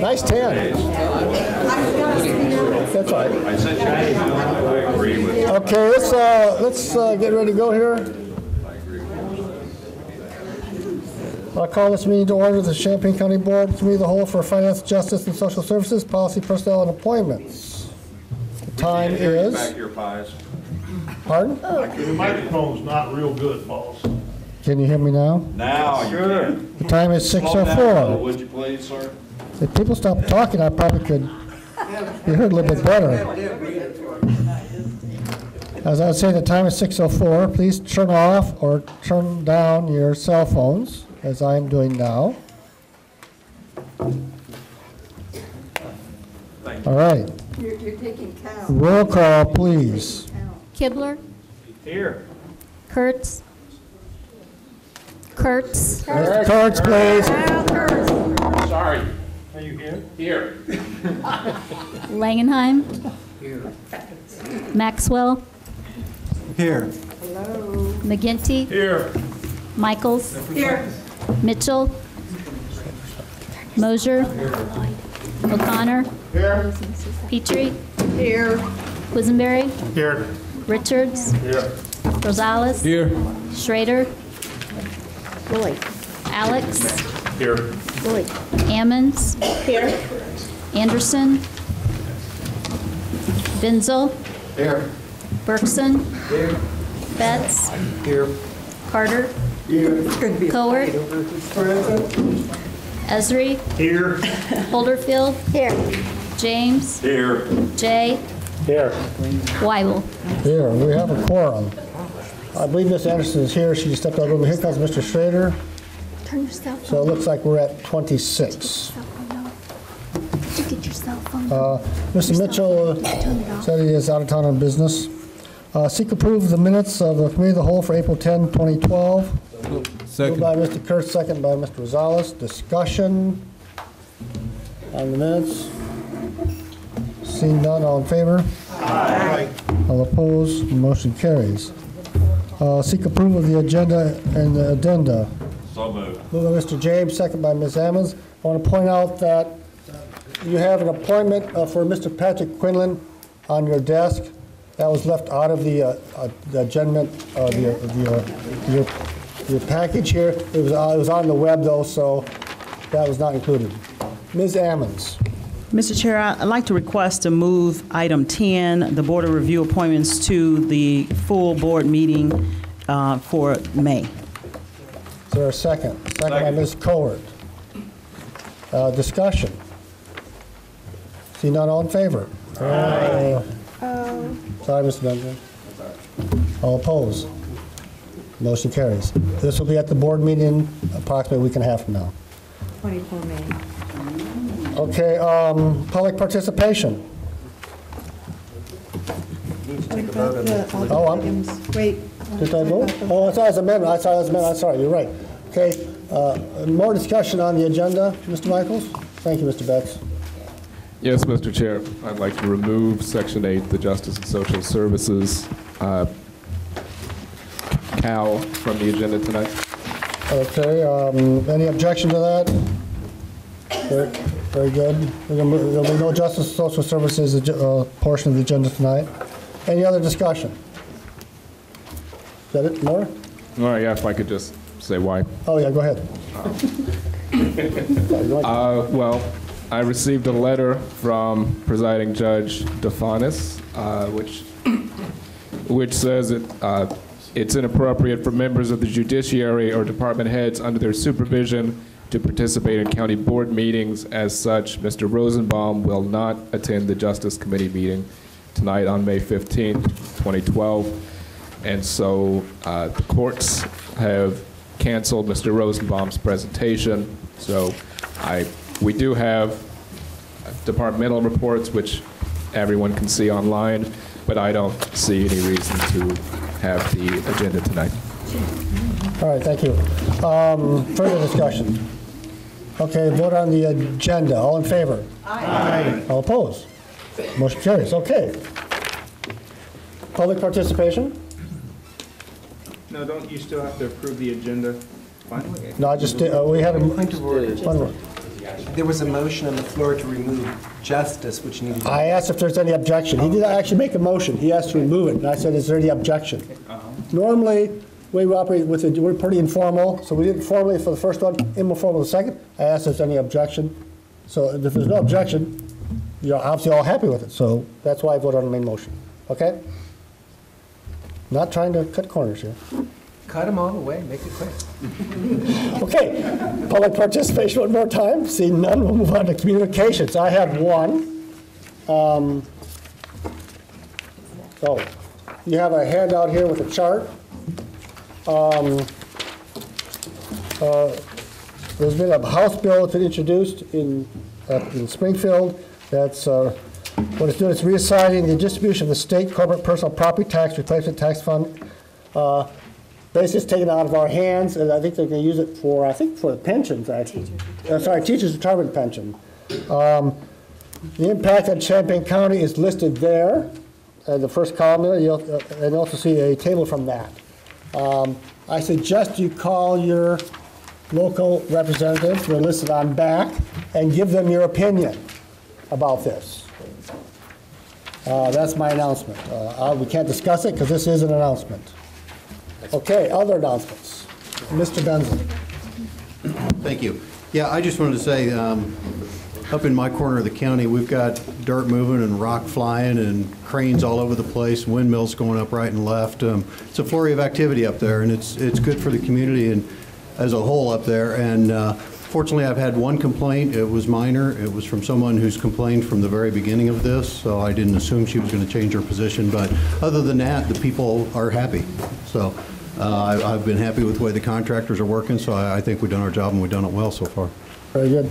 Nice tan. That's all right. Okay, let's get ready to go here. I'll call this meeting to order. The Champaign County Board Committee of the Whole for Finance, Justice, and Social Services, Policy, Personnel, and Appointments. The time is. Back your pies. Pardon? The microphone's not real good, boss. Can you hear me now? Now you can. The time is Slow down a 6:04. little, would you please, sir? If people stop talking, I probably could be heard a little bit better. As I was saying, the time is 6:04. Please turn off or turn down your cell phones, as I am doing now. All right. You're taking count. Roll call, please. Kibler. Here. Kurtz. Kurtz. Mr. Kurtz, please. Sorry. Are you here? Here. Langenheim. Maxwell. Here. McGinty. Here. Michaels. Here. Mitchell. Mosier. O'Connor. Here. Petrie. Here. Quisenberry. Here. Richards. Here. Rosales. Here. Schrader. Alex. Here. Ammons. Here. Anderson. Benzel. Here. Bergson. Here. Betts. Here. Carter. Cowart. Esri. Here. Holderfield. Here. James. Here. Jay. Here. Weibel. Here, we have a quorum. I believe Ms. Anderson is here. She just stepped out of the room. Here comes Mr. Schrader. Turn your cell phone. So it looks like we're at 26. Did you get your cell phone? Mr. Mitchell said he is out of town on business. Seek approval of the minutes of the Committee of the Whole for April 10, 2012. Moved by Mr. Kurtz, second by Mr. Rosales. Discussion on the minutes. Seeing none, all in favor? Aye. All opposed? Motion carries. Seek approval of the agenda and the addenda. So moved. Moved by Mr. James, second by Ms. Ammons. I want to point out that you have an appointment for Mr. Patrick Quinlan on your desk. That was left out of the agenda, your package here. It was on the web though, so that was not included. Ms. Ammons. Mr. Chair, I'd like to request to move item 10, the Board of Review appointments, to the full board meeting for May. Is there a second? Second by Ms. Cowart. Discussion. See none, all in favor? Aye. Sorry, Mr. Benjamin. All opposed? Motion carries. This will be at the board meeting approximately a week and a half from now. 24 May. Okay, public participation. Oh, Wait. did I vote? Oh, I saw it as amendment. I saw it as amendment. I'm sorry, you're right. Okay, more discussion on the agenda. Mr. Michaels? Thank you, Mr. Betts. Yes, Mr. Chair. I'd like to remove Section 8, the Justice and Social Services CAL from the agenda tonight. Okay, any objection to that? Very good. There'll be no Justice and Social Services portion of the agenda tonight. Any other discussion? Is that it? More? All right, yeah, if I could just say why. Oh, yeah, go ahead. Well, I received a letter from Presiding Judge DeFanis, which says it's inappropriate for members of the judiciary or department heads under their supervision to participate in county board meetings. As such, Mr. Rosenbaum will not attend the Justice Committee meeting tonight on May 15th, 2012. And so the courts have canceled Mr. Rosenbaum's presentation. So we do have departmental reports, which everyone can see online, but I don't see any reason to have the agenda tonight. All right, thank you. Further discussion? Okay, vote on the agenda. All in favor? Aye. All opposed? Motion carries. Okay. Public participation? No, don't you still have to approve the agenda? No, I just did, we had a. Point of order. One- There was a motion on the floor to remove justice, which needed to I asked if there's any objection. He did not actually make a motion. He asked to remove it, and I said, is there any objection? Normally, the way we operate with it, we're pretty informal, so we did it formally for the first one, informal the second. I asked if there's any objection. So if there's no objection, you're obviously all happy with it, so that's why I voted on the main motion, okay? Not trying to cut corners here. cut them all away, make it quick. Okay, public participation one more time. Seeing none, we'll move on to communications. I have one. So, you have a handout here with a chart. There's been a House bill that's been introduced in Springfield. That's what it's doing. It's reassigning the distribution of the state corporate personal property tax replacement tax fund. Basically, it's taken out of our hands, and I think they're going to use it for, for the pensions, actually. Teachers' retirement pension. The impact on Champaign County is listed there, the first column there, and you also see a table from that. I suggest you call your local representatives, who are listed on back, and give them your opinion about this. That's my announcement. We can't discuss it because this is an announcement. Okay, other announcements. Mr. Benson. Thank you. Yeah, I just wanted to say, up in my corner of the county, we've got dirt moving and rock flying and cranes all over the place, windmills going up right and left. It's a flurry of activity up there, and it's good for the community and as a whole up there. And fortunately, I've had one complaint. It was minor. It was from someone who's complained from the very beginning of this, so I didn't assume she was going to change her position. But other than that, the people are happy. So I've been happy with the way the contractors are working, so I think we've done our job and we've done it well so far. Very good.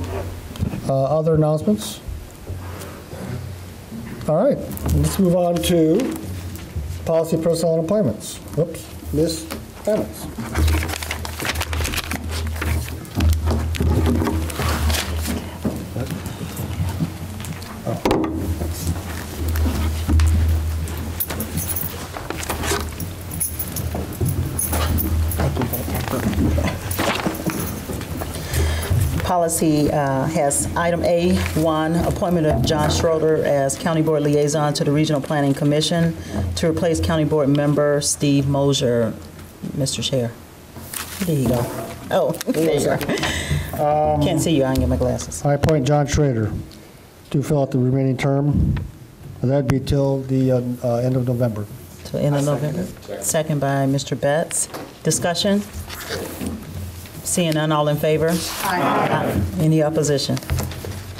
Other announcements? All right, let's move on to policy, personnel, and appointments. Whoops, Ms. Evans. Policy has item A1, appointment of John Schroeder as County Board Liaison to the Regional Planning Commission to replace County Board member Steve Mosier. Mr. Chair. Where did he go? Oh, there you go. Can't see you, I ain't get my glasses. I appoint John Schrader to fill out the remaining term. That'd be till the end of November. Till end of November. Second by Mr. Betts. Discussion? Seeing none, all in favor? Aye. Any opposition?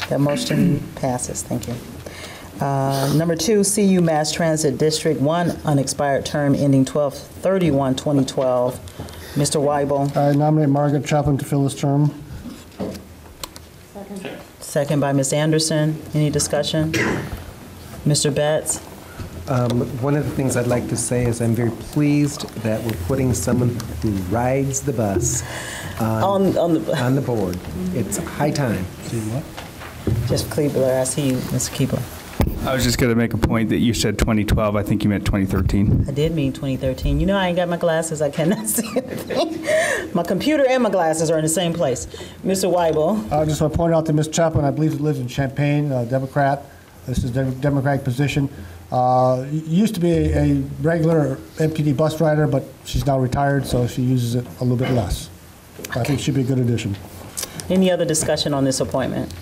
That motion passes. Thank you. Number 2, CU Mass Transit District 1 unexpired term ending 12/31/2012. Mr. Weibel. I nominate Margaret Chaplin to fill this term. Second by Ms. Anderson. Any discussion? Mr. Betts. One of the things I'd like to say is I'm very pleased that we're putting someone who rides the bus on the board. It's high time. Just Kleebler, I see you, Mr. Keebler. I was just going to make a point that you said 2012. I think you meant 2013. I did mean 2013. You know I ain't got my glasses. I cannot see anything. My computer and my glasses are in the same place. Mr. Weibel. I just want to point out that Ms. Chaplin, I believe, lives in Champaign, Democrat. This is a Democratic position. Used to be a regular MPD bus rider, but she's now retired, so she uses it a little bit less. I think she'd be a good addition. Any other discussion on this appointment?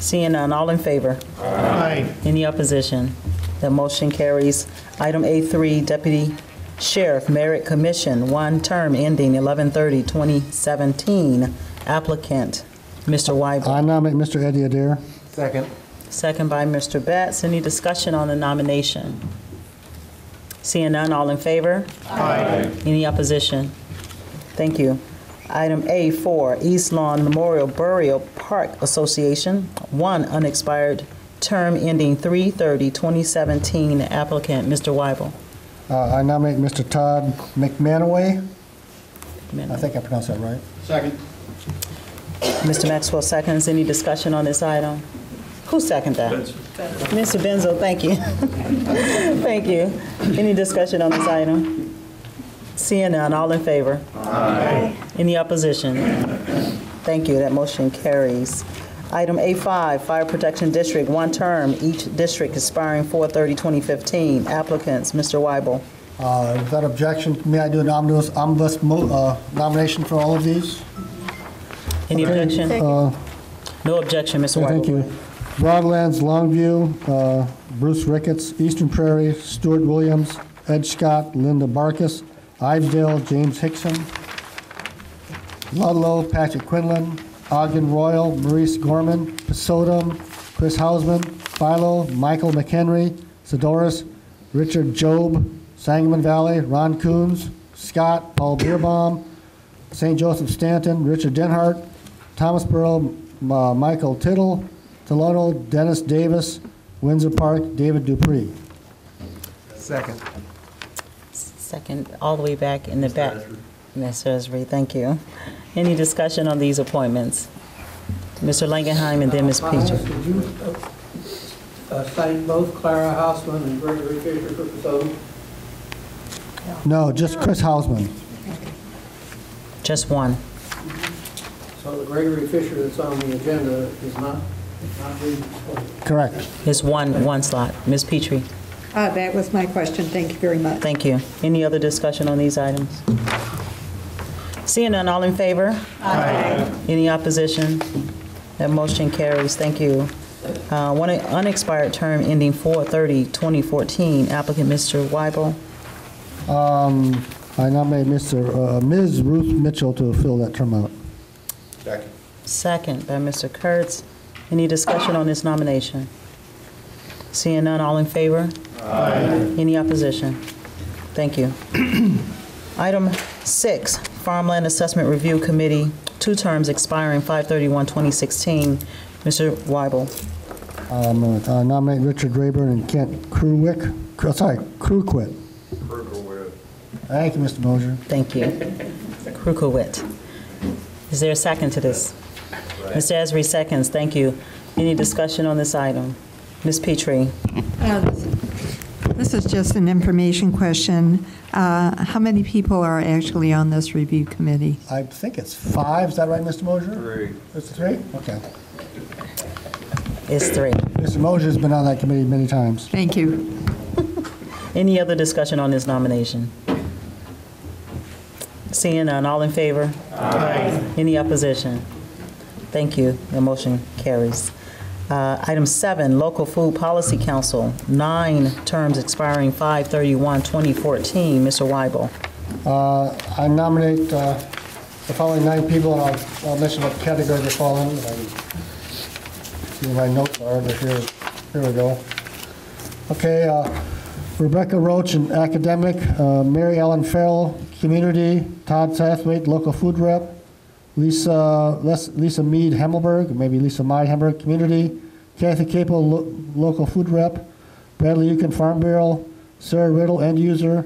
Seeing none, all in favor? Aye. Any opposition? The motion carries. Item A3, Deputy Sheriff Merit Commission, 1 term ending 11/30/2017. Applicant, Mr. Weibel. I nominate Mr. Eddie Adair. Second. Second by Mr. Betts. Any discussion on the nomination? Seeing none, all in favor? Aye. Any opposition? Thank you. Item A4, East Lawn Memorial Burial Park Association, 1 unexpired term ending 3/30/2017. Applicant, Mr. Weibel. I nominate Mr. Todd McManaway. I think I pronounced that right. Second. Mr. Maxwell seconds. Any discussion on this item? Who seconded that? Mr. Benzo, thank you. Thank you. Any discussion on this item? Seeing none, all in favor? Aye. Any opposition? Thank you, that motion carries. Item A5, Fire Protection District, one term, each district expiring 4/30/2015. Applicants, Mr. Weibel. Without objection, may I do an omnibus nomination for all of these? Any Okay, objection? No objection, Mr. Weibel. Thank you. Broadlands, Longview, Bruce Ricketts, Eastern Prairie, Stuart Williams, Ed Scott, Linda Barkus, Ivesdale, James Hickson, Ludlow, Patrick Quinlan, Ogden Royal, Maurice Gorman, Pesotum, Chris Hausman, Philo, Michael McHenry, Sidoris, Richard Job, Sangamon Valley, Ron Coons, Scott, Paul Beerbaum, St. Joseph Stanton, Richard Denhart, Thomasboro, Michael Tittle, Tolono, Dennis Davis, Windsor Park, David Dupree. Second. Second, all the way back in the back. Mr. Esri, thank you. Any discussion on these appointments? Mr. Langenheim and then Ms. Peter. Did you cite both Clara Houseman and Gregory Fisher for Pesotum? No, just Chris Hausman. Just one. So the Gregory Fisher that's on the agenda is not being Correct. It's one slot. Ms. Petrie. That was my question. Thank you very much. Thank you. Any other discussion on these items? Seeing none, all in favor? Aye. Any opposition? That motion carries. Thank you. One unexpired term ending 4/30/2014. Applicant, Mr. Weibel. I nominate Ms. Ruth Mitchell to fill that term out. Second by Mr. Kurtz. Any discussion on this nomination? Seeing none, all in favor? Aye. Any opposition? Thank you. Item 6, Farmland Assessment Review Committee, 2 terms expiring 5/31/2016. Mr. Weibel. I nominate Richard Rayburn and Kent Kruquit. Thank you, Mr. Mosier. Thank you. Kruquit. Is there a second to this? Mr. Esri seconds. Thank you. Any discussion on this item? Ms. Petrie. This is just an information question. How many people are actually on this review committee? I think it's 5. Is that right, Mr. Mosier? 3. It's 3? Okay. It's 3. Mr. Mosier's been on that committee many times. Thank you. Any other discussion on this nomination? Seeing none, all in favor? Aye. Any opposition? Thank you. The motion carries. Item 7, Local Food Policy Council, 9 terms expiring 5/31/2014. Mr. Weibel. I nominate the following 9 people, and I'll mention what category they fall in. See what my notes are, but here we go. Okay, Rebecca Roach, an academic, Mary Ellen Farrell, community, Todd Sathwaite, local food rep, Lisa Mead Hemmelberg, maybe Lisa Mead Hemmelberg, community, Kathy Capel, local food rep, Bradley Yukon Farm Bureau, Sarah Riddle, end user,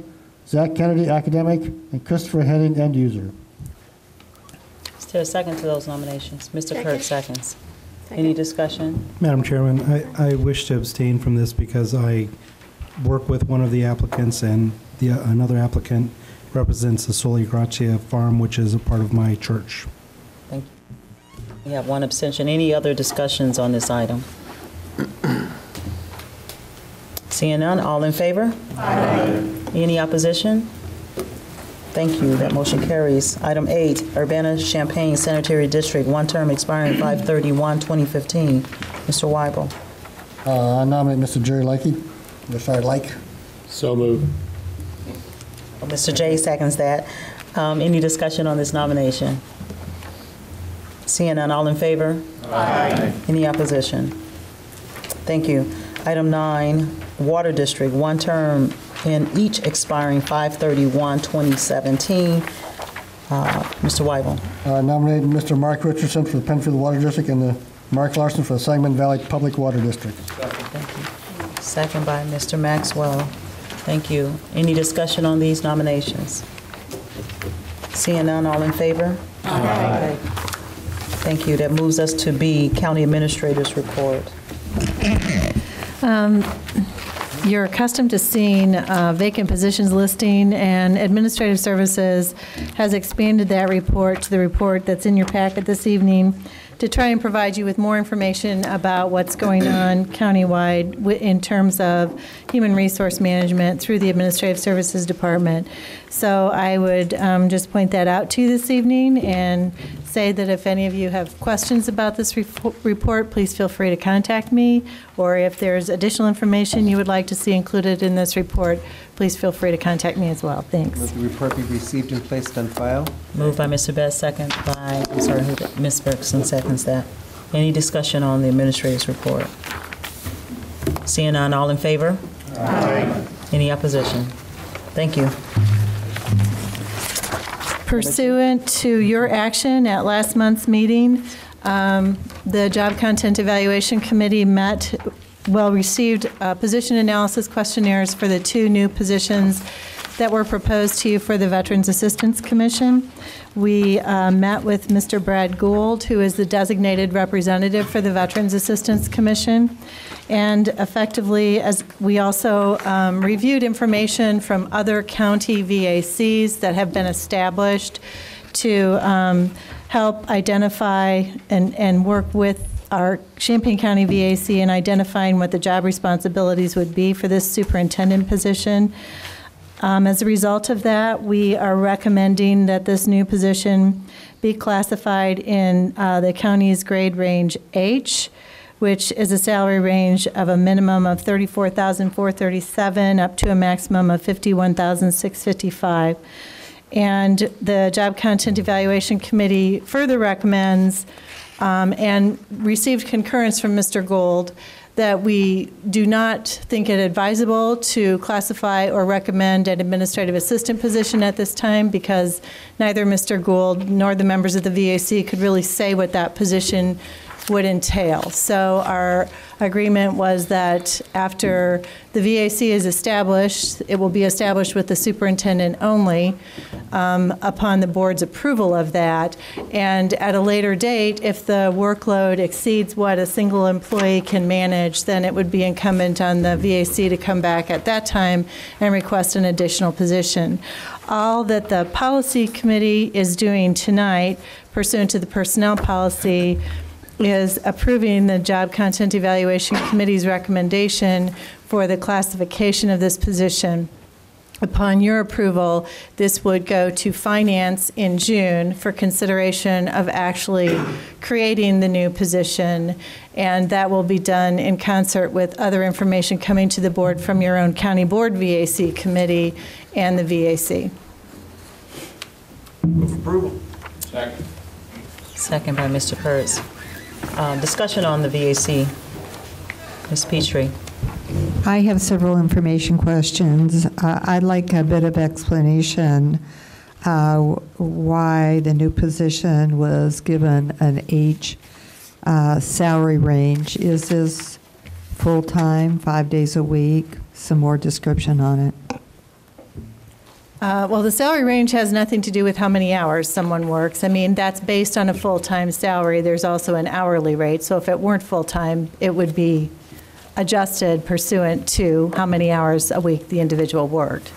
Zach Kennedy, academic, and Christopher Henning, end user. Is there a second to those nominations? Mr. Kurtz seconds. Any discussion? Madam Chairman, I wish to abstain from this because I work with one of the applicants, and another applicant represents the Soli Gracia Farm, which is a part of my church. Thank you. We have one abstention. Any other discussions on this item? Seeing none, all in favor? Aye. Any opposition? Thank you. That motion carries. Item 8, Urbana-Champaign Sanitary District, 1 term expiring 5/31/2015. Mr. Weibel. I nominate Mr. Jerry Likey. So moved. Mr. J seconds that. Any discussion on this nomination? Seeing none, all in favor? Aye. Any opposition? Thank you. Item 9, Water District, 1 term in each expiring 5/31/2017. Mr. Weibel. Nominate Mr. Mark Richardson for the Penfield Water District and the Mark Larson for the Sangamon Valley Public Water District. Thank you. Second by Mr. Maxwell. Thank you. Any discussion on these nominations? Seeing none, all in favor? Aye. Thank you. That moves us to B, County Administrator's Report. you're accustomed to seeing vacant positions listing, and Administrative Services has expanded that report to the report that's in your packet this evening to try and provide you with more information about what's going on countywide in terms of human resource management through the Administrative Services Department. So I would just point that out to you this evening and say that if any of you have questions about this report, please feel free to contact me, or if there's additional information you would like to see included in this report, please feel free to contact me as well. Thanks. Will the report be received and placed on file? Moved by Mr. Betts, second by, I'm sorry, Ms. Bergson seconds that. Any discussion on the administrator's report? Seeing none, all in favor? Aye. Any opposition? Thank you. Pursuant to your action at last month's meeting, the Job Content Evaluation Committee received position analysis questionnaires for the 2 new positions that were proposed to you for the Veterans Assistance Commission. We met with Mr. Brad Gould, who is the designated representative for the Veterans Assistance Commission. And effectively, as we also reviewed information from other county VACs that have been established to help identify and work with our Champaign County VAC in identifying what the job responsibilities would be for this superintendent position. As a result of that, we are recommending that this new position be classified in the county's grade range H, which is a salary range of a minimum of $34,437 up to a maximum of $51,655. And the Job Content Evaluation Committee further recommends and received concurrence from Mr. Gould that we do not think it advisable to classify or recommend an administrative assistant position at this time, because neither Mr. Gould nor the members of the VAC could really say what that position would entail. So our agreement was that after the VAC is established, it will be established with the superintendent only upon the board's approval of that. And at a later date, if the workload exceeds what a single employee can manage, then it would be incumbent on the VAC to come back at that time and request an additional position. All that the policy committee is doing tonight, pursuant to the personnel policy, is approving the Job Content Evaluation Committee's recommendation for the classification of this position. Upon your approval, this would go to Finance in June for consideration of actually creating the new position, and that will be done in concert with other information coming to the board from your own county board VAC committee and the VAC. Move approval. Second. Second by Mr. Kurtz. Discussion on the VAC. Ms. Petrie. I have several information questions. I'd like a bit of explanation why the new position was given an H salary range. Is this full-time, 5 days a week? Some more description on it. Well, the salary range has nothing to do with how many hours someone works. I mean, that's based on a full-time salary. There's also an hourly rate. So if it weren't full-time, it would be adjusted pursuant to how many hours a week the individual worked.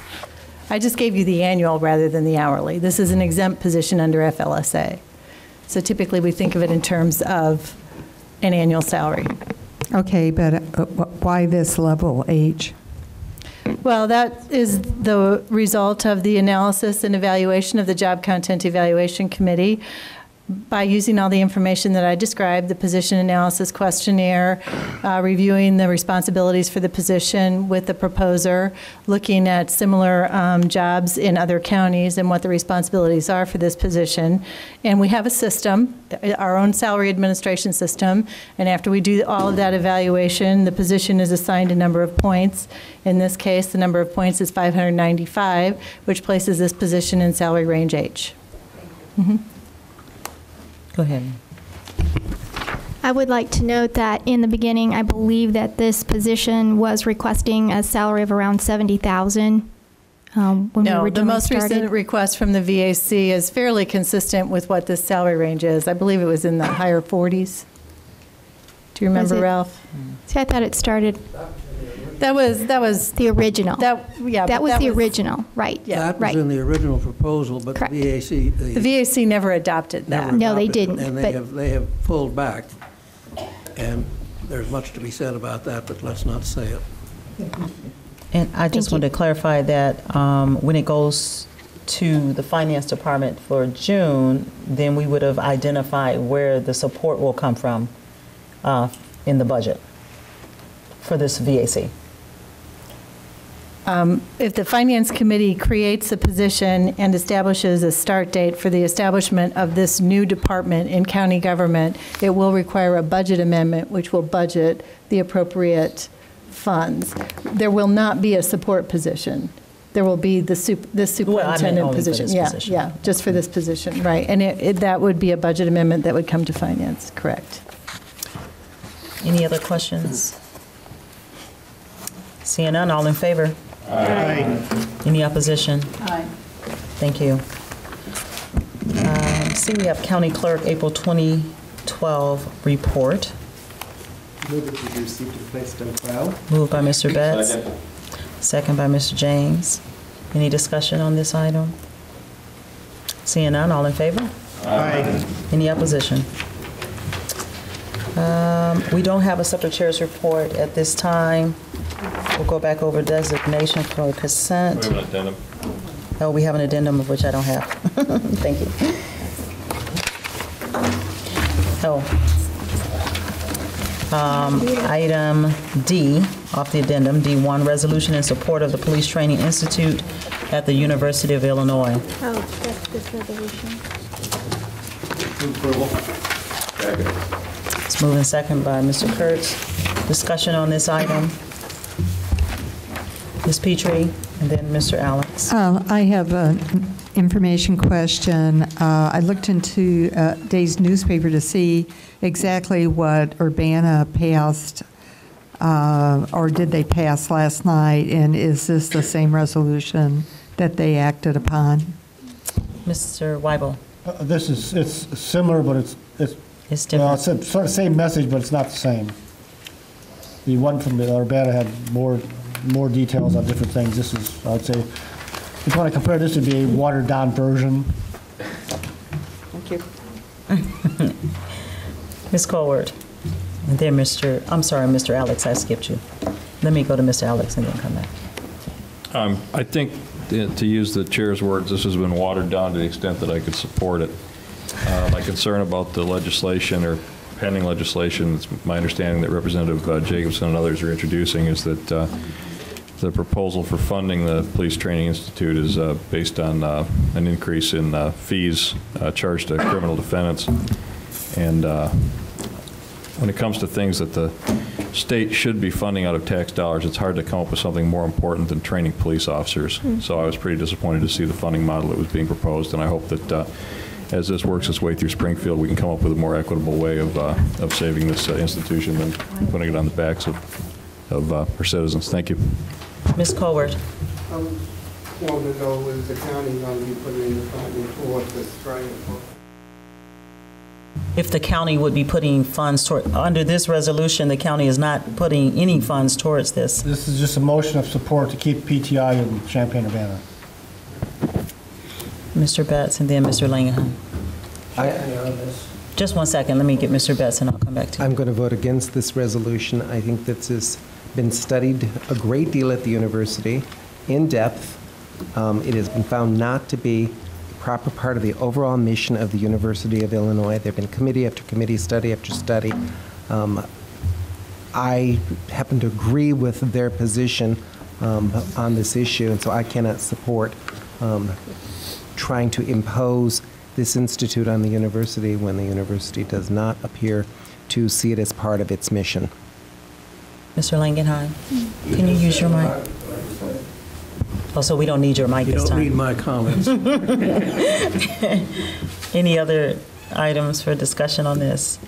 I just gave you the annual rather than the hourly. This is an exempt position under FLSA. So typically we think of it in terms of an annual salary. Okay, but why this level, H? Well, that is the result of the analysis and evaluation of the Job Content Evaluation Committee. By using all the information that I described, the position analysis questionnaire, reviewing the responsibilities for the position with the proposer, looking at similar jobs in other counties and what the responsibilities are for this position. And we have a system, our own salary administration system, and after we do all of that evaluation, the position is assigned a number of points. In this case, the number of points is 595, which places this position in salary range H. Mm-hmm. Go ahead. I would like to note that in the beginning, I believe that this position was requesting a salary of around $70,000 when we were the most recent request from the VAC is fairly consistent with what this salary range is. I believe it was in the higher 40s. Do you remember, Ralph? See, I thought it started. That was The original. yeah. That but was the original, right. Yeah. That was right. in the original proposal, but the Correct. VAC. The VAC never adopted that. never No, they adopted it, didn't, And but- they have pulled back. And there's much to be said about that, but let's not say it. And I just Thank you. wanted to clarify that when it goes to the Finance Department for June, then we would have identified where the support will come from in the budget for this VAC. If the Finance Committee creates a position and establishes a start date for the establishment of this new department in county government, it will require a budget amendment, which will budget the appropriate funds. There will not be a support position. There will be this superintendent only for position. this position. Yeah, just for this position, right. And that would be a budget amendment that would come to Finance, correct. Any other questions? Seeing none, all in favor? Aye. Any opposition? Aye. Thank you. See, we have County Clerk, April 2012 report. Move that you be received and placed on file. Moved by Mr. Betts. Second by Mr. James. Any discussion on this item? Seeing none, all in favor? Aye. Any opposition? We don't have a separate chair's report at this time. We'll go back over designation for consent. We have an addendum. Oh, we have an addendum of which I don't have. Thank you. Item D off the addendum, D1, resolution in support of the Police Training Institute at the University of Illinois. Oh, that's this resolution. It's moved and second by Mr. Kurtz. Discussion on this item. Ms. Petrie, and then Mr. Alex. I have an information question. I looked into Day's newspaper to see exactly what Urbana passed, or did they pass last night, and is this the same resolution that they acted upon? Mr. Weibel. It's similar, but it's different. Well, it's sort of the same message, but it's not the same. The one from the Urbana had more details on different things. This is, I would say, if you want to compare this to be a watered-down version. Thank you. Ms. Colward. And then Mr. Alex, I skipped you. Let me go to Mr. Alex and then come back. I think, to use the chair's words, this has been watered down to the extent that I could support it. My concern about the legislation or pending legislation, it's my understanding that Representative Jacobson and others are introducing, is that the proposal for funding the Police Training Institute is based on an increase in fees charged to criminal defendants. And when it comes to things that the state should be funding out of tax dollars, it's hard to come up with something more important than training police officers. So I was pretty disappointed to see the funding model that was being proposed, and I hope that as this works its way through Springfield, we can come up with a more equitable way of saving this institution than putting it on the backs of our citizens. Thank you. Ms. Colward. I wanted to know, is the county going to be putting in the funding towards this training? If the county would be putting funds toward, under this resolution, the county is not putting any funds towards this. This is just a motion of support to keep PTI in Champaign-Urbana. Mr. Betts and then Mr. Langenheim. Just one second. Let me get Mr. Betts and I'll come back to you. I'm going to vote against this resolution. I think this has been studied a great deal at the university, in depth. It has been found not to be a proper part of the overall mission of the University of Illinois. There have been committee after committee, study after study. I happen to agree with their position on this issue, and so I cannot support trying to impose this institute on the university when the university does not appear to see it as part of its mission. Mr. Langenheim, can you use your mic? Oh, so we don't need your mic this time. You don't need my comments. Any other items for discussion on this?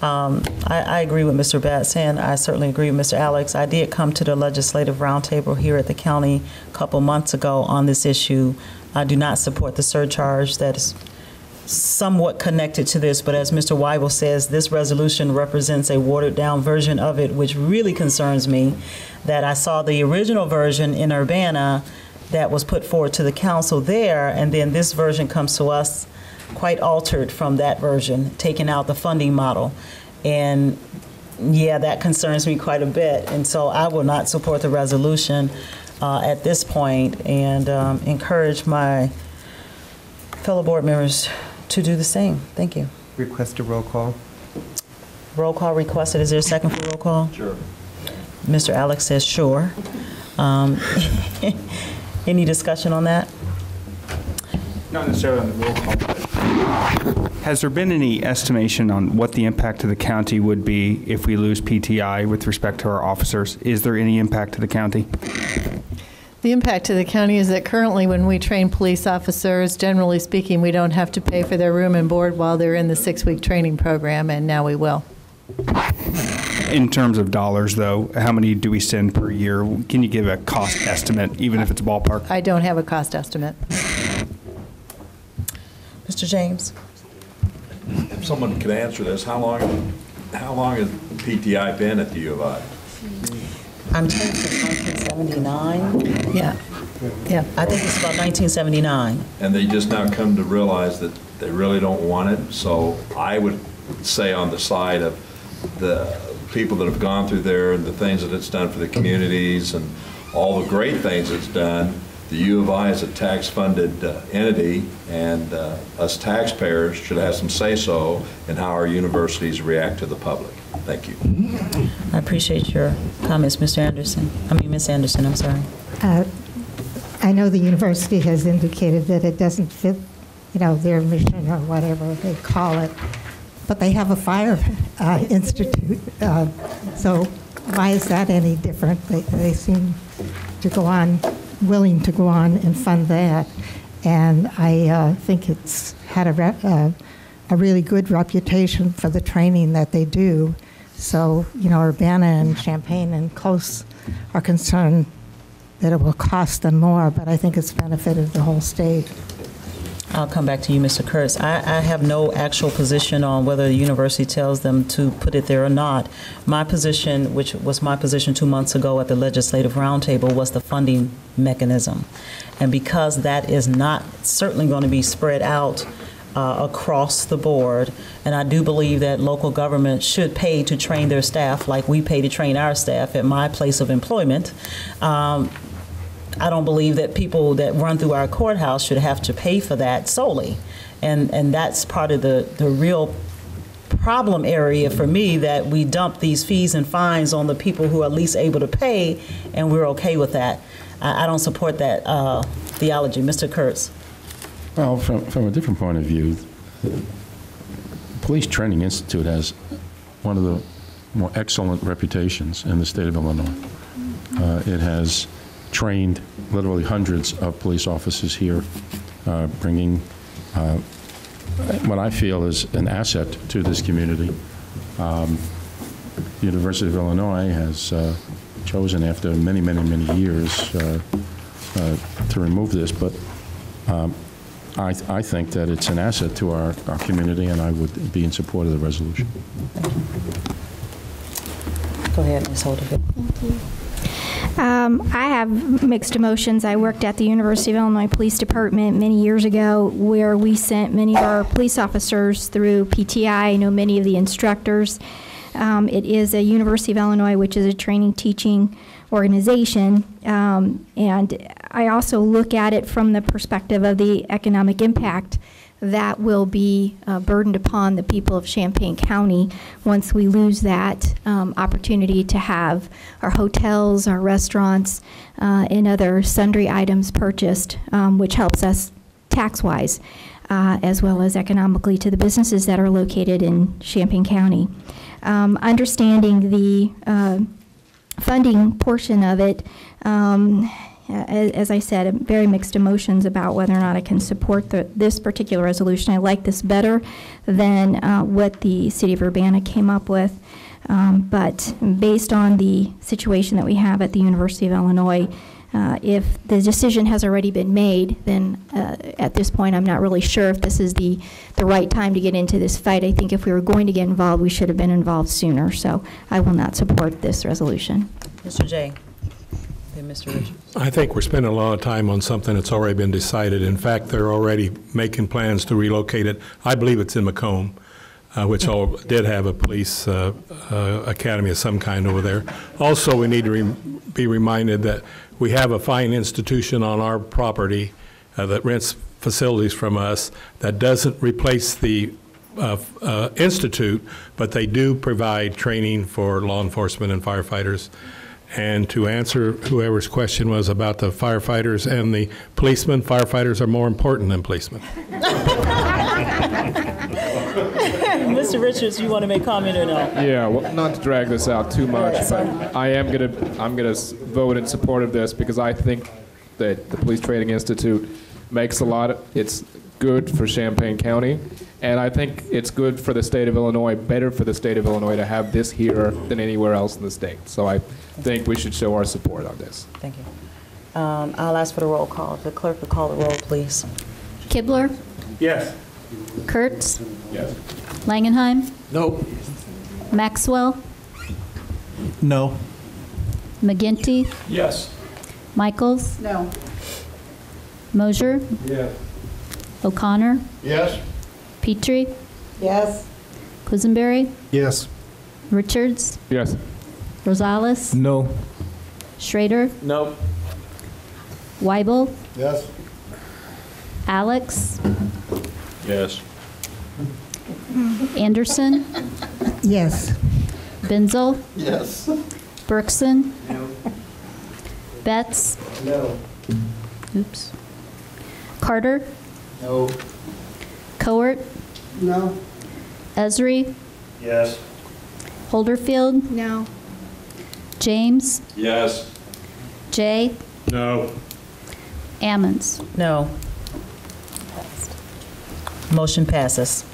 I agree with Mr. Betts, and I certainly agree with Mr. Alex. I did come to the legislative roundtable here at the county a couple months ago on this issue. I do not support the surcharge that is somewhat connected to this, but as Mr. Weibel says, this resolution represents a watered-down version of it, which really concerns me. that I saw the original version in Urbana that was put forward to the council there, and then this version comes to us quite altered from that version, taking out the funding model. And yeah, that concerns me quite a bit. And so I will not support the resolution at this point, and encourage my fellow board members to do the same. Thank you. Request a roll call. Roll call requested. Is there a second for roll call? Sure. Mr. Alex says sure. Any discussion on that? Not necessarily on the roll call, but has there been any estimation on what the impact to the county would be if we lose PTI with respect to our officers? Is there any impact to the county? The impact to the county is that currently when we train police officers, generally speaking, we don't have to pay for their room and board while they're in the 6-week training program, and now we will. In terms of dollars, though, how many do we send per year? Can you give a cost estimate, even if it's ballpark? I don't have a cost estimate. Mr. James? If someone could answer this, how long has PTI been at the U of I? I'm told since 1979. Yeah. I think it's about 1979. And they just now come to realize that they really don't want it. So I would say on the side of the people that have gone through there and the things that it's done for the communities and all the great things it's done, the U of I is a tax-funded entity, and us taxpayers should have some say-so in how our universities react to the public. Thank you. I appreciate your comments, Mr. Anderson. Ms. Anderson, I'm sorry. I know the university has indicated that it doesn't fit, their mission or whatever they call it, but they have a fire institute. So why is that any different? They seem to go on, willing to go on and fund that. And I think it's had a really good reputation for the training that they do. So, Urbana and Champaign and Close are concerned that it will cost them more, but I think it's benefited the whole state. I'll come back to you, Mr. Kurtz. I have no actual position on whether the university tells them to put it there or not. My position, which was my position 2 months ago at the Legislative Roundtable, was the funding mechanism. And because that is not certainly going to be spread out across the board, and I do believe that local government should pay to train their staff like we pay to train our staff at my place of employment. I don't believe that people that run through our courthouse should have to pay for that solely. And that's part of the real problem area for me, that we dump these fees and fines on the people who are least able to pay, and we're okay with that. I don't support that theology. Mr. Kurtz. Well, from a different point of view, the Police Training Institute has one of the more excellent reputations in the state of Illinois. It has trained literally hundreds of police officers here, bringing what I feel is an asset to this community. The University of Illinois has chosen, after many, many, many years, to remove this, but I think that it's an asset to our community, and I would be in support of the resolution. Go ahead, Ms. Holderfield. Thank you. I have mixed emotions. I worked at the University of Illinois Police Department many years ago, where we sent many of our police officers through PTI. I know many of the instructors. It is a University of Illinois, which is a training teaching organization, and I also look at it from the perspective of the economic impact that will be burdened upon the people of Champaign County once we lose that opportunity to have our hotels, our restaurants, and other sundry items purchased, which helps us tax-wise, as well as economically to the businesses that are located in Champaign County. Understanding the funding portion of it, as I said, very mixed emotions about whether or not I can support this particular resolution. I like this better than what the City of Urbana came up with. But based on the situation that we have at the University of Illinois, if the decision has already been made, then at this point I'm not really sure if this is the right time to get into this fight. I think if we were going to get involved, we should have been involved sooner. So I will not support this resolution. Mr. Jay. Okay, Mr. Richards. I think we're spending a lot of time on something that's already been decided. In fact, they're already making plans to relocate it. I believe it's in Macomb, which did have a police academy of some kind over there. Also, we need to be reminded that we have a fine institution on our property that rents facilities from us that doesn't replace the institute, but they do provide training for law enforcement and firefighters. And to answer whoever's question was about the firefighters and the policemen, firefighters are more important than policemen. Mr. Richards, you want to make comment or no? Yeah, well, not to drag this out too much, but I'm gonna vote in support of this because I think that the Police Training Institute makes it's good for Champaign County, and I think it's good for the state of Illinois, better for the state of Illinois to have this here than anywhere else in the state. So I think we should show our support on this. Thank you. I'll ask for the roll call. If the clerk would call the roll, please. Kibler, Yes. Kurtz, Yes. Langenheim, No. Maxwell, No. McGinty, Yes. Michaels, No. Mosier, Yes. O'Connor, Yes. Petrie, Yes. Quisenberry, Yes. Richards, Yes. Rosales, No. Schrader, No. Weibel, Yes. Alex, Yes. Anderson, Yes. Benzel, Yes. Berkson, No. Betts, No. oops, Carter, No. Coert, No. Esri, Yes. Holderfield, No. James, Yes. Jay, No. Ammons. No. Motion passes.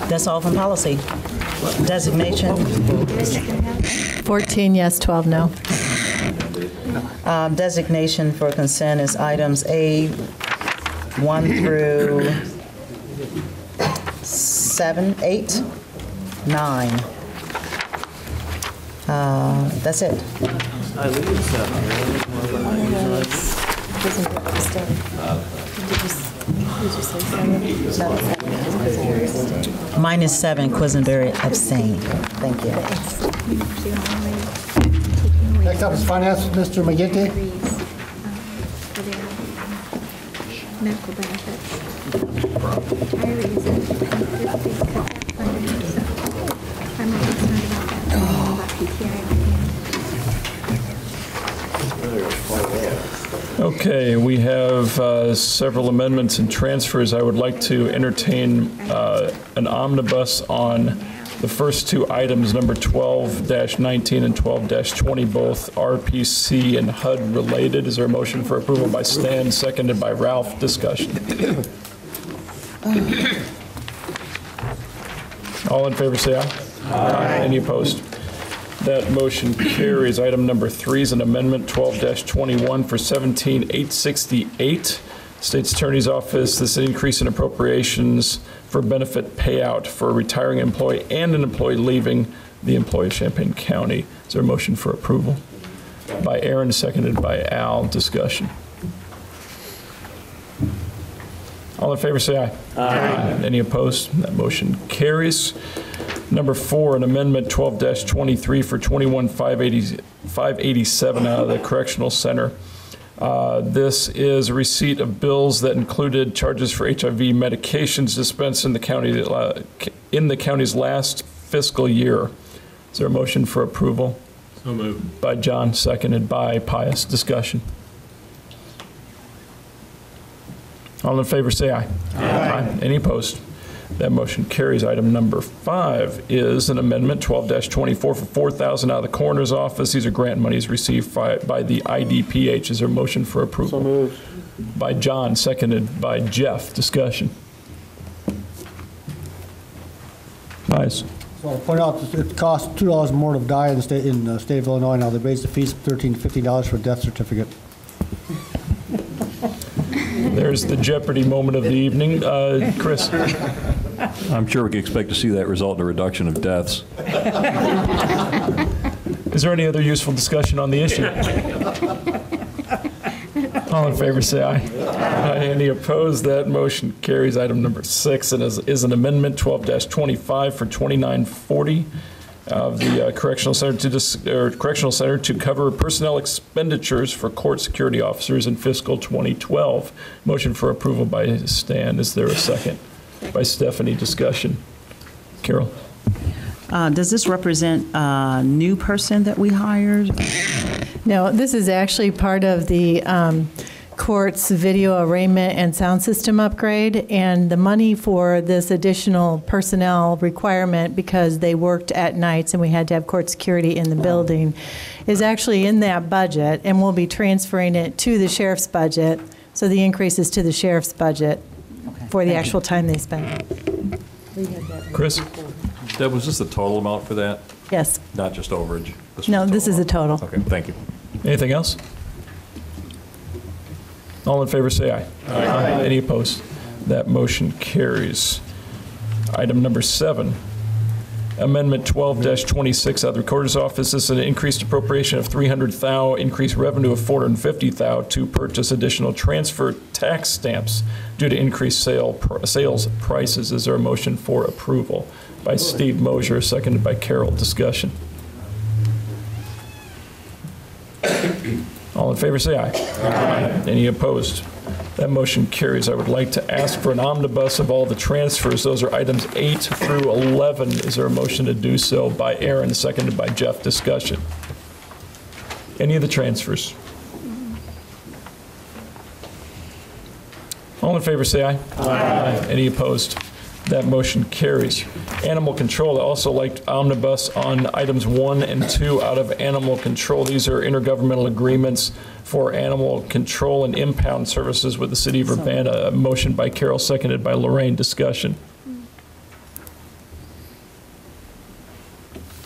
That's all from policy. Designation. 14 yes, 12 no. Designation for consent is items A 1 through 7, 8, 9. That's it. Mine is 7, Quisenberry abstained. Thank you. Next up is finance, Mr. McGinty. Medical benefits. Retirees and they cut that funding, so I'm more concerned about that than about PTI right now. Okay, we have several amendments and transfers. I would like to entertain an omnibus on the first two items, number 12-19 and 12-20, both RPC and HUD related. Is there a motion for approval by Stan, seconded by Ralph? Discussion. All in favor, say aye. Aye. Any opposed? That motion carries. Item number 3 is an amendment 12-21 for 17,868. State's Attorney's Office, this increase in appropriations for benefit payout for a retiring employee and an employee leaving the employee of Champaign County. Is there a motion for approval? By Aaron, seconded by Al. Discussion. All in favor, say aye. Aye. Any opposed? That motion carries. Number 4, an amendment 12-23 for 21,587 out of the Correctional Center. This is a receipt of bills that included charges for HIV medications dispensed in the county's last fiscal year. Is there a motion for approval? So moved. By John, seconded by Pius. Discussion. All in favor, say aye. Aye. Any opposed? That motion carries. Item number 5 is an amendment 12-24 for $4,000 out of the coroner's office. These are grant monies received by the IDPH. Is there a motion for approval? So moved. By John, seconded by Jeff. Discussion. Pius. So I'll point out that it costs $2 more to die in the state of Illinois now. They raised the fees from $13 to $15 for a death certificate. There's the Jeopardy moment of the evening. Chris. I'm sure we can expect to see that result in a reduction of deaths. Is there any other useful discussion on the issue? All in favor, say aye. Aye. Any opposed? That motion carries. Item number 6 and is an amendment 12-25 for 2940 of the Correctional Center to cover personnel expenditures for court security officers in fiscal 2012. Motion for approval by Stan. Is there a second? By Stephanie. Discussion. Carol. Does this represent a new person that we hired? No, this is actually part of the court's video arraignment and sound system upgrade, and the money for this additional personnel requirement, because they worked at nights and we had to have court security in the building, is actually in that budget, and we'll be transferring it to the sheriff's budget. So the increase is to the sheriff's budget for the actual time they spent. Chris? That was just the total amount for that? Yes. Not just overage? No, this is a total. Okay, thank you. Anything else? All in favor, say aye. Aye. Any opposed? That motion carries. Item number 7, Amendment 12-26 out of the Recorder's Office. This is an increased appropriation of $300,000, increased revenue of $450,000 to purchase additional transfer tax stamps due to increased sales prices. Is there a motion for approval? By Steve Mosier, seconded by Carol. Discussion. All in favor, say aye. Aye. Any opposed? That motion carries. I would like to ask for an omnibus of all the transfers. Those are items 8 through 11. Is there a motion to do so? By Aaron, seconded by Jeff. Discussion. Any of the transfers? All in favor, say aye. Aye. Any opposed? That motion carries. Animal control, I also like omnibus on items 1 and 2 out of animal control. These are intergovernmental agreements for animal control and impound services with the city of Urbana. A motion by Carol, seconded by Lorraine. Discussion.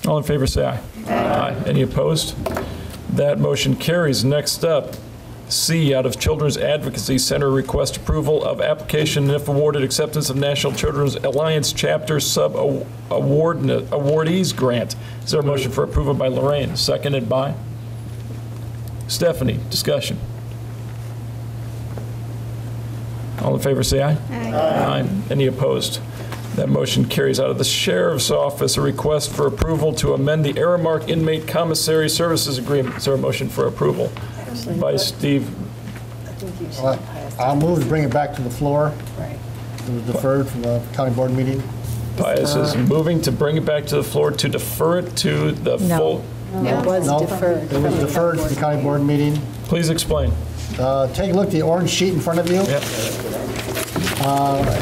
All in favor, say aye. Aye. Any opposed? That motion carries. Next up, C, out of Children's Advocacy Center, request approval of application and, if awarded, acceptance of National Children's Alliance Chapter Sub-Awardees Grant. Is there a motion for approval by Lorraine? Seconded by Stephanie. Discussion. All in favor, say aye. Aye. Aye. Any opposed? That motion carries. Out of the Sheriff's Office, a request for approval to amend the Aramark Inmate Commissary Services Agreement. Is there a motion for approval? By Steve. I'll move to bring it back to the floor. Right. It was deferred from the county board meeting. Pius is moving to bring it back to the floor to defer it to the full. No, it was deferred. It was deferred to the county board meeting. Please explain. Take a look at the orange sheet in front of you. Yep.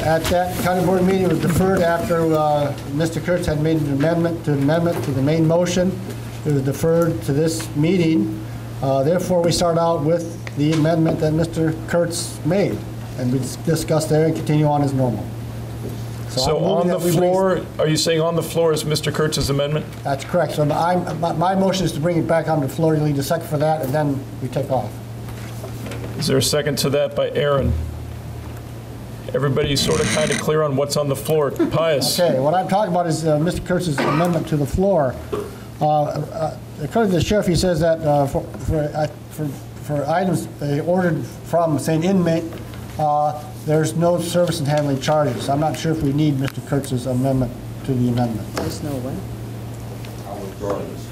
At that county board meeting, it was deferred after Mr. Kurtz had made an amendment to the main motion. It was deferred to this meeting. Therefore, we start out with the amendment that Mr. Kurtz made, and we discuss there and continue on as normal. So on the floor, are you saying on the floor is Mr. Kurtz's amendment? That's correct. So my motion is to bring it back on the floor. You need a second for that, and then we take off. Is there a second to that by Aaron? Everybody sort of kind of clear on what's on the floor. Pius. Okay, what I'm talking about is Mr. Kurtz's amendment to the floor. According to the sheriff, he says that for items ordered from, say, an inmate, there's no service and handling charges. I'm not sure if we need Mr. Kurtz's amendment to the amendment. There's no way. I'll withdraw this.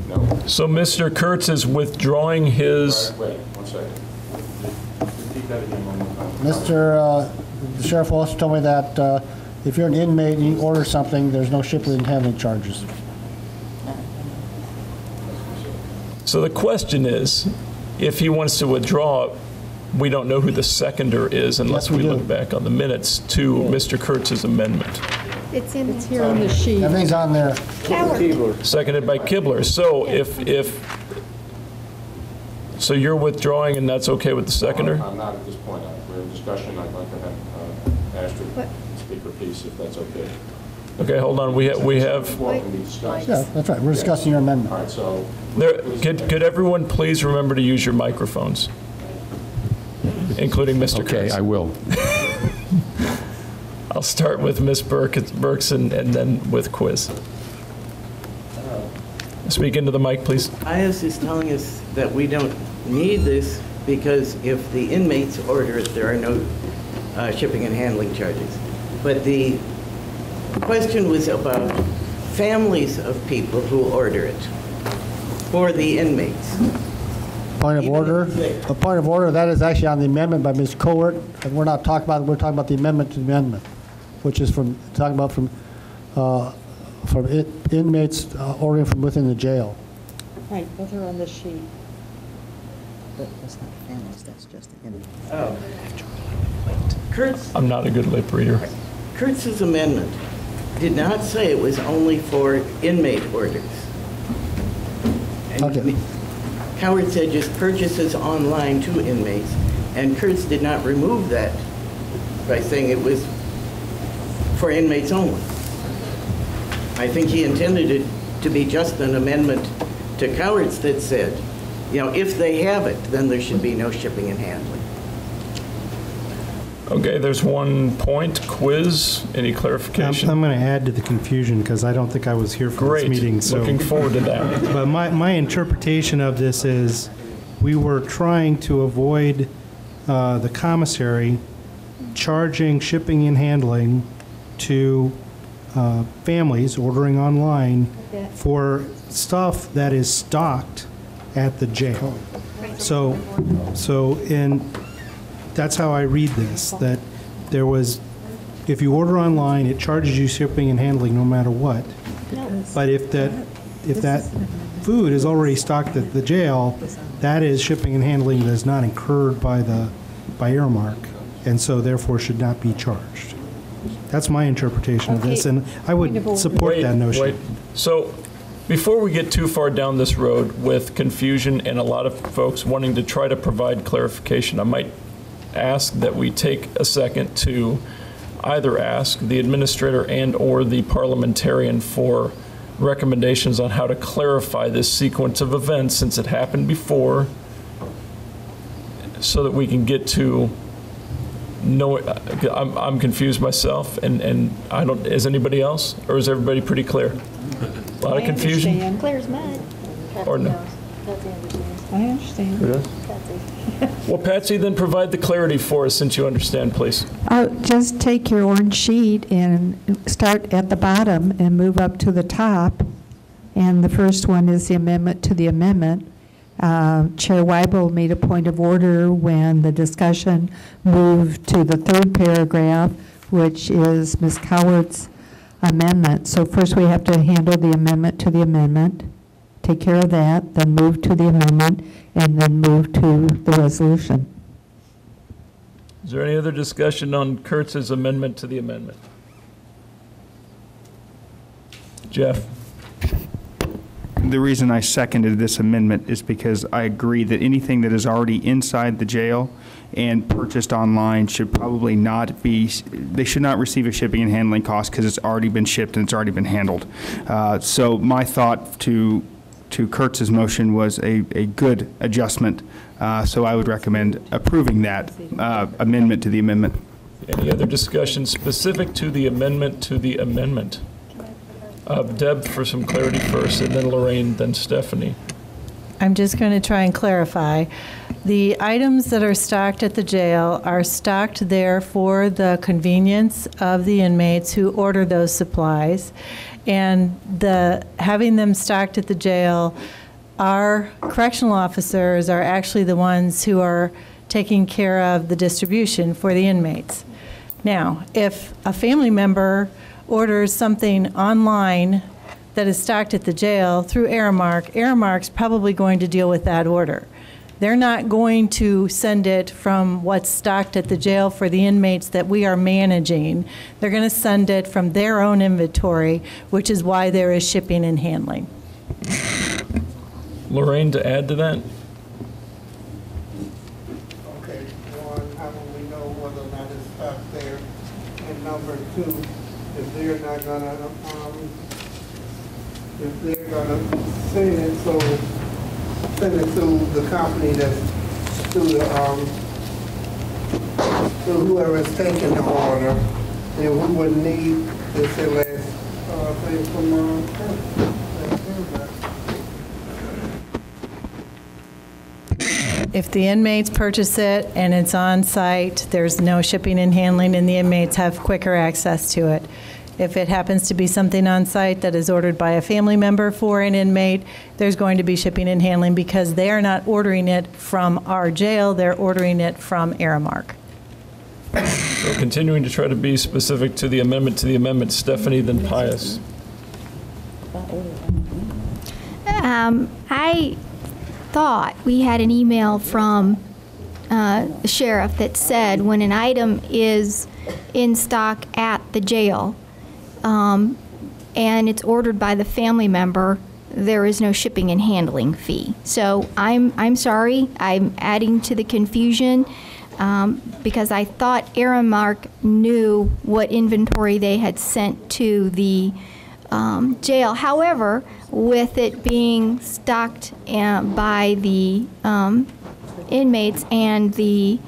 No. So Mr. Kurtz is withdrawing his. Wait, 1 second. Repeat that again one more time. The sheriff also told me that if you're an inmate and you order something, there's no shipping and handling charges. So the question is, if he wants to withdraw, we don't know who the seconder is unless we look back on the minutes to Mr. Kurtz's amendment. It's here on the sheet. Everything's on there. Seconded by Kibler. So so you're withdrawing and that's okay with the seconder? I'm not at this point. We're in discussion. I'd like to have Astrid speak her piece, if that's okay. Okay, hold on. We have. Yeah, that's right. We're discussing your amendment. All right. So could everyone please remember to use your microphones, including Mr. Kurtz? Okay, I will. I'll start with Ms. Burks and then with Quiz. Speak into the mic, please. IS is telling us that we don't need this because if the inmates order it, there are no shipping and handling charges. But the question was about families of people who order it for the inmates. Point of order. A point of order, that is actually on the amendment by Ms. Cowart, and we're not talking about, we're talking about the amendment to the amendment, which is from, talking about from inmates ordering from within the jail. Right, both are on the sheet. But that's not families, that's just the inmates. Oh. Kurt's, I'm not a good lip reader. Kurtz's amendment did not say it was only for inmate orders. And Okay. Howard said just purchases online to inmates, and Kurtz did not remove that by saying it was for inmates only. I think he intended it to be just an amendment to Coward's that said, you know, if they have it, then there should be no shipping and handling. Okay, there's one point, quiz. Any clarification? I'm going to add to the confusion because I don't think I was here for this meeting. So. Looking forward to that. But my interpretation of this is we were trying to avoid the commissary charging shipping and handling to families ordering online for stuff that is stocked at the jail. So that's how I read this, that there was, if you order online, it charges you shipping and handling no matter what. But if that food is already stocked at the jail, that is shipping and handling that is not incurred by Airmark, and so therefore should not be charged. That's my interpretation of this, and I would support that notion. Wait. So before we get too far down this road with confusion and a lot of folks wanting to try to provide clarification, I might ask that we take a second to either ask the administrator and or the parliamentarian for recommendations on how to clarify this sequence of events since it happened before, so that we can get to know. I'm confused myself, and I don't. Is anybody else, or is everybody pretty clear? A lot of confusion. Clear as mud. Or no? I understand. Well, Patsy, then provide the clarity for us since you understand, please. Just take your orange sheet and start at the bottom and move up to the top. And the first one is the amendment to the amendment. Chair Weibel made a point of order when the discussion moved to the third paragraph, which is Ms. Coward's amendment. So first we have to handle the amendment to the amendment, take care of that, then move to the amendment, and then move to the resolution. Is there any other discussion on Kurtz's amendment to the amendment? Jeff? The reason I seconded this amendment is because I agree that anything that is already inside the jail and purchased online should probably not be, they should not receive a shipping and handling cost because it's already been shipped and it's already been handled. So my thought to Kurtz's motion was a good adjustment, so I would recommend approving that amendment to the amendment. Any other discussion specific to the amendment to the amendment? Deb, for some clarity first, and then Lorraine, then Stephanie. I'm just going to try and clarify. The items that are stocked at the jail are stocked there for the convenience of the inmates who order those supplies. And having them stocked at the jail, our correctional officers are actually the ones who are taking care of the distribution for the inmates. Now, if a family member orders something online that is stocked at the jail through Aramark, Aramark's probably going to deal with that order. They're not going to send it from what's stocked at the jail for the inmates that we are managing. They're going to send it from their own inventory, which is why there is shipping and handling. Lorraine, to add to that? Okay, one, how will we know whether or not it's stocked there? And number two, if they're not gonna, if they're gonna send it to the company that's to the to whoever is taking the order, then we would need this last thing from If the inmates purchase it and it's on site, there's no shipping and handling, and the inmates have quicker access to it. If it happens to be something on site that is ordered by a family member for an inmate, there's going to be shipping and handling because they are not ordering it from our jail, they're ordering it from Aramark. So continuing to try to be specific to the amendment, Stephanie, then Pius. I thought we had an email from the sheriff that said when an item is in stock at the jail and it's ordered by the family member, there is no shipping and handling fee. So I'm sorry, I'm adding to the confusion because I thought Aramark knew what inventory they had sent to the jail. However, with it being stocked by the inmates and the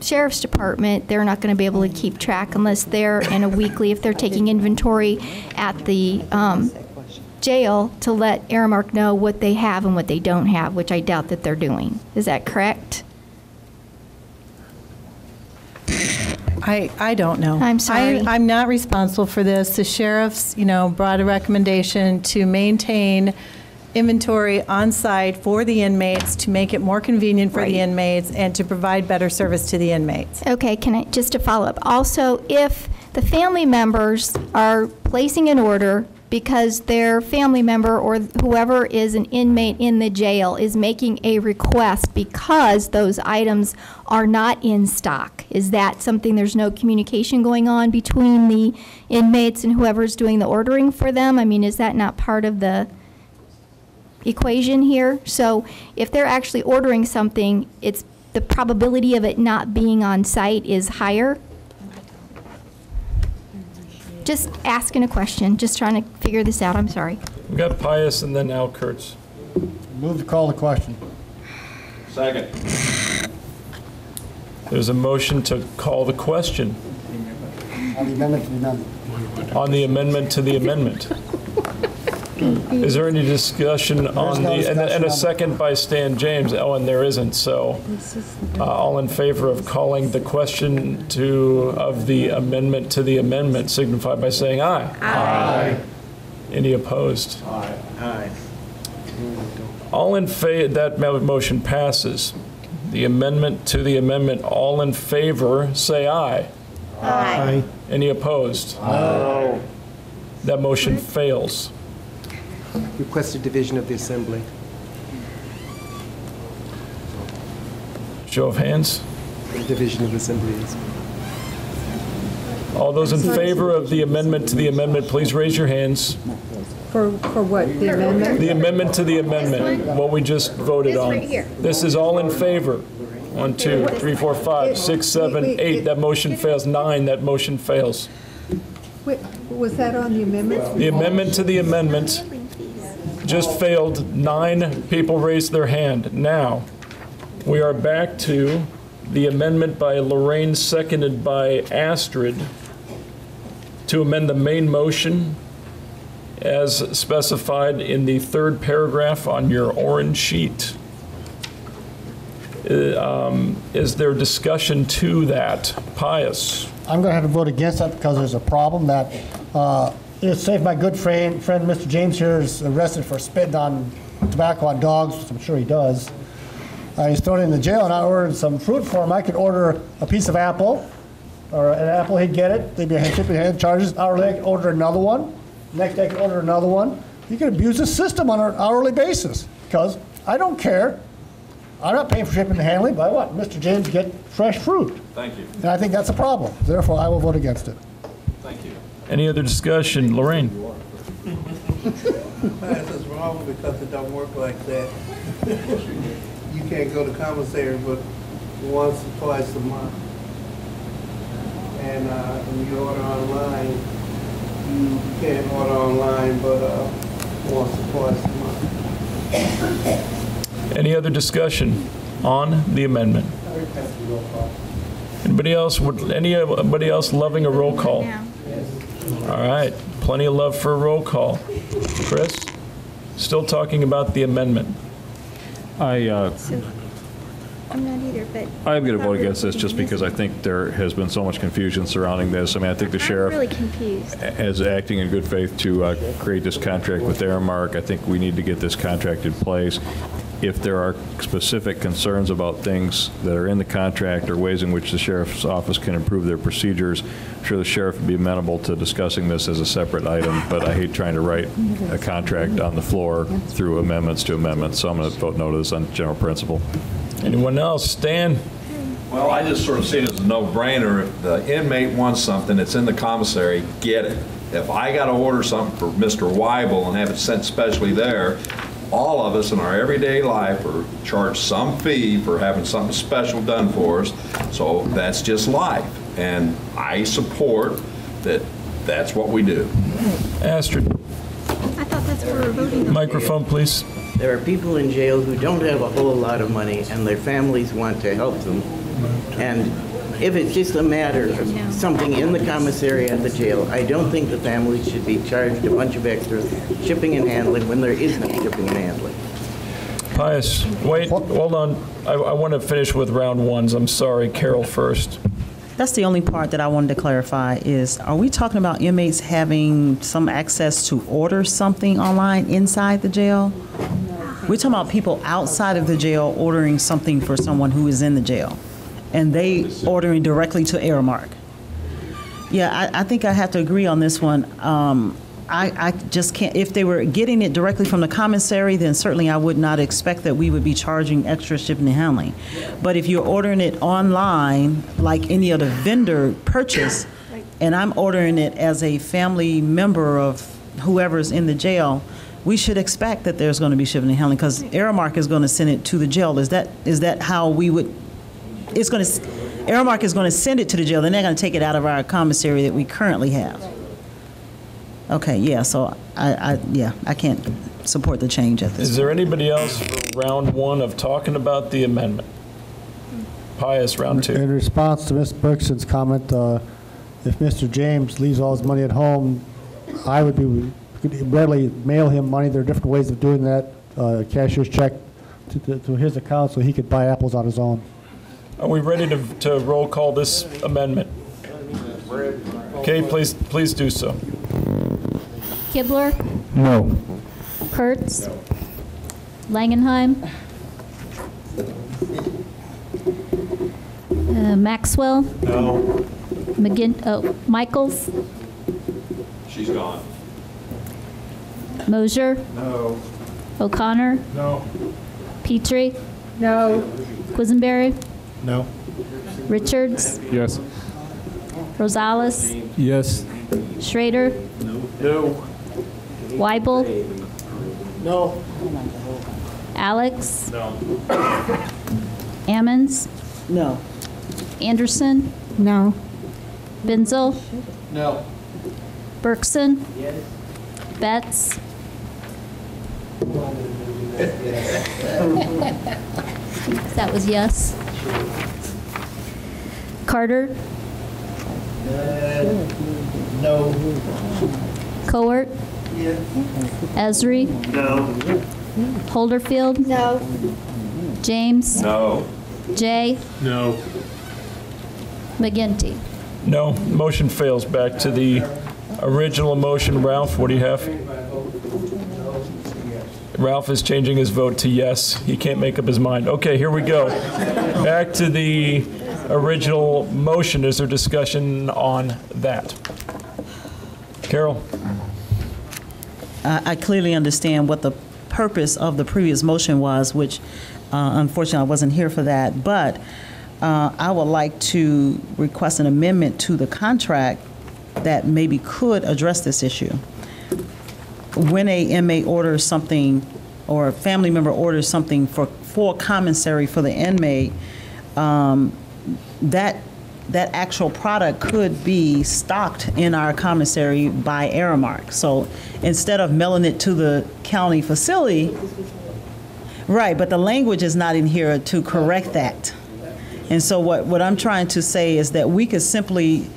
sheriff's department, they're not going to be able to keep track unless they're in a weekly, if they're taking inventory at the jail, to let Aramark know what they have and what they don't have, which I doubt that they're doing. Is that correct? I don't know. I'm sorry. I'm not responsible for this. The sheriff's, brought a recommendation to maintain inventory on site for the inmates to make it more convenient for the inmates and to provide better service to the inmates. Okay, just to follow up. Also, if the family members are placing an order because their family member or whoever is an inmate in the jail is making a request because those items are not in stock, is that something, there's no communication going on between the inmates and whoever's doing the ordering for them? I mean, is that not part of the equation here? So if they're actually ordering something, it's the probability of it not being on site is higher? Just asking a question, just trying to figure this out, I'm sorry. We've got Pius and then Al Kurtz. Move to call the question. Second. There's a motion to call the question. On the amendment to the amendment. On the amendment to the amendment. Is there any discussion on and a second by Stan James? Oh, and there isn't, so all in favor of calling the question of the amendment to the amendment signify by saying aye. Aye. Any opposed? Aye. Aye. All in favor, that motion passes. The amendment to the amendment, all in favor, say aye. Aye. Any opposed? No. That motion fails. Requested division of the assembly. Show of hands. Division of assemblies. All those in favor of the amendment to the amendment, please raise your hands. For what, the amendment? The amendment to the amendment, what we just voted on. This is all in favor. 1, 2, 3, 4, 5, 6, 7, 8. That motion fails. 9, that motion fails. Wait, was that on the amendment? The amendment to the amendment just failed. 9 people raised their hand. Now, we are back to the amendment by Lorraine, seconded by Astrid, to amend the main motion as specified in the 3rd paragraph on your orange sheet. Is there discussion to that? Pius? I'm going to have to vote against that because there's a problem that, say if my good friend Mr. James here is arrested for spitting on tobacco on dogs, which I'm sure he does. He's thrown in the jail, and I ordered some fruit for him. I could order a piece of apple, or an apple, he'd get it. They'd be shipping hand charges. Hourly, I could order another one. Next day, I could order another one. You can abuse the system on an hourly basis because I don't care. I'm not paying for shipping and handling, but I want Mr. James to get fresh fruit. Thank you. And I think that's a problem. Therefore, I will vote against it. Thank you. Any other discussion? Lorraine? This is wrong because it don't work like that. You can't go to commissary but once or twice a month. And when you order online, you can't order online but once or twice a month. Any other discussion on the amendment? Anybody else loving a roll call? All right, plenty of love for a roll call. Chris, still talking about the amendment. I'm not either, but. I'm going to vote against this just because I think there has been so much confusion surrounding this. I mean, I think the I'm sheriff, really confused. as acting in good faith to create this contract with Aramark, I think we need to get this contract in place. If there are specific concerns about things that are in the contract or ways in which the sheriff's office can improve their procedures, I'm sure the sheriff would be amenable to discussing this as a separate item, but I hate trying to write a contract on the floor through amendments to amendments, so I'm going to vote no to this on general principle. Anyone else? Stan? Well, I just sort of see it as a no-brainer. If the inmate wants something, it's in the commissary, get it. If I got to order something for Mr. Weibel and have it sent specially there, all of us in our everyday life are charged some fee for having something special done for us. So that's just life. And I support that that's what we do. Astrid. I thought that's what we're voting on. Microphone, please. There are people in jail who don't have a whole lot of money and their families want to help them. And if it's just a matter of something in the commissary at the jail, I don't think the families should be charged a bunch of extra shipping and handling when there is no shipping and handling. Pius, wait, hold on. I want to finish with round ones. I'm sorry. Carol first. That's the only part that I wanted to clarify is, are we talking about inmates having some access to order something online inside the jail? We're talking about people outside of the jail ordering something for someone who is in the jail, and they ordering directly to Aramark. Yeah, I think I have to agree on this one. I just can't, if they were getting it directly from the commissary, then certainly I would not expect that we would be charging extra shipping and handling. But if you're ordering it online, like any other vendor purchase, and I'm ordering it as a family member of whoever's in the jail, we should expect that there's going to be shipping and handling because Aramark is going to send it to the jail. Is that how we would, Aramark is going to send it to the jail, then they're going to take it out of our commissary that we currently have. Okay, yeah, so I can't support the change at this. Is there anybody else for round one of talking about the amendment? Pius, round two. In response to Ms. Bergson's comment, if Mr. James leaves all his money at home, I would readily mail him money. There are different ways of doing that. Cashier's check to his account so he could buy apples on his own. Are we ready to roll call this amendment? Okay, please do so. Kibler? No. Kurtz? No. Langenheim? Maxwell? No. Michaels? She's gone. Mosier? No. O'Connor? No. Petrie? No. Quisenberry? No. Richards? Yes. Rosales? Yes. Schrader? No. Weibel? No. Alex? No. Ammons? No. Anderson? No. Benzel? No. Berkson? Yes. Betts? That was yes. Carter? No. Cowart? Yes. Esri? No. Holderfield? No. James? No. Jay? No. McGinty? No. Motion fails. Back to the original motion. Ralph, what do you have? Ralph is changing his vote to yes. He can't make up his mind. Okay, here we go. Back to the original motion. Is there discussion on that? Carol? I clearly understand what the purpose of the previous motion was, which unfortunately I wasn't here for that. But I would like to request an amendment to the contract that maybe could address this issue. When a inmate orders something or a family member orders something for commissary for the inmate, that actual product could be stocked in our commissary by Aramark. So instead of mailing it to the county facility, right, but the language is not in here to correct that. And so what I'm trying to say is that we could simply,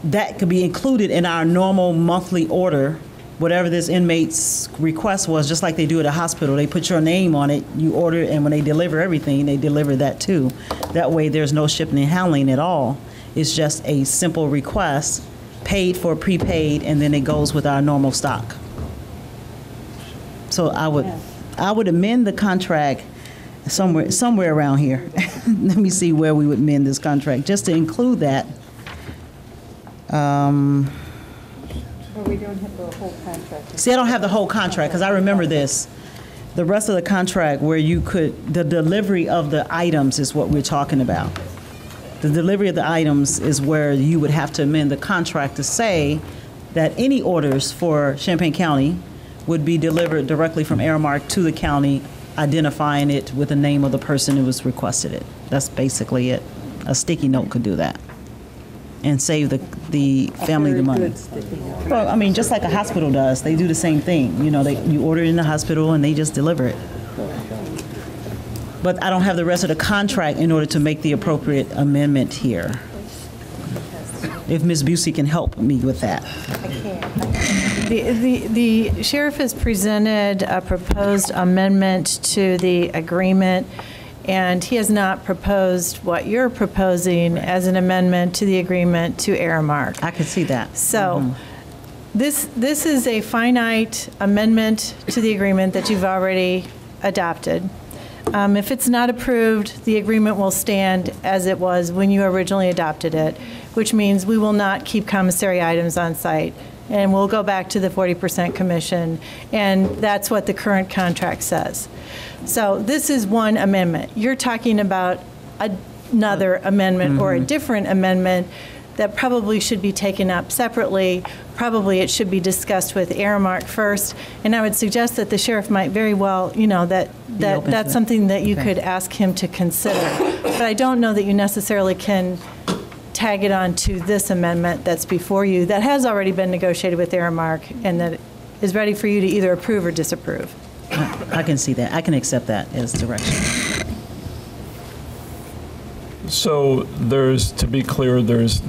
that could be included in our normal monthly order whatever this inmate's request was, just like they do at a hospital, they put your name on it, you order it, and when they deliver everything, they deliver that too. That way, there's no shipping and handling at all. It's just a simple request, paid for, prepaid, and then it goes with our normal stock. So I would amend the contract somewhere around here. Let me see where we would amend this contract, just to include that. But we don't have the whole contract. See, I don't have the whole contract, because I remember this. The rest of the contract where you could, the delivery of the items is what we're talking about. The delivery of the items is where you would have to amend the contract to say that any orders for Champaign County would be delivered directly from Aramark to the county, identifying it with the name of the person who was requested it. That's basically it. A sticky note could do that and save the family the money. Well, I mean, just like a hospital does, they do the same thing. You know, you order it in the hospital and they just deliver it. But I don't have the rest of the contract in order to make the appropriate amendment here. If Ms. Busey can help me with that. The sheriff has presented a proposed amendment to the agreement, and he has not proposed what you're proposing as an amendment to the agreement to Aramark. I can see that. So this is a finite amendment to the agreement that you've already adopted. If it's not approved, the agreement will stand as it was when you originally adopted it, which means we will not keep commissary items on site, and we'll go back to the 40% commission, and that's what the current contract says. So this is one amendment. You're talking about another amendment or a different amendment that probably should be taken up separately. Probably it should be discussed with Aramark first, and I would suggest that the sheriff might very well, you know, that's something that you could ask him to consider. But I don't know that you necessarily can tag it on to this amendment that's before you that has already been negotiated with Aramark and that is ready for you to either approve or disapprove. I can see that. I can accept that as direction. So to be clear, there's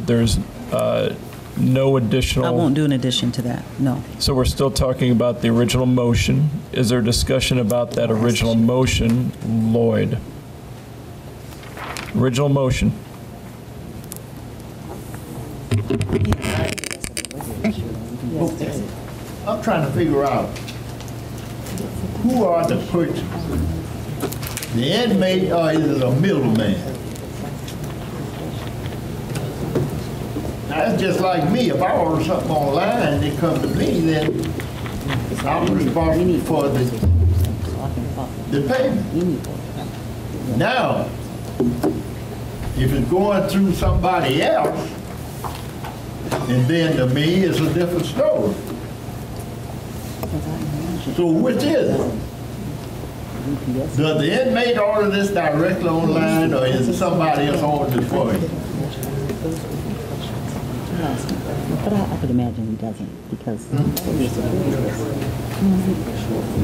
no additional. I won't do an addition to that, no. So we're still talking about the original motion. Is there discussion about that original motion, Lloyd? Original motion. I'm trying to figure out who are the purchasers? The inmate or is it a middleman? Now, that's just like me. If I order something online and they come to me, then I'm responsible for the payment. Now, if it's going through somebody else, and then to me, it's a different story. So which is it? Does the inmate order this directly online, or is it somebody else ordering it for him? But I could imagine he doesn't, because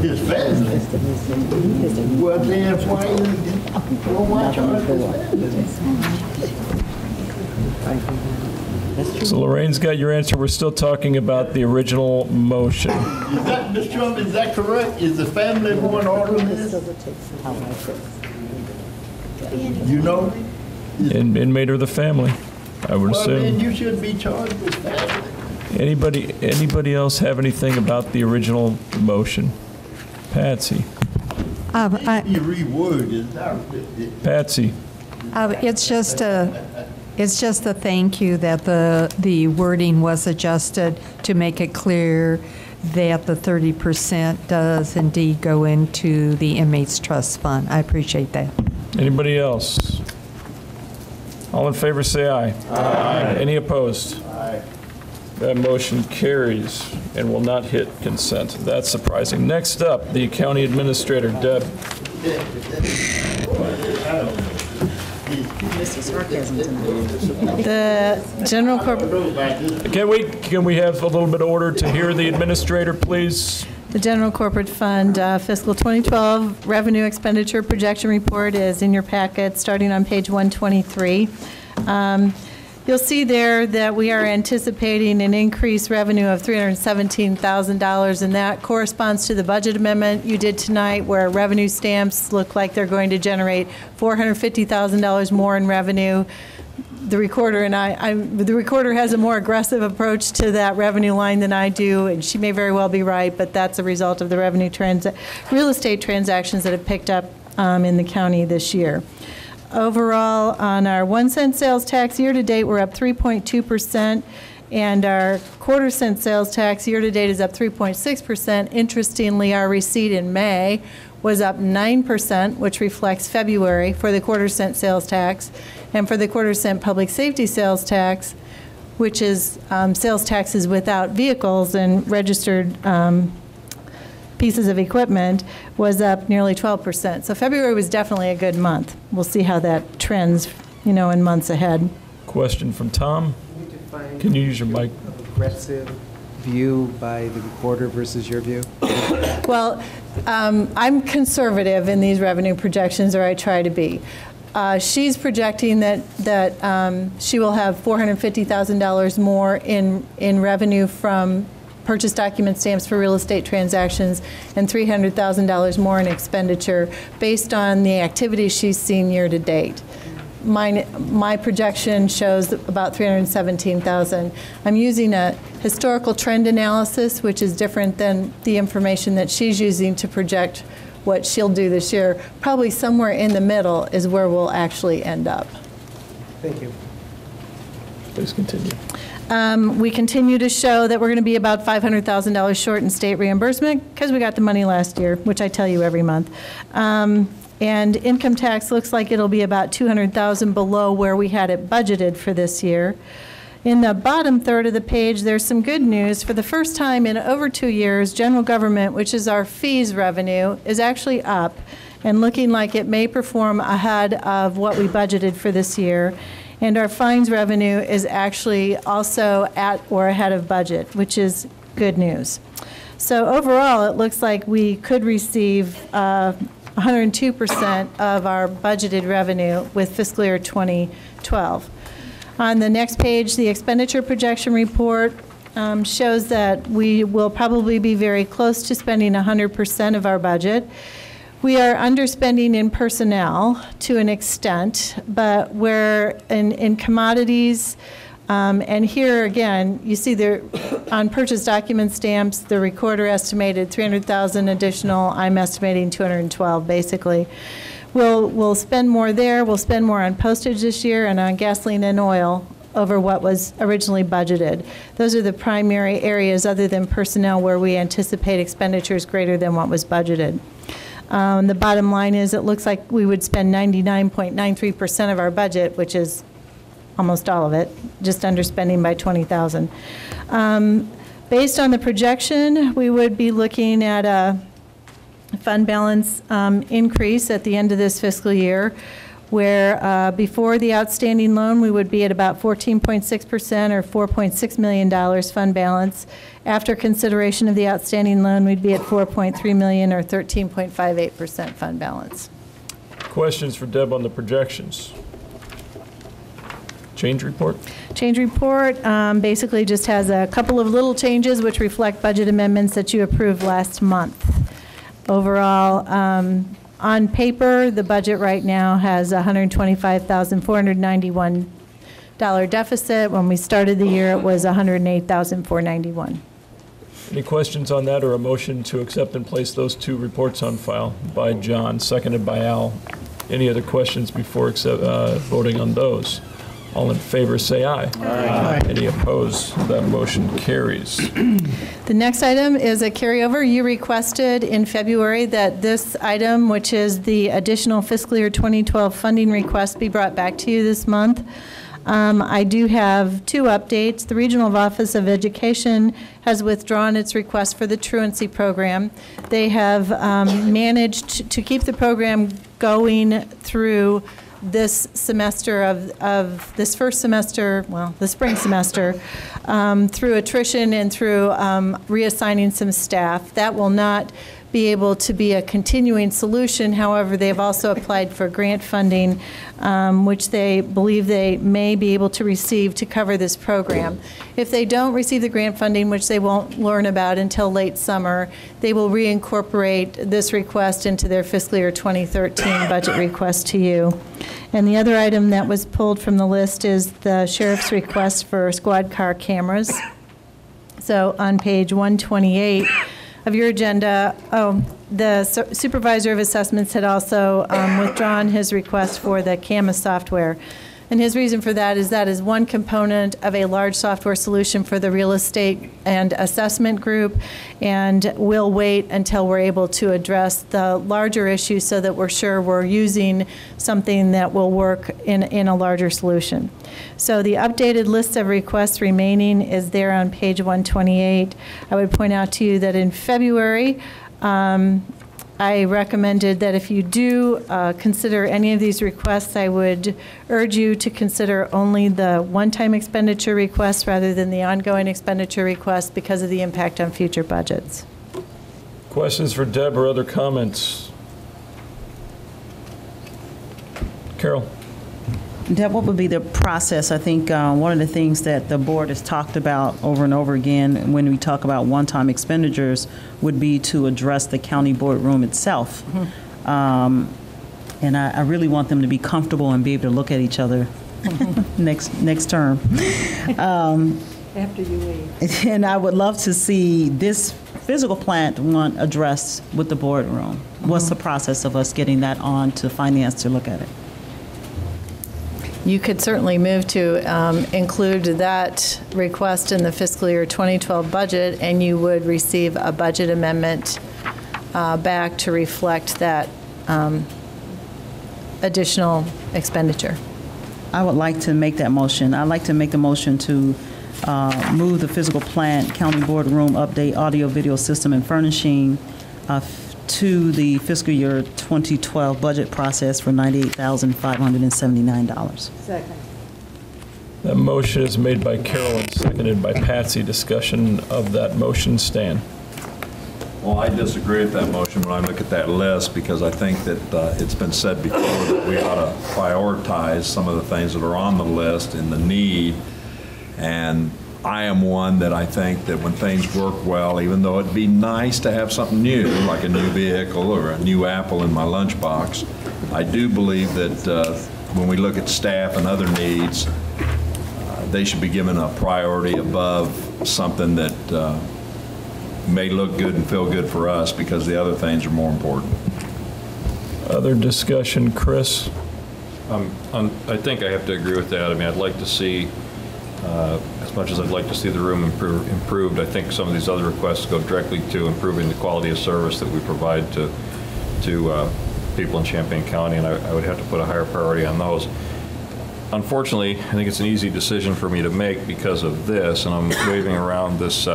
his family. Well, then why charge his family? So Lorraine's got your answer. We're still talking about the original motion. Is that, Mr. Trump, is that correct? Is the family one ordering this? You know? Inmate or the family, I would assume. Well, then you should be charged with family. Anybody else have anything about the original motion? Patsy. You reword it. Patsy. It's just a thank you that the wording was adjusted to make it clear that the 30% does indeed go into the inmates trust fund. I appreciate that. Anybody else? All in favor say aye. Aye. Any opposed? Aye. That motion carries and will not hit consent. That's surprising. Next up, the county administrator, Deb. The general corporate. Can we have a little bit of order to hear the administrator, please? The general corporate fund fiscal 2012 revenue expenditure projection report is in your packet, starting on page 123. You'll see there that we are anticipating an increased revenue of $317,000, and that corresponds to the budget amendment you did tonight, where revenue stamps look like they're going to generate $450,000 more in revenue. The recorder and the recorder has a more aggressive approach to that revenue line than I do, and she may very well be right, but that's a result of the real estate transactions that have picked up in the county this year. Overall, on our 1-cent sales tax year-to-date, we're up 3.2%, and our quarter-cent sales tax year-to-date is up 3.6%. Interestingly, our receipt in May was up 9%, which reflects February for the quarter-cent sales tax, and for the quarter-cent public safety sales tax, which is sales taxes without vehicles and registered pieces of equipment, was up nearly 12%. So February was definitely a good month. We'll see how that trends, in months ahead. Question from Tom. Can you use your mic? Aggressive view by the recorder versus your view? Well, I'm conservative in these revenue projections, or I try to be. She's projecting that she will have $450,000 more in revenue from purchase document stamps for real estate transactions and $300,000 more in expenditure based on the activities she's seen year to date. My projection shows about $317,000. I'm using a historical trend analysis, which is different than the information that she's using to project what she'll do this year. Probably somewhere in the middle is where we'll actually end up. Thank you. Please continue. We continue to show that we're going to be about $500,000 short in state reimbursement because we got the money last year, which I tell you every month. And income tax looks like it'll be about $200,000 below where we had it budgeted for this year. In the bottom third of the page, there's some good news. For the first time in over 2 years, general government, which is our fees revenue, is actually up and looking like it may perform ahead of what we budgeted for this year. And our fines revenue is actually also at or ahead of budget, which is good news. So overall, it looks like we could receive 102% of our budgeted revenue with fiscal year 2012. On the next page, the expenditure projection report shows that we will probably be very close to spending 100% of our budget. We are underspending in personnel to an extent, but we're in commodities, and here again, you see there on purchase document stamps, the recorder estimated 300,000 additional. I'm estimating 212 basically. We'll spend more there. We'll spend more on postage this year and on gasoline and oil over what was originally budgeted. Those are the primary areas other than personnel where we anticipate expenditures greater than what was budgeted. The bottom line is it looks like we would spend 99.93% of our budget, which is almost all of it, just underspending by $20,000. Based on the projection, we would be looking at a fund balance increase at the end of this fiscal year, where before the outstanding loan, we would be at about 14.6% or $4.6 million fund balance. After consideration of the outstanding loan, we'd be at $4.3 million or 13.58% fund balance. Questions for Deb on the projections? Change report? Change report basically just has a couple of little changes which reflect budget amendments that you approved last month. Overall, on paper, the budget right now has $125,491 deficit. When we started the year, it was $108,491. Any questions on that or a motion to accept and place those two reports on file by John, seconded by Al? Any other questions before voting on those? All in favor, say aye. Aye. Any opposed? That motion carries. The next item is a carryover. You requested in February that this item, which is the additional fiscal year 2012 funding request, be brought back to you this month. I do have two updates. The Regional Office of Education has withdrawn its request for the truancy program. They have managed to keep the program going through this semester of this first semester, well, the spring semester, through attrition and through reassigning some staff. That will not be able to be a continuing solution. However, they've also applied for grant funding, which they believe they may be able to receive to cover this program. If they don't receive the grant funding, which they won't learn about until late summer, they will reincorporate this request into their fiscal year 2013 budget request to you. And the other item that was pulled from the list is the sheriff's request for squad car cameras. So on page 128 of your agenda, the supervisor of assessments had also withdrawn his request for the CAMA software. And his reason for that is one component of a large software solution for the real estate and assessment group, and we'll wait until we're able to address the larger issue so that we're sure we're using something that will work in a larger solution. So the updated list of requests remaining is there on page 128. I would point out to you that in February, I recommended that if you do consider any of these requests, I would urge you to consider only the one-time expenditure requests rather than the ongoing expenditure requests because of the impact on future budgets. Questions for Deb or other comments? Carol? Deb, what would be the process? I think one of the things that the board has talked about over and over again when we talk about one-time expenditures would be to address the county boardroom itself. And I really want them to be comfortable and be able to look at each other next term. After you leave. And I would love to see this physical plant one addressed with the boardroom. What's the process of us getting that on to finance to look at it? You could certainly move to include that request in the fiscal year 2012 budget, and you would receive a budget amendment back to reflect that additional expenditure. I would like to make that motion. I'd like to make the motion to move the physical plant, county boardroom update, audio video system and furnishing to the fiscal year 2012 budget process for $98,579. Second. That motion is made by Carol and seconded by Patsy. Discussion of that motion, Stan. Well, I disagree with that motion when I look at that list, because I think that it's been said before that we ought to prioritize some of the things that are on the list and the need. And I am one that I think that when things work well, even though it'd be nice to have something new, like a new vehicle or a new apple in my lunchbox, I do believe that when we look at staff and other needs, they should be given a priority above something that may look good and feel good for us, because the other things are more important. Other discussion, Chris? I think I have to agree with that. I mean, I'd like to see, as much as I'd like to see the room improved, I think some of these other requests go directly to improving the quality of service that we provide to people in Champaign County, and I would have to put a higher priority on those. Unfortunately, I think it's an easy decision for me to make because of this, and I'm waving around this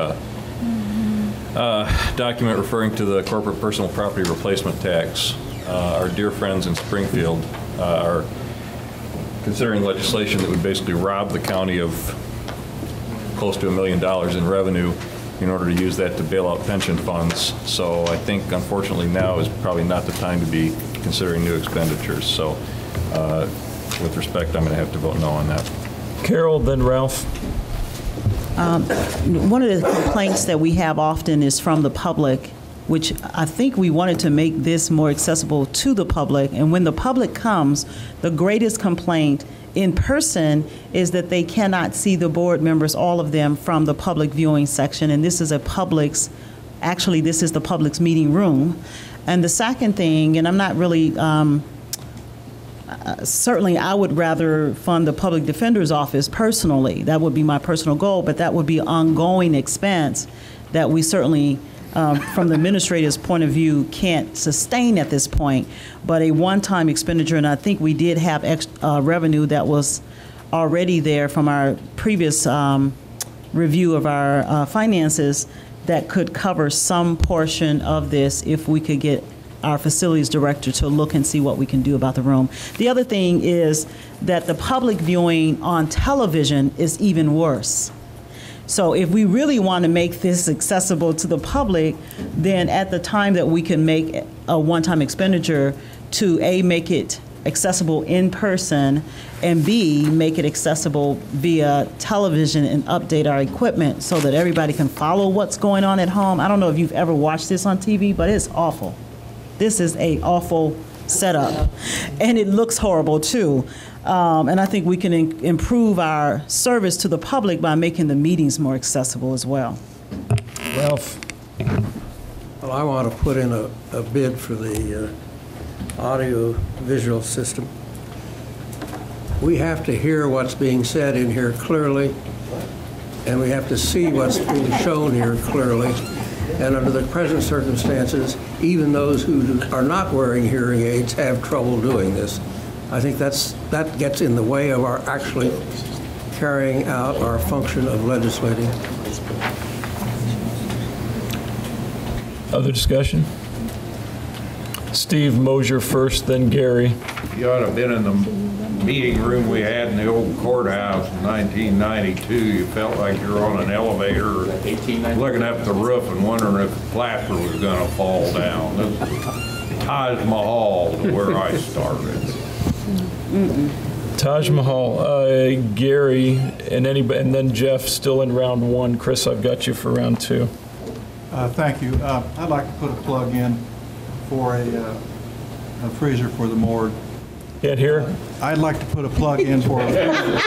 document referring to the corporate personal property replacement tax. Our dear friends in Springfield are considering legislation that would basically rob the county of close to $1 million in revenue in order to use that to bail out pension funds. So I think, unfortunately, now is probably not the time to be considering new expenditures. So with respect, I'm going to have to vote no on that. Carol, then Ralph. One of the complaints that we have often is from the public, which I think we wanted to make this more accessible to the public. And when the public comes, the greatest complaint in person is that they cannot see the board members, all of them, from the public viewing section. And this is a public's, actually this is the public's meeting room. And the second thing, and I'm not really, certainly I would rather fund the public defender's office personally. That would be my personal goal, but that would be ongoing expense that we certainly, from the administrator's point of view, can't sustain at this point, but a one-time expenditure, and I think we did have revenue that was already there from our previous review of our finances that could cover some portion of this if we could get our facilities director to look and see what we can do about the room. The other thing is that the public viewing on television is even worse, So if we really want to make this accessible to the public, then at the time that we can make a one-time expenditure to A, make it accessible in person, and B, make it accessible via television and update our equipment so that everybody can follow what's going on at home. I don't know if you've ever watched this on TV, but it's awful. This is a awful setup, and it looks horrible too. And I think we can improve our service to the public by making the meetings more accessible as well. Ralph? Well, I want to put in a bid for the audio-visual system. We have to hear what's being said in here clearly, and we have to see what's being shown here clearly. And under the present circumstances, even those who are not wearing hearing aids have trouble doing this. I think that gets in the way of our actually carrying out our function of legislating. Other discussion? Steve Mosier first, then Gary. You ought to have been in the meeting room we had in the old courthouse in 1992. You felt like you were on an elevator looking up the roof and wondering if the plaster was going to fall down. This is Taj Mahal to where I started. Taj Mahal, Gary, and then Jeff still in round one. Chris, I've got you for round two. Thank you. I'd like to put a plug in for a freezer for the morgue. Can't hear? I'd like to put a plug in for a freezer.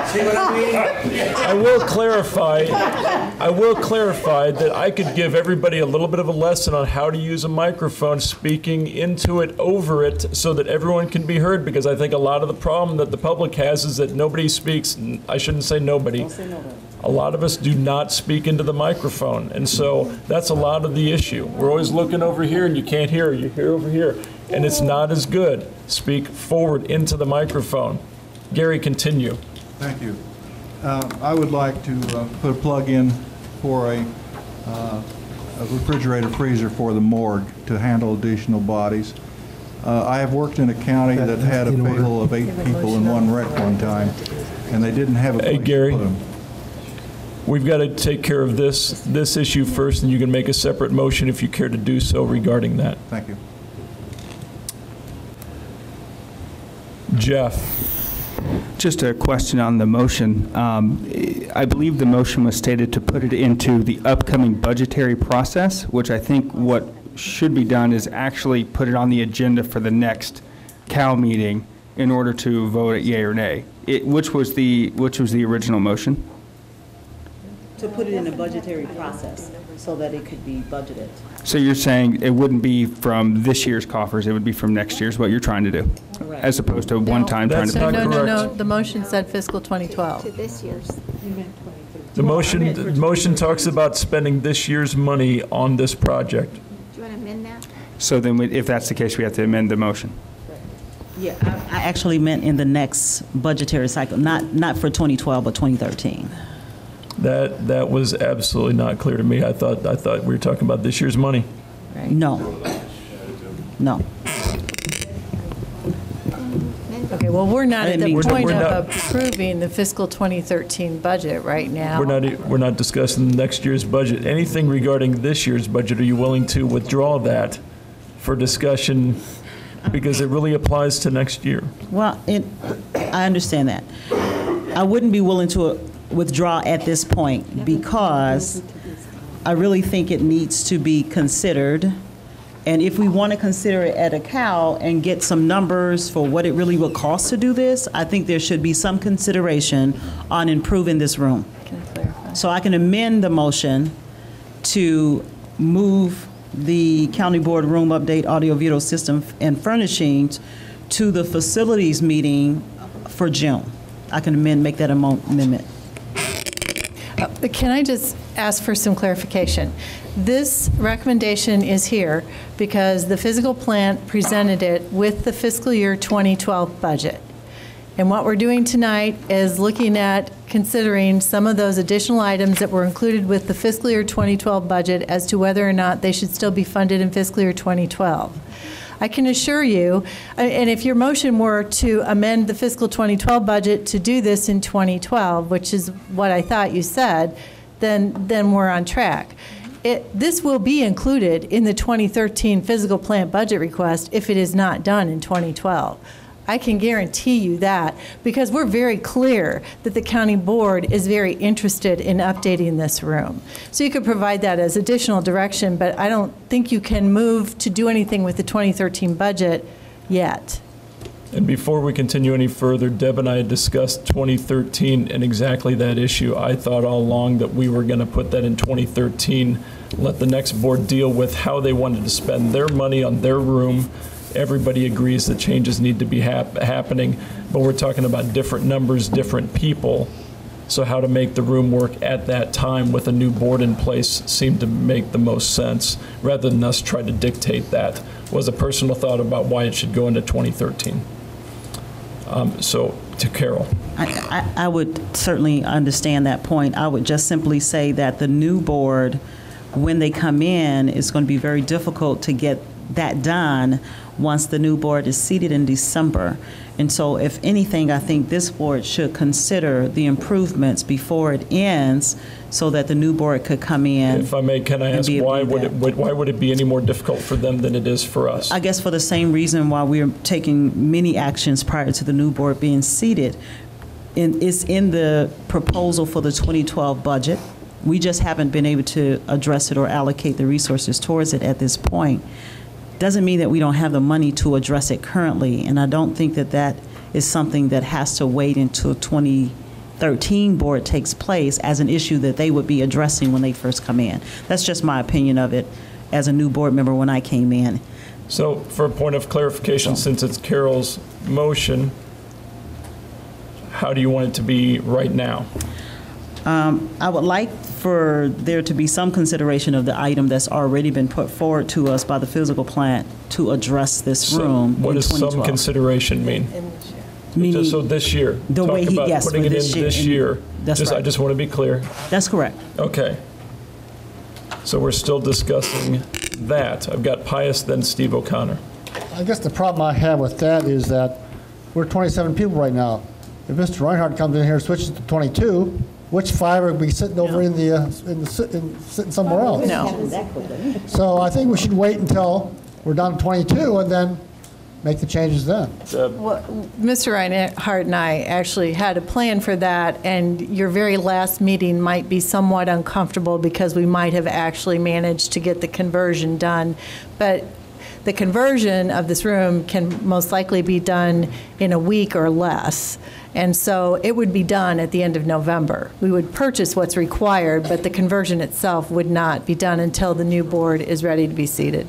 See what I mean? I will clarify that I could give everybody a little bit of a lesson on how to use a microphone, speaking into it, over it, so that everyone can be heard, because I think a lot of the problem that the public has is that nobody speaks. I shouldn't say nobody. Don't say nobody. A lot of us do not speak into the microphone, and so that's a lot of the issue. We're always looking over here and you can't hear, you hear over here, and it's not as good. Speak forward into the microphone. Gary, continue. Thank you. I would like to put a plug in for a refrigerator freezer for the morgue to handle additional bodies. I have worked in a county that had a fatal of 8 people in one wreck one time, and they didn't have a place Gary, to put them. We've got to take care of this issue first, and you can make a separate motion if you care to do so regarding that. Thank you. Jeff. Just a question on the motion. I believe the motion was stated to put it into the upcoming budgetary process, which I think what should be done is actually put it on the agenda for the next CAL meeting in order to vote it yea or nay. Which was the original motion? To put it in a budgetary process so that it could be budgeted. So you're saying it wouldn't be from this year's coffers, it would be from next year's, what you're trying to do? Correct. As opposed to one time trying to... No. The motion said fiscal 2012. To this year's. The motion talks about spending this year's money on this project. Do you want to amend that? So then if that's the case, we have to amend the motion. Yeah, I actually meant in the next budgetary cycle, not for 2012, but 2013. That was absolutely not clear to me. I thought we were talking about this year's money. No. Okay, well, we're not at the point We're not- of approving the fiscal 2013 budget right now. We're not discussing next year's budget. Anything regarding this year's budget, are you willing to withdraw that for discussion? Because it really applies to next year. Well, I understand that. I wouldn't be willing to withdraw at this point because I really think it needs to be considered. And if we want to consider it at a CAL and get some numbers for what it really would cost to do this, I think there should be some consideration on improving this room. So I can amend the motion to move the county board room update audio-video system and furnishings to the facilities meeting for June. I can make that amendment. Can I just ask for some clarification? This recommendation is here because the physical plant presented it with the fiscal year 2012 budget. And what we're doing tonight is looking at considering some of those additional items that were included with the fiscal year 2012 budget as to whether or not they should still be funded in fiscal year 2012. I can assure you, and if your motion were to amend the fiscal 2012 budget to do this in 2012, which is what I thought you said, then we're on track. This will be included in the 2013 physical plant budget request if it is not done in 2012. I can guarantee you that, because we're very clear that the county board is very interested in updating this room. So you could provide that as additional direction, but I don't think you can move to do anything with the 2013 budget yet. And before we continue any further, Deb and I had discussed 2013 and exactly that issue. I thought all along that we were going to put that in 2013, let the next board deal with how they wanted to spend their money on their room. Everybody agrees that changes need to be happening, but we're talking about different numbers, different people. So how to make the room work at that time with a new board in place seemed to make the most sense, rather than us try to dictate that. Was a personal thought about why it should go into 2013. So to Carol. I would certainly understand that point. I would just simply say that the new board, when they come in, it's going to be very difficult to get that done once the new board is seated in December. And so if anything, I think this board should consider the improvements before it ends so that the new board could come in. If I may, can I ask why would it be any more difficult for them than it is for us? I guess for the same reason why we're taking many actions prior to the new board being seated. It's in the proposal for the 2012 budget. We just haven't been able to address it or allocate the resources towards it at this point. Doesn't mean that we don't have the money to address it currently, and I don't think that that is something that has to wait until 2013 board takes place as an issue that they would be addressing when they first come in. That's just my opinion of it as a new board member when I came in. So for a point of clarification, since it's Carol's motion, how do you want it to be right now? I would like for there to be some consideration of the item that's already been put forward to us by the physical plant to address this room. What does some consideration mean? Meaning so this year. The way he about putting it in this year. That's right. I just want to be clear. That's correct. Okay. So we're still discussing that. I've got Pius, then Steve O'Connor. I guess the problem I have with that is that we're 27 people right now. If Mr. Reinhardt comes in here and switches to 22, which 5 are be sitting over sitting somewhere else? No. So I think we should wait until we're done 22 and then make the changes then. Well, Mr. Reinhardt and I actually had a plan for that, and your very last meeting might be somewhat uncomfortable because we might have actually managed to get the conversion done. But the conversion of this room can most likely be done in a week or less. And so it would be done at the end of November. We would purchase what's required, but the conversion itself would not be done until the new board is ready to be seated.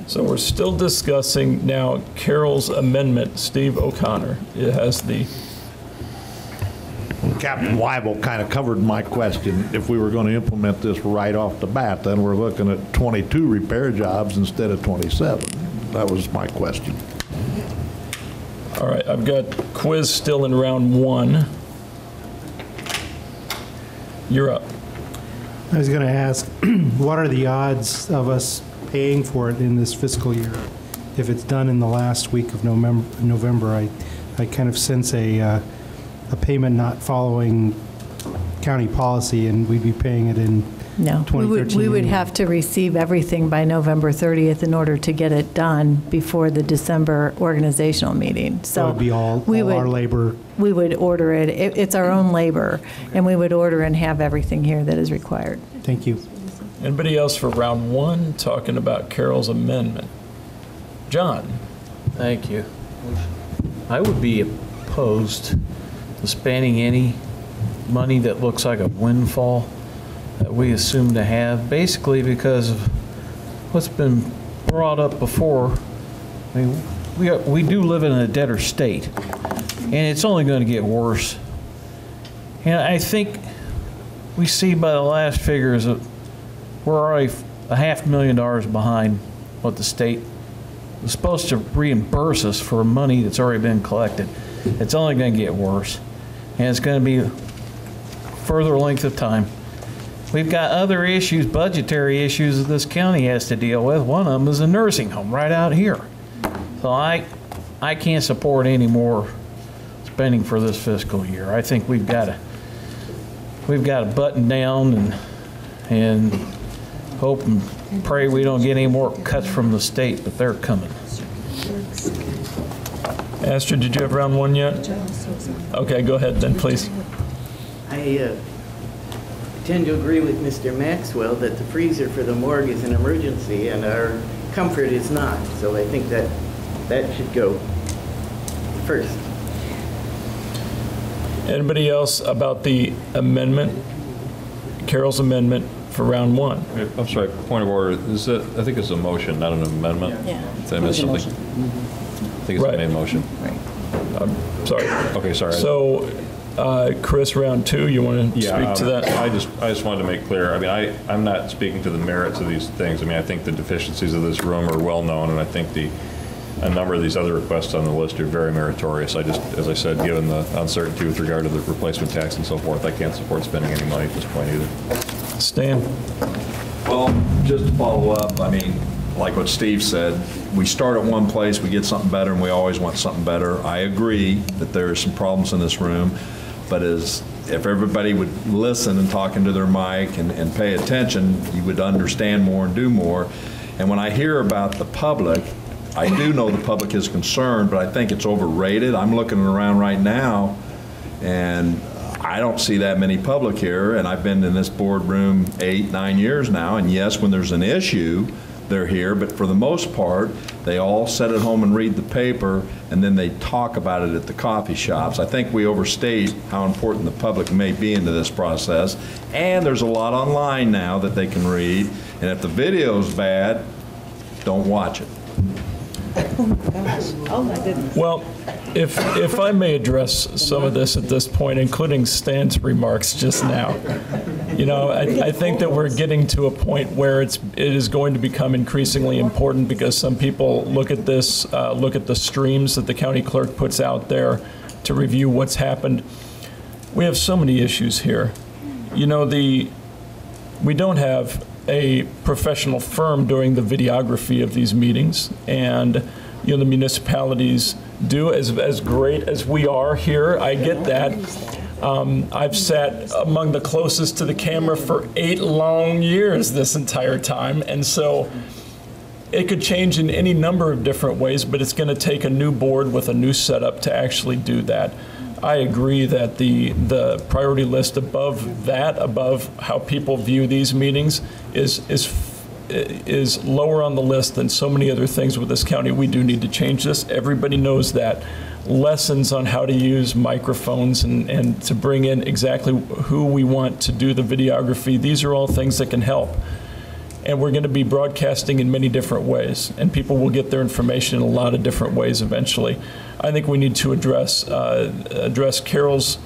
So we're still discussing now Carol's amendment. Steve O'Connor has the... Captain Weibel kind of covered my question. If we were going to implement this right off the bat, then we're looking at 22 repair jobs instead of 27. That was my question. All right, I've got quiz still in round 1. You're up. I was going to ask, what are the odds of us paying for it in this fiscal year? If it's done in the last week of November, I kind of sense a payment not following county policy, and we'd be paying it in 2013. We would have to receive everything by November 30th in order to get it done before the December organizational meeting. So it would be all our labor. We would order it. It's our own labor, and we would order and have everything here that is required. Thank you. Anybody else for round 1 talking about Carol's amendment? John. Thank you. I would be opposed to spending any money that looks like a windfall that we assume to have, basically because of what's been brought up before. I mean, we do live in a debtor state, and it's only going to get worse. And I think we see by the last figures that we're already $500,000 behind what the state was supposed to reimburse us for money that's already been collected. It's only going to get worse, and it's going to be further length of time. we've got other issues, budgetary issues that this county has to deal with. One of them is a nursing home right out here. So I can't support any more spending for this fiscal year. I think we've got to button down and hope and pray we don't get any more cuts from the state, but they're coming. Astrid, did you have round one yet? Okay, go ahead then, please. I tend to agree with Mr. Maxwell that the freezer for the morgue is an emergency and our comfort is not. So I think that should go first. Anybody else about the amendment, Carol's amendment for round one? I'm sorry, point of order. Is that, I think it's a motion, not an amendment? Yeah. Did I miss something? I think it's a main motion. I'm sorry. Okay, sorry. So, Chris, round two, you want to speak to that? I just wanted to make clear. I mean, I'm not speaking to the merits of these things. I mean, I think the deficiencies of this room are well known, and I think a number of these other requests on the list are very meritorious. I just, as I said, given the uncertainty with regard to the replacement tax and so forth, I can't support spending any money at this point either. Stan? Well, just to follow up, I mean, like what Steve said, we start at one place, we get something better, and we always want something better. I agree that there are some problems in this room, but if everybody would listen and talk into their mic and pay attention, you would understand more and do more. And when I hear about the public, I do know the public is concerned, but I think it's overrated. I'm looking around right now, and I don't see that many public here, and I've been in this boardroom 8, 9 years now, and yes, when there's an issue, they're here, but for the most part, they all sit at home and read the paper, and then they talk about it at the coffee shops. I think we overstate how important the public may be into this process, and there's a lot online now that they can read, and if the video's bad, don't watch it. Oh my gosh. Oh my goodness. Well, if I may address some of this at this point, including Stan's remarks just now, you know, I think that we're getting to a point where it is going to become increasingly important because some people look at this, look at the streams that the county clerk puts out there to review what's happened. We have so many issues here. You know, we don't have a professional firm doing the videography of these meetings, and you know the municipalities do. As great as we are here, I get that. I've sat among the closest to the camera for 8 long years this entire time, and so it could change in any number of different ways, but it's going to take a new board with a new setup to actually do that. I agree that the priority list above that, above how people view these meetings, is lower on the list than so many other things with this county. We do need to change this. Everybody knows that. Lessons on how to use microphones and to bring in exactly who we want to do the videography. These are all things that can help. And we're going to be broadcasting in many different ways, and people will get their information in a lot of different ways eventually. I think we need to address Carol's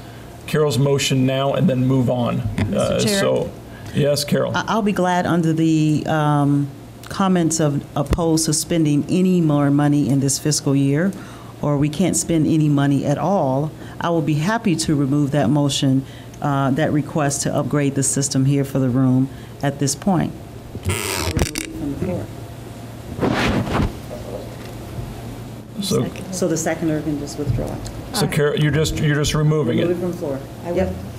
motion now and then move on. Mr. Chair? So, yes, Carol. I'll be glad under the comments of opposed to spending any more money in this fiscal year, or we can't spend any money at all. I will be happy to remove that motion, that request to upgrade the system here for the room at this point. So the seconder can just withdraw it. So Carol, you're just removing Remove it. it from the floor.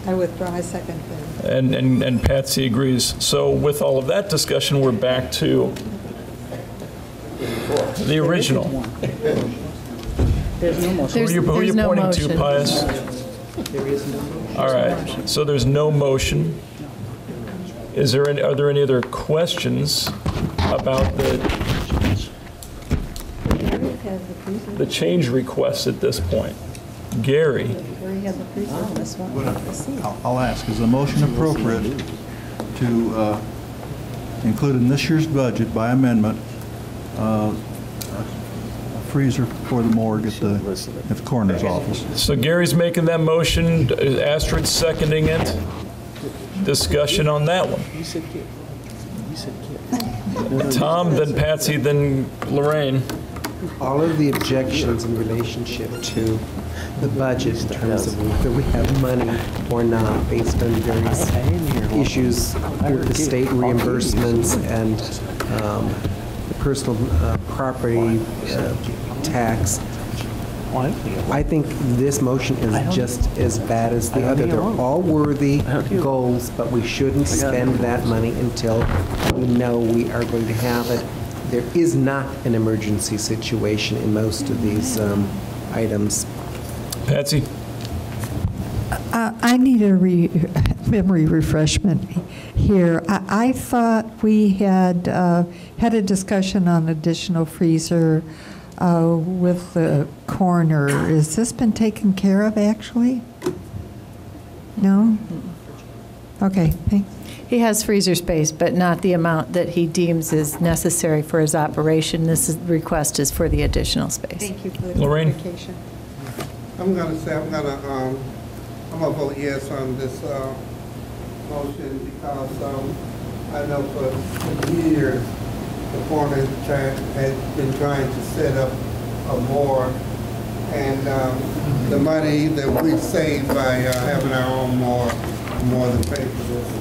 I withdraw my second. And Patsy agrees. So with all of that discussion, we're back to the original. There's no motion. Who are you pointing to, Pius? There is no motion. All right. So there's no motion. Are there any other questions about the change requests at this point? Gary? I'll ask, is the motion appropriate to include in this year's budget by amendment a freezer for the morgue at the coroner's office? So Gary's making that motion, Astrid seconding it. Discussion on that one. Tom, then Patsy, then Lorraine. All of the objections in relationship to the budget in terms of whether we have money or not based on various issues with the state reimbursements and the personal property tax. I think this motion is just as bad as the other. They're all worthy goals, but we shouldn't spend that money until we know we are going to have it. There is not an emergency situation in most of these items. Patsy? I need a memory refreshment here. I thought we had had a discussion on additional freezer with the coroner. Has this been taken care of, actually? No? Okay, thanks. He has freezer space, but not the amount that he deems is necessary for his operation. Request is for the additional space. Thank you for the Lorraine? clarification. I'm going to say I'm going to vote yes on this motion because I know for years the coroner has been trying to set up a morgue, and the money that we save by having our own morgue more than pay for this.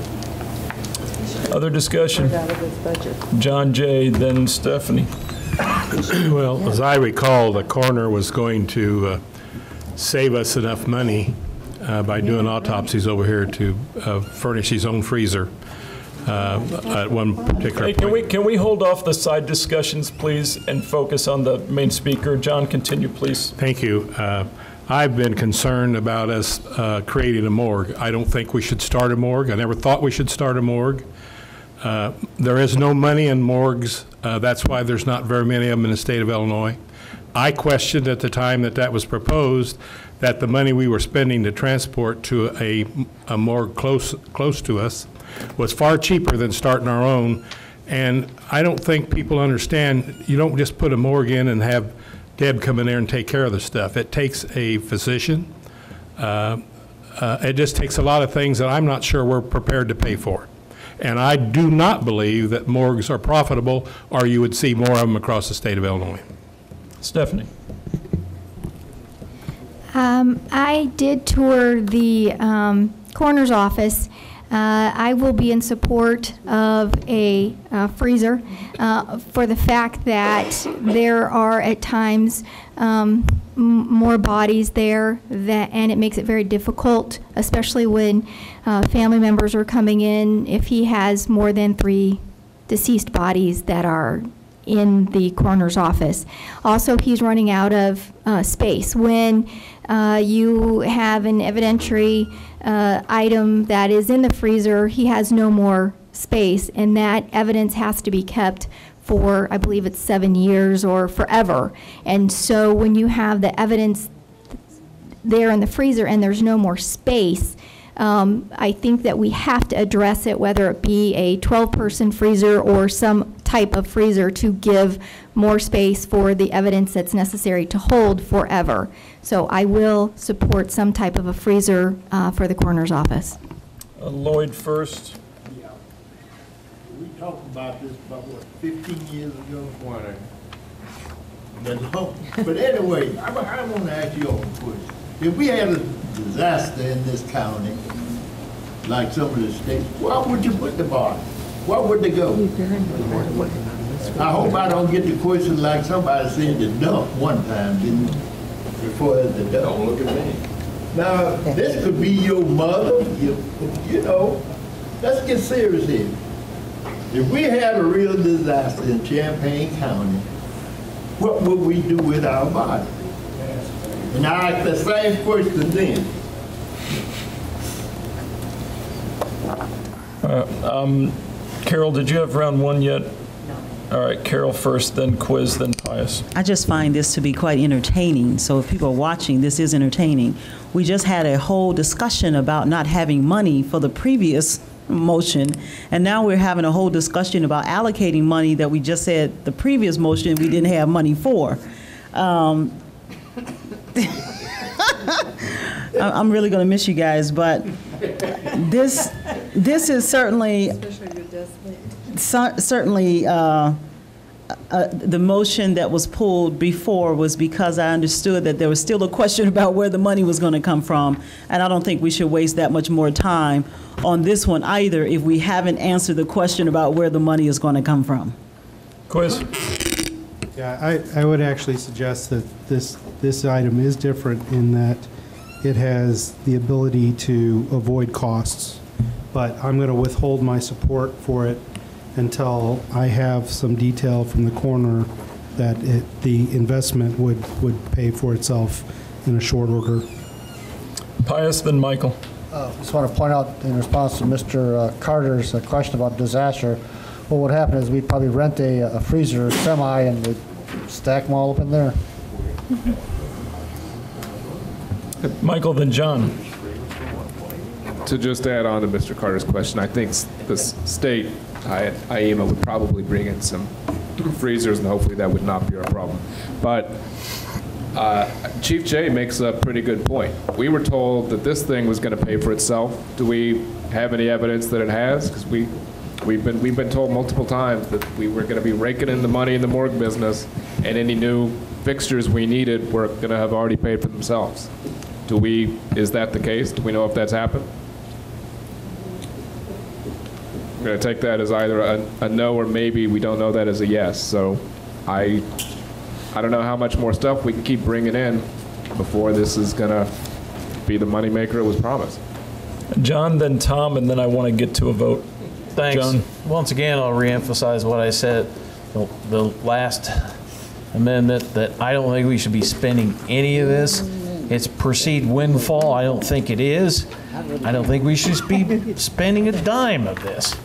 Other discussion? John Jay, then Stephanie. Well, as I recall, the coroner was going to save us enough money by doing autopsies over here to furnish his own freezer at one particular Hey, can we hold off the side discussions, please, and focus on the main speaker? John, continue, please. Thank you. I've been concerned about us creating a morgue. I don't think we should start a morgue. I never thought we should start a morgue. There is no money in morgues. That's why there's not very many of them in the state of Illinois. I questioned at the time that was proposed that the money we were spending to transport to a morgue close to us was far cheaper than starting our own. And I don't think people understand, you don't just put a morgue in and have Deb come in there and take care of the stuff. It takes a physician. It just takes a lot of things that I'm not sure we're prepared to pay for. And I do not believe that morgues are profitable, or you would see more of them across the state of Illinois. Stephanie. I did tour the coroner's office. I will be in support of a freezer for the fact that there are at times more bodies there, and it makes it very difficult, especially when family members are coming in, if he has more than 3 deceased bodies that are in the coroner's office. Also, he's running out of space. When you have an evidentiary item that is in the freezer, he has no more space, and that evidence has to be kept for, I believe it's 7 years or forever. And so when you have the evidence there in the freezer and there's no more space, I think that we have to address it, whether it be a 12-person freezer or some type of freezer, to give more space for the evidence that's necessary to hold forever. So I will support some type of a freezer for the coroner's office. Lloyd first. Yeah. We talked about this about, what, 15 years ago? 20. But anyway, I want to ask you all a question. If we had a disaster in this county, like some of the states, where would you put the body? Where would they go? I hope I don't get the question like somebody said the dump one time, didn't you? Before the dump. Don't look at me. Now, this could be your mother, you know. Let's get serious here. If we had a real disaster in Champaign County, what would we do with our body? And I ask the same question then. Carol, did you have round 1 yet? No. All right, Carol first, then Quiz, then Pius. I just find this to be quite entertaining. So if people are watching, this is entertaining. We just had a whole discussion about not having money for the previous motion, and now we're having a whole discussion about allocating money that we just said the previous motion we didn't have money for. I'm really going to miss you guys, but this is certainly the motion that was pulled before was because I understood that there was still a question about where the money was going to come from, and I don't think we should waste that much more time on this one either if we haven't answered the question about where the money is going to come from. Quiz. Yeah, I would actually suggest that this item is different in that it has the ability to avoid costs, but I'm going to withhold my support for it until I have some detail from the coroner that the investment would pay for itself in a short order. Pius, then Michael. Just want to point out in response to Mr. Carter's question about disaster, what would happen is we'd probably rent a freezer semi and we'd stack them all up in there. Michael, then John. To just add on to Mr. Carter's question, I think the state, IEMA, would probably bring in some freezers, and hopefully that would not be our problem. But Chief Jay makes a pretty good point. We were told that this thing was going to pay for itself. Do we have any evidence that it has? Because we've been told multiple times that we were going to be raking in the money in the morgue business, and any new fixtures we needed were going to have already paid for themselves. Is that the case? Do we know if that's happened? I'm going to take that as either a no or maybe we don't know that as a yes. So I don't know how much more stuff we can keep bringing in before this is going to be the moneymaker it was promised. John, then Tom, and then I want to get to a vote. Thanks. John. Once again, I'll reemphasize what I said, the last amendment, that I don't think we should be spending any of this. It's perceived windfall. I don't think it is. I don't think we should be spending a dime of this.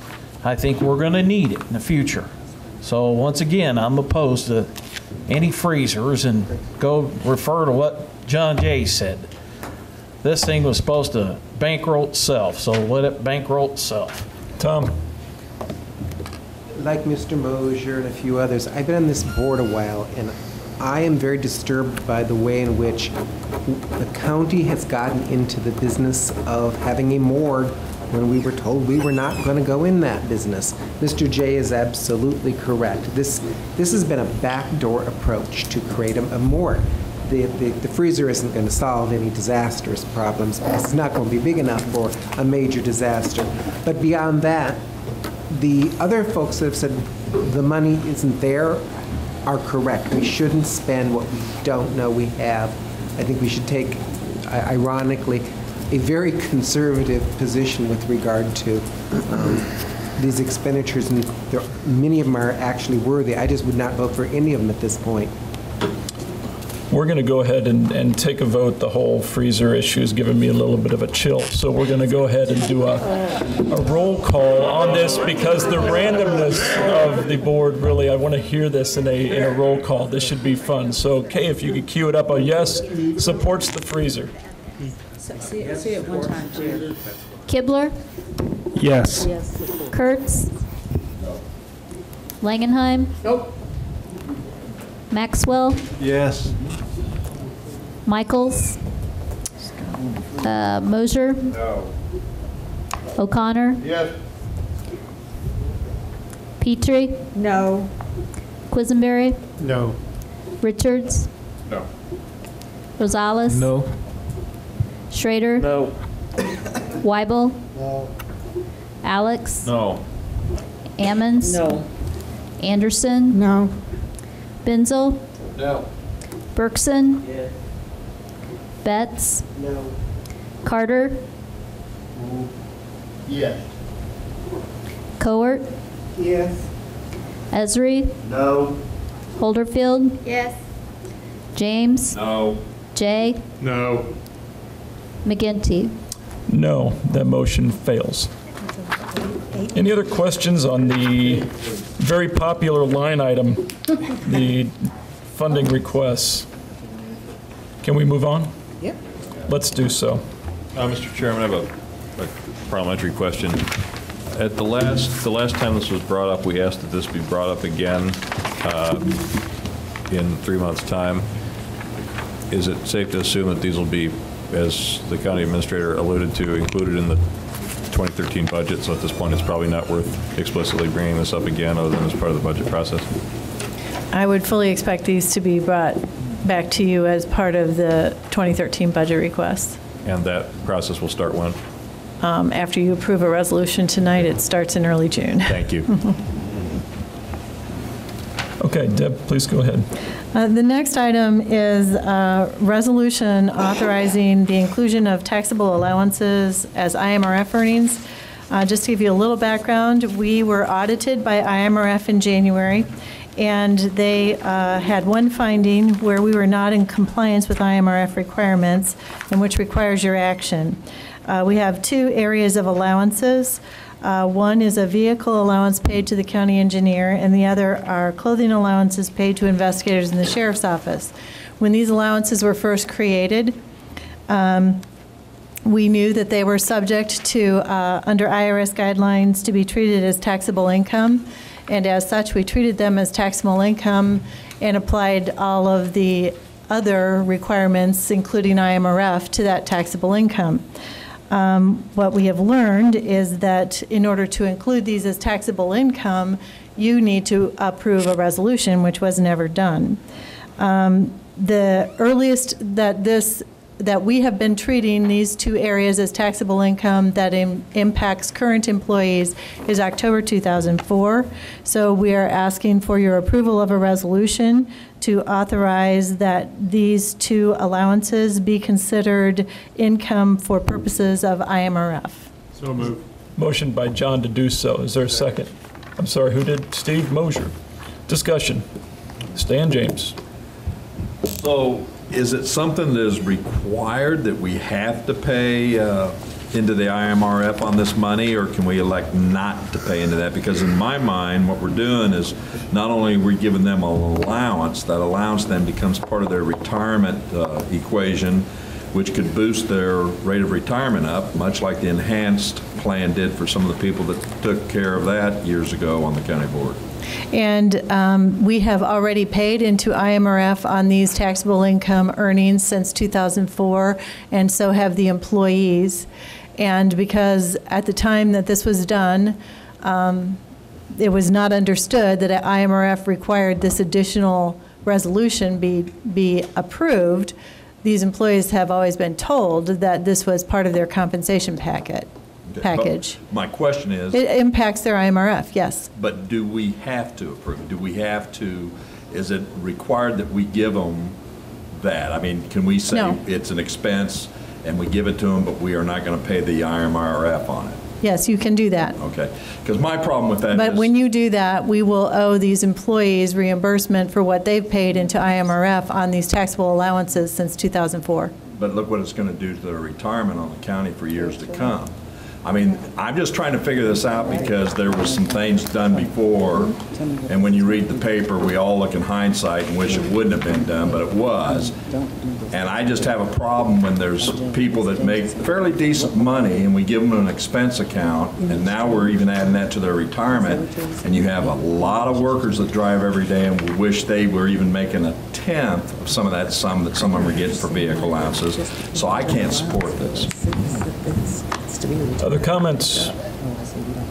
I think we're going to need it in the future. So once again, I'm opposed to any freezers, and go refer to what John Jay said. This thing was supposed to bankroll itself, so let it bankroll itself. Tom. Like Mr. Mosier and a few others, I've been on this board a while, and I am very disturbed by the way in which the county has gotten into the business of having a morgue when we were told we were not going to go in that business. Mr. Jay is absolutely correct. This has been a backdoor approach to create a morgue. The freezer isn't going to solve any disastrous problems. It's not going to be big enough for a major disaster. But beyond that, the other folks that have said the money isn't there are correct. We shouldn't spend what we don't know we have. I think we should take, ironically, a very conservative position with regard to these expenditures, and many of them are actually worthy. I just would not vote for any of them at this point. We're going to go ahead and take a vote. The whole freezer issue is giving me a little bit of a chill. So we're going to go ahead and do a roll call on this, because the randomness of the board, really, I want to hear this in a roll call. This should be fun. So, Kay, if you could cue it up, a yes supports the freezer. Say it one time, Chair. Kibler? Yes. Kurtz? Langenheim? Nope. Maxwell? Yes. Michaels? Mosier? No. O'Connor? Yes. Petrie? No. Quisenberry? No. Richards? No. Rosales? No. Schrader? No. Weibel? No. Alex? No. Ammons? No. Anderson? No. Benzel? No. Berkson? Yes. Betts? No. Carter? Yes. Cowart? Yes. Esri? No. Holderfield? Yes. James? No. Jay? No. McGinty? No, that motion fails. Any other questions on the very popular line item, the funding requests? Can we move on? Yep. Let's do so. Mr. Chairman, I have a parliamentary question. At the last time this was brought up, we asked that this be brought up again in 3 months' time. Is it safe to assume that these will be, as the county administrator alluded to, included in the 2013 budget? So at this point, it's probably not worth explicitly bringing this up again, other than as part of the budget process. I would fully expect these to be brought back to you as part of the 2013 budget request. And that process will start when? After you approve a resolution tonight, it starts in early June. Thank you. Okay, Deb, please go ahead. The next item is a resolution authorizing the inclusion of taxable allowances as IMRF earnings. Just to give you a little background, we were audited by IMRF in January, and they had one finding where we were not in compliance with IMRF requirements, and which requires your action. We have two areas of allowances. One is a vehicle allowance paid to the county engineer, and the other are clothing allowances paid to investigators in the sheriff's office. When these allowances were first created, we knew that they were subject to, under IRS guidelines, to be treated as taxable income, and as such, we treated them as taxable income and applied all of the other requirements, including IMRF, to that taxable income. What we have learned is that in order to include these as taxable income, you need to approve a resolution, which was never done. The earliest that we have been treating these two areas as taxable income that impacts current employees is October 2004. So we are asking for your approval of a resolution to authorize that these two allowances be considered income for purposes of IMRF. So moved. Motion by John to do so. Is there a second? I'm sorry, who did? Steve Mosier. Discussion. Stan James. So is it something that is required that we have to pay into the IMRF on this money, or can we elect not to pay into that? Because in my mind, what we're doing is not only are we giving them an allowance, that allowance then becomes part of their retirement equation, which could boost their rate of retirement up, much like the enhanced plan did for some of the people that took care of that years ago on the county board. And we have already paid into IMRF on these taxable income earnings since 2004, and so have the employees. And because at the time that this was done, it was not understood that IMRF required this additional resolution be approved, these employees have always been told that this was part of their compensation package. But my question is... It impacts their IMRF, yes. But do we have to approve? Do we have to, is it required that we give them that? I mean, can we say it's an expense and we give it to them, but we are not going to pay the IMRF on it? Yes, you can do that. Okay. Because my problem with that But is... when you do that, we will owe these employees reimbursement for what they've paid into IMRF on these taxable allowances since 2004. But look what it's going to do to their retirement on the county for years to come. I mean, I'm just trying to figure this out because there was some things done before, and when you read the paper, we all look in hindsight and wish it wouldn't have been done, but it was. And I just have a problem when there's people that make fairly decent money and we give them an expense account, and now we're even adding that to their retirement, and you have a lot of workers that drive every day and we wish they were even making a tenth of some of that sum that some of them are getting for vehicle allowances. So I can't support this. Other comments?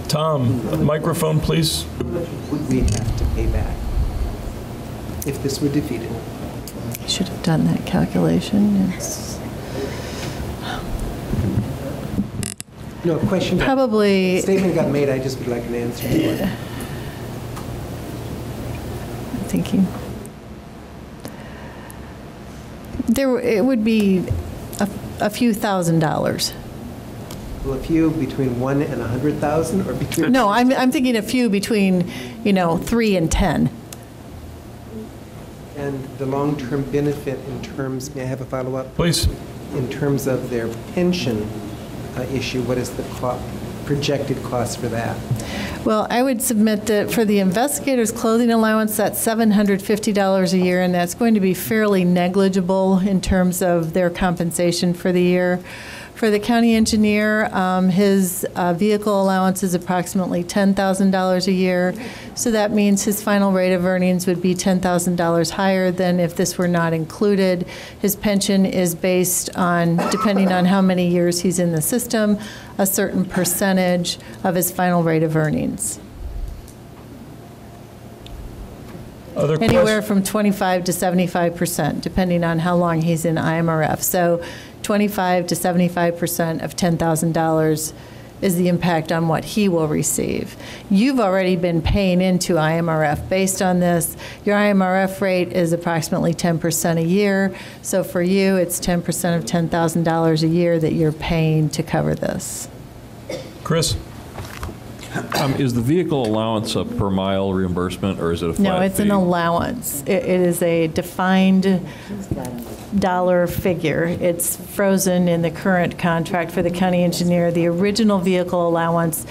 Tom, microphone, please. Would we have to pay back if this were defeated? Should have done that calculation. No, question. Probably. Statement got made. I just would like an answer to it. I'm thinking. It would be a few $1,000s. Well, a few between 1 and 100,000, or between? No, I'm thinking a few between, 3 and 10. And the long-term benefit in terms, may I have a follow-up? Please. In terms of their pension issue, what is the projected cost for that? Well, I would submit that for the investigator's clothing allowance, that's $750 a year, and that's going to be fairly negligible in terms of their compensation for the year. For the county engineer, his vehicle allowance is approximately $10,000 a year, so that means his final rate of earnings would be $10,000 higher than if this were not included. His pension is based on, depending on how many years he's in the system, a certain percentage of his final rate of earnings. Other anywhere from 25 to 75%, depending on how long he's in IMRF. So 25 to 75% of $10,000 is the impact on what he will receive. You've already been paying into IMRF. Based on this, your IMRF rate is approximately 10% a year. So for you, it's 10% of $10,000 a year that you're paying to cover this. Chris? Is the vehicle allowance a per mile reimbursement, or is it a flat No, it's an fee? allowance. It is a defined dollar figure. It's frozen in the current contract for the county engineer. The original vehicle allowance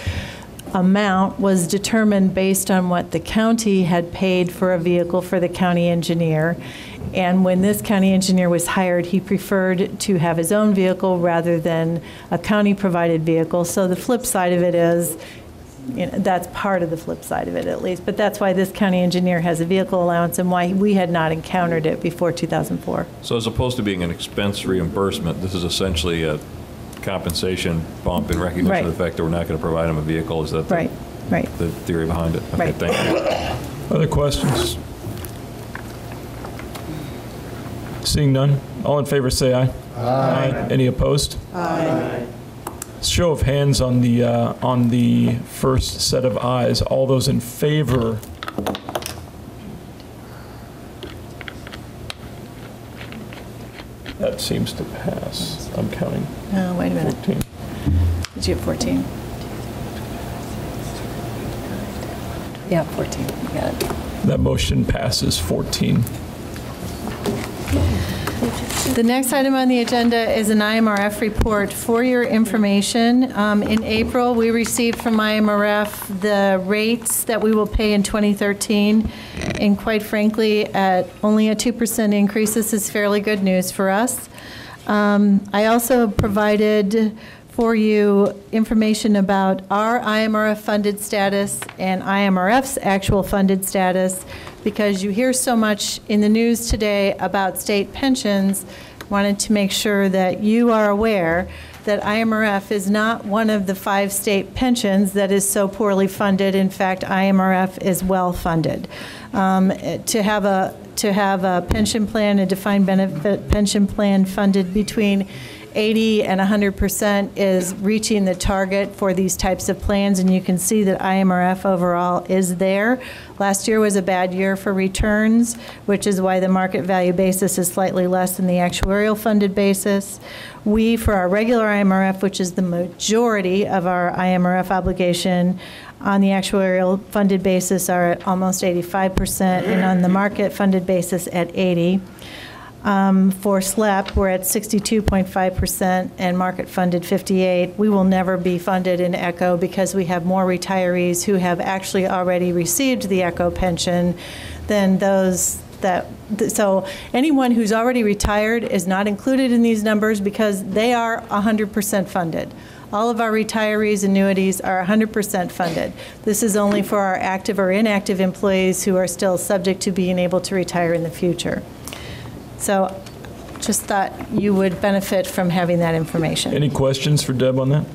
amount was determined based on what the county had paid for a vehicle for the county engineer. And when this county engineer was hired, he preferred to have his own vehicle rather than a county-provided vehicle. So the flip side of it is, that's part of the flip side of it, at least. But that's why this county engineer has a vehicle allowance and why we had not encountered it before 2004. So as opposed to being an expense reimbursement, this is essentially a compensation bump in recognition Right. of the fact that we're not going to provide them a vehicle. Is that the, right. the theory behind it? Okay, Right. thank you. Other questions? Seeing none, all in favor say aye. Aye. Any opposed? Aye. Show of hands on the first set of ayes. All those in favor? That seems to pass. I'm counting. Oh, wait a minute. 14. Did you have 14? Yeah, 14. You got it. That motion passes 14. The next item on the agenda is an IMRF report. For your information, in April, we received from IMRF the rates that we will pay in 2013, and quite frankly, at only a 2% increase, this is fairly good news for us. I also provided for you information about our IMRF funded status and IMRF's actual funded status, because you hear so much in the news today about state pensions. Wanted to make sure that you are aware that IMRF is not one of the 5 state pensions that is so poorly funded. In fact, IMRF is well funded. To have a pension plan, a defined benefit pension plan funded between 80 and 100% is reaching the target for these types of plans, and you can see that IMRF overall is there. Last year was a bad year for returns, which is why the market value basis is slightly less than the actuarial funded basis. We, for our regular IMRF, which is the majority of our IMRF obligation, on the actuarial funded basis are at almost 85%, and on the market funded basis at 80%. For SLEP, we're at 62.5% and market funded 58%. We will never be funded in ECHO because we have more retirees who have actually already received the ECHO pension than those that, so anyone who's already retired is not included in these numbers because they are 100% funded. All of our retirees' annuities are 100% funded. This is only for our active or inactive employees who are still subject to being able to retire in the future. So just thought you would benefit from having that information. Any questions for Deb on that?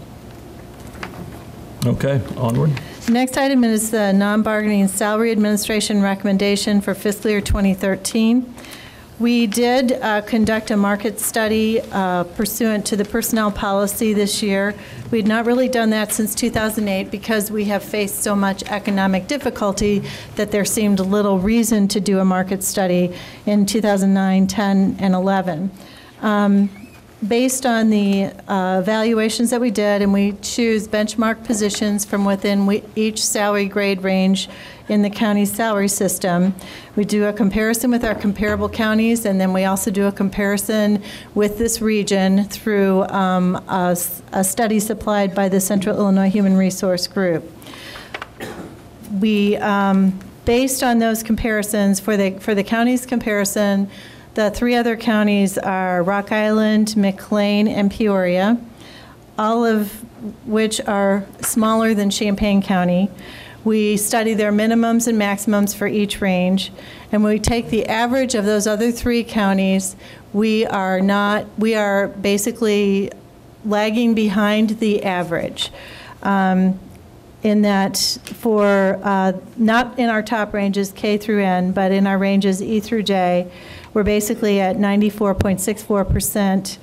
Okay, onward. Next item is the non-bargaining salary administration recommendation for fiscal year 2013. We did conduct a market study pursuant to the personnel policy this year. We had not really done that since 2008 because we have faced so much economic difficulty that there seemed little reason to do a market study in 2009, 10, and 11. Based on the evaluations that we did, and we choose benchmark positions from within each salary grade range in the county salary system. We do a comparison with our comparable counties, and then we also do a comparison with this region through a study supplied by the Central Illinois Human Resource Group. We, based on those comparisons, for the county's comparison, the 3 other counties are Rock Island, McLean, and Peoria, all of which are smaller than Champaign County. We study their minimums and maximums for each range, and when we take the average of those other 3 counties, we are basically lagging behind the average. in that for, not in our top ranges K through N, but in our ranges E through J, we're basically at 94.64%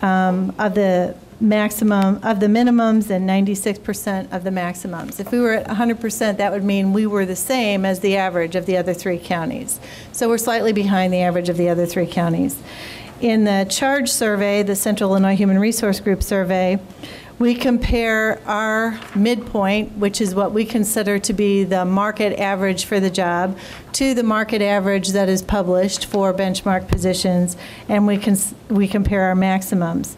of the maximum, of the minimums, and 96% of the maximums. If we were at 100%, that would mean we were the same as the average of the other 3 counties. So we're slightly behind the average of the other 3 counties. In the CHARGE survey, the Central Illinois Human Resource Group survey, we compare our midpoint, which is what we consider to be the market average for the job, to the market average that is published for benchmark positions, and we compare our maximums.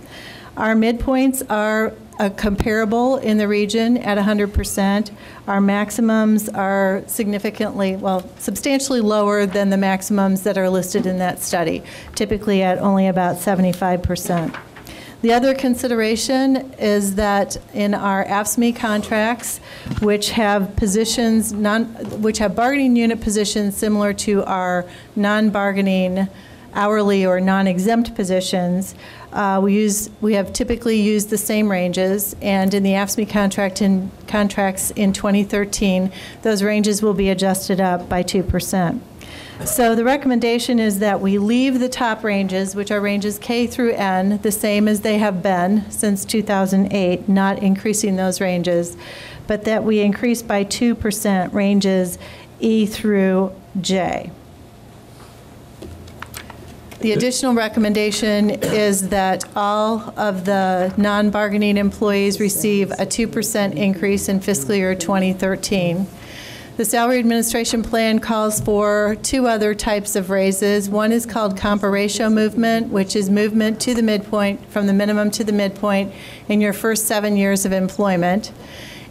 Our midpoints are comparable in the region at 100%. Our maximums are significantly, well, substantially lower than the maximums that are listed in that study, typically at only about 75%. The other consideration is that in our AFSCME contracts, which have positions, which have bargaining unit positions similar to our non-bargaining hourly or non-exempt positions, we have typically used the same ranges, and in the AFSCME contracts in 2013, those ranges will be adjusted up by 2%. So the recommendation is that we leave the top ranges, which are ranges K through N, the same as they have been since 2008, not increasing those ranges, but that we increase by 2% ranges E through J. The additional recommendation is that all of the non-bargaining employees receive a 2% increase in fiscal year 2013. The salary administration plan calls for 2 other types of raises. One is called compa-ratio movement, which is movement to the midpoint, from the minimum to the midpoint in your first 7 years of employment.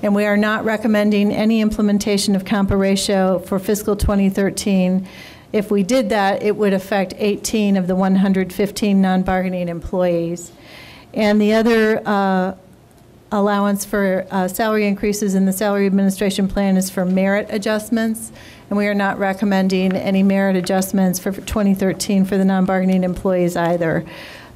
And we are not recommending any implementation of compa-ratio for fiscal 2013. If we did that, it would affect 18 of the 115 non-bargaining employees. And the other allowance for salary increases in the salary administration plan is for merit adjustments, and we are not recommending any merit adjustments for 2013 for the non-bargaining employees either.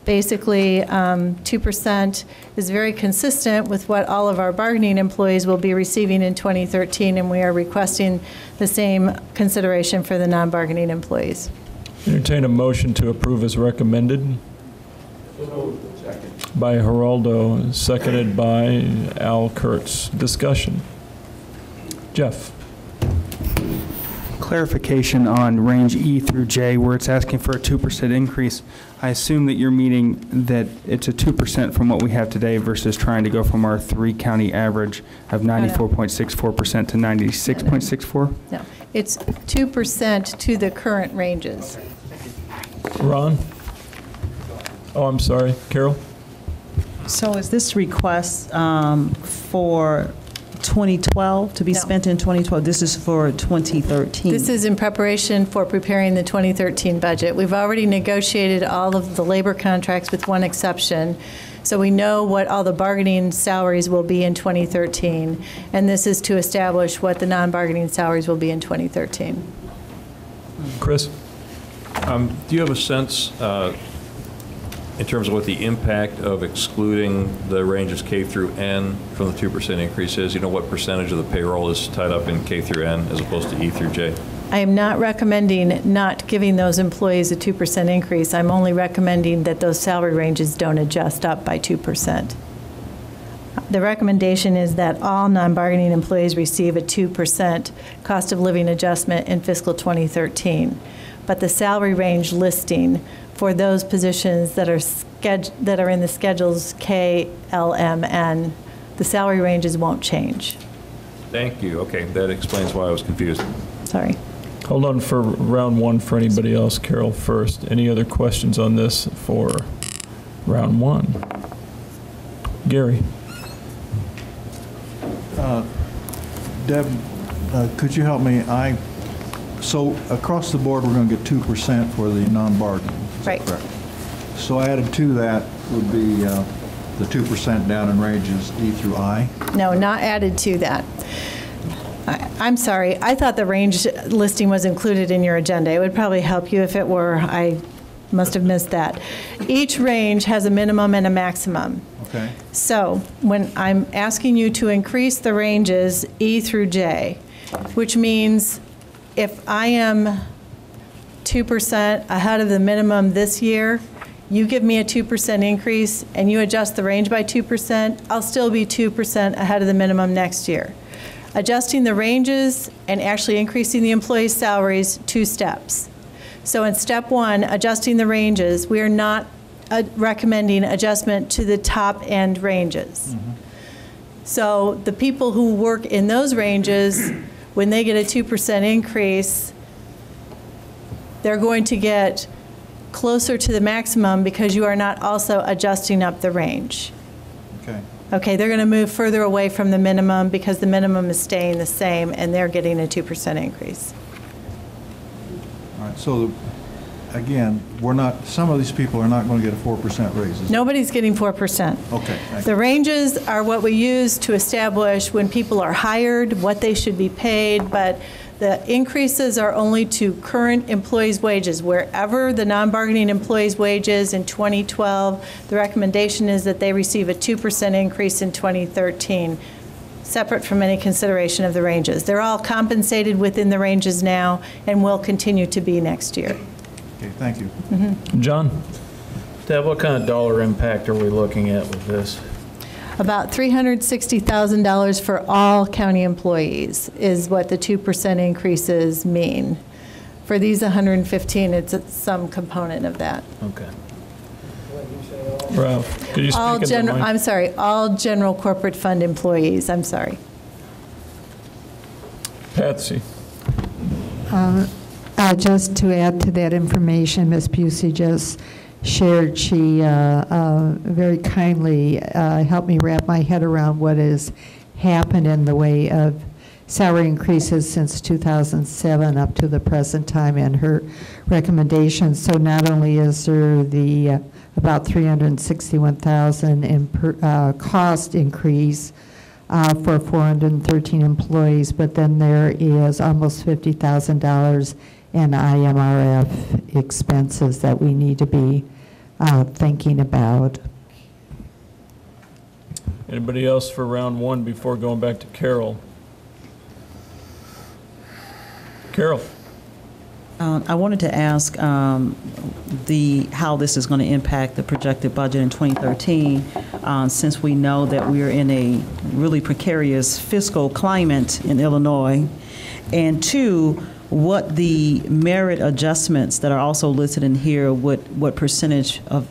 Basically, 2% is very consistent with what all of our bargaining employees will be receiving in 2013, and we are requesting the same consideration for the non-bargaining employees. Entertain a motion to approve as recommended. By Geraldo, seconded by Al Kurtz. Discussion. Jeff. Clarification on range E through J, where it's asking for a 2% increase. I assume that you're meaning that it's a 2% from what we have today versus trying to go from our 3-county average of 94.64% to 96.64%? No, it's 2% to the current ranges. Ron? Oh, I'm sorry. Carol? So is this request for 2012, to be spent in 2012? This is for 2013? This is in preparation for preparing the 2013 budget. We've already negotiated all of the labor contracts with one exception, so we know what all the bargaining salaries will be in 2013, and this is to establish what the non-bargaining salaries will be in 2013. Chris? Do you have a sense in terms of what the impact of excluding the ranges K through N from the 2% increase is? You know what percentage of the payroll is tied up in K through N as opposed to E through J? I am not recommending not giving those employees a 2% increase. I'm only recommending that those salary ranges don't adjust up by 2%. The recommendation is that all non-bargaining employees receive a 2% cost of living adjustment in fiscal 2013. But the salary range listing for those positions that are in the schedules K, L, M, N, the salary ranges won't change. Thank you. Okay, that explains why I was confused. Sorry. Hold on for round 1 for anybody else. Carol first. Any other questions on this for round 1? Gary. Deb, could you help me? So across the board, we're going to get 2% for the non-bargaining. Right. Correct. So added to that would be the 2% down in ranges E through I? No, not added to that. I'm sorry. I thought the range listing was included in your agenda. It would probably help you if it were. I must have missed that. Each range has a minimum and a maximum. Okay. So when I'm asking you to increase the ranges E through J, which means if I am 2% ahead of the minimum this year, you give me a 2% increase and you adjust the range by 2%, I'll still be 2% ahead of the minimum next year. Adjusting the ranges and actually increasing the employees' salaries, 2 steps. So in step 1, adjusting the ranges, we are not recommending adjustment to the top end ranges. So the people who work in those ranges, when they get a 2% increase, they're going to get closer to the maximum because you are not also adjusting up the range. Okay. Okay, they're going to move further away from the minimum because the minimum is staying the same and they're getting a 2% increase. All right, so again, some of these people are not going to get a 4% raise. Nobody's getting 4%. Okay, thank The you. ranges are what we use to establish when people are hired, what they should be paid, but the increases are only to current employees' wages. Wherever the non-bargaining employees' wages in 2012, the recommendation is that they receive a 2% increase in 2013, separate from any consideration of the ranges. They're all compensated within the ranges now and will continue to be next year. Okay, thank you. John? Deb, what kind of dollar impact are we looking at with this? About $360,000 for all county employees is what the 2% increases mean. For these 115, it's some component of that. Okay. Ralph, could you speak in the mic? I'm sorry, all general corporate fund employees, I'm sorry. Patsy? Just to add to that information, Ms. Busey just shared, she very kindly helped me wrap my head around what has happened in the way of salary increases since 2007 up to the present time and her recommendations. So not only is there the about $361,000 in cost increase for 413 employees, but then there is almost $50,000 in IMRF expenses that we need to be thinking about. Anybody else for round 1 before going back to Carol? Carol? I wanted to ask how this is going to impact the projected budget in 2013, since we know that we are in a really precarious fiscal climate in Illinois, and 2, what the merit adjustments that are also listed in here, what percentage of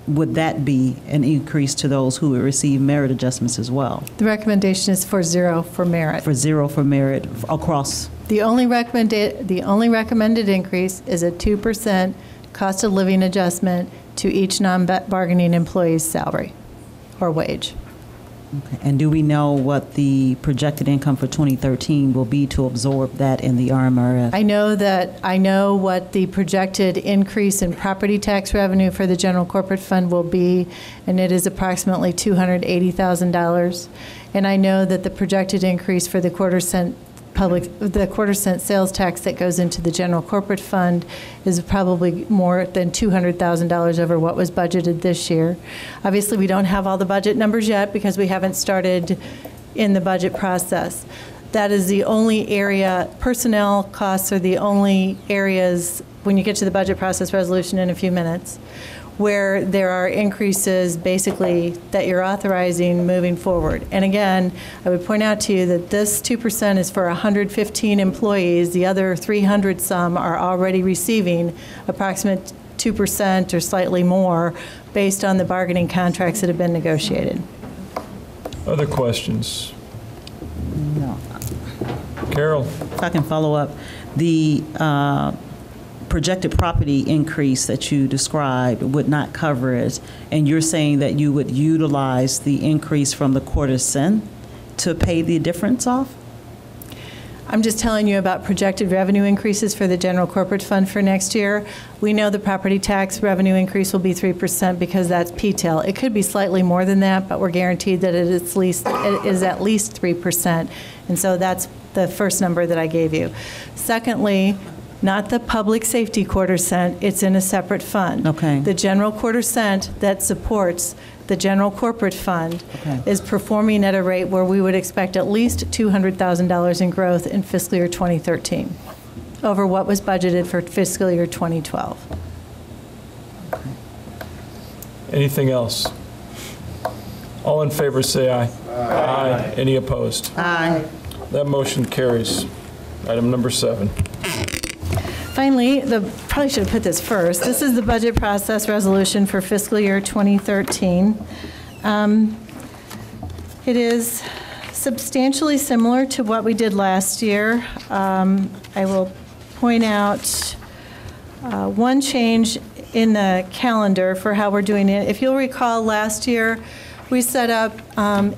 would that be an increase to those who would receive merit adjustments as well? The recommendation is for 0 for merit. For 0 for merit across. The only recommended increase is a 2% cost of living adjustment to each non-bargaining employee's salary or wage. Okay. And do we know what the projected income for 2013 will be to absorb that in the RMRF? I know what the projected increase in property tax revenue for the general corporate fund will be, and it is approximately $280,000. And I know that the projected increase for the quarter cent sales tax that goes into the general corporate fund is probably more than $200,000 over what was budgeted this year. Obviously, we don't have all the budget numbers yet because we haven't started in the budget process. That is the only area, personnel costs are the only areas, when you get to the budget process resolution in a few minutes, where there are increases basically that you're authorizing moving forward. And again, I would point out to you that this 2% is for 115 employees. The other 300 some are already receiving approximate 2% or slightly more based on the bargaining contracts that have been negotiated. Other questions? No. Carol? If I can follow up, the projected property increase that you described would not cover it, and you're saying that you would utilize the increase from the quarter cent to pay the difference off? I'm just telling you about projected revenue increases for the general corporate fund for next year. We know the property tax revenue increase will be 3% because that's PTIL. It could be slightly more than that, but we're guaranteed that it is at least 3%. And so that's the first number that I gave you. Secondly, not the public safety quarter cent. It's in a separate fund. Okay. The general quarter cent that supports the general corporate fund is performing at a rate where we would expect at least $200,000 in growth in fiscal year 2013 over what was budgeted for fiscal year 2012. Anything else? All in favor, say aye. Aye. Any opposed? Aye. That motion carries. Item number 7. Finally, probably should have put this first. This is the budget process resolution for fiscal year 2013. It is substantially similar to what we did last year. I will point out one change in the calendar for how we're doing it. If you'll recall, last year we set up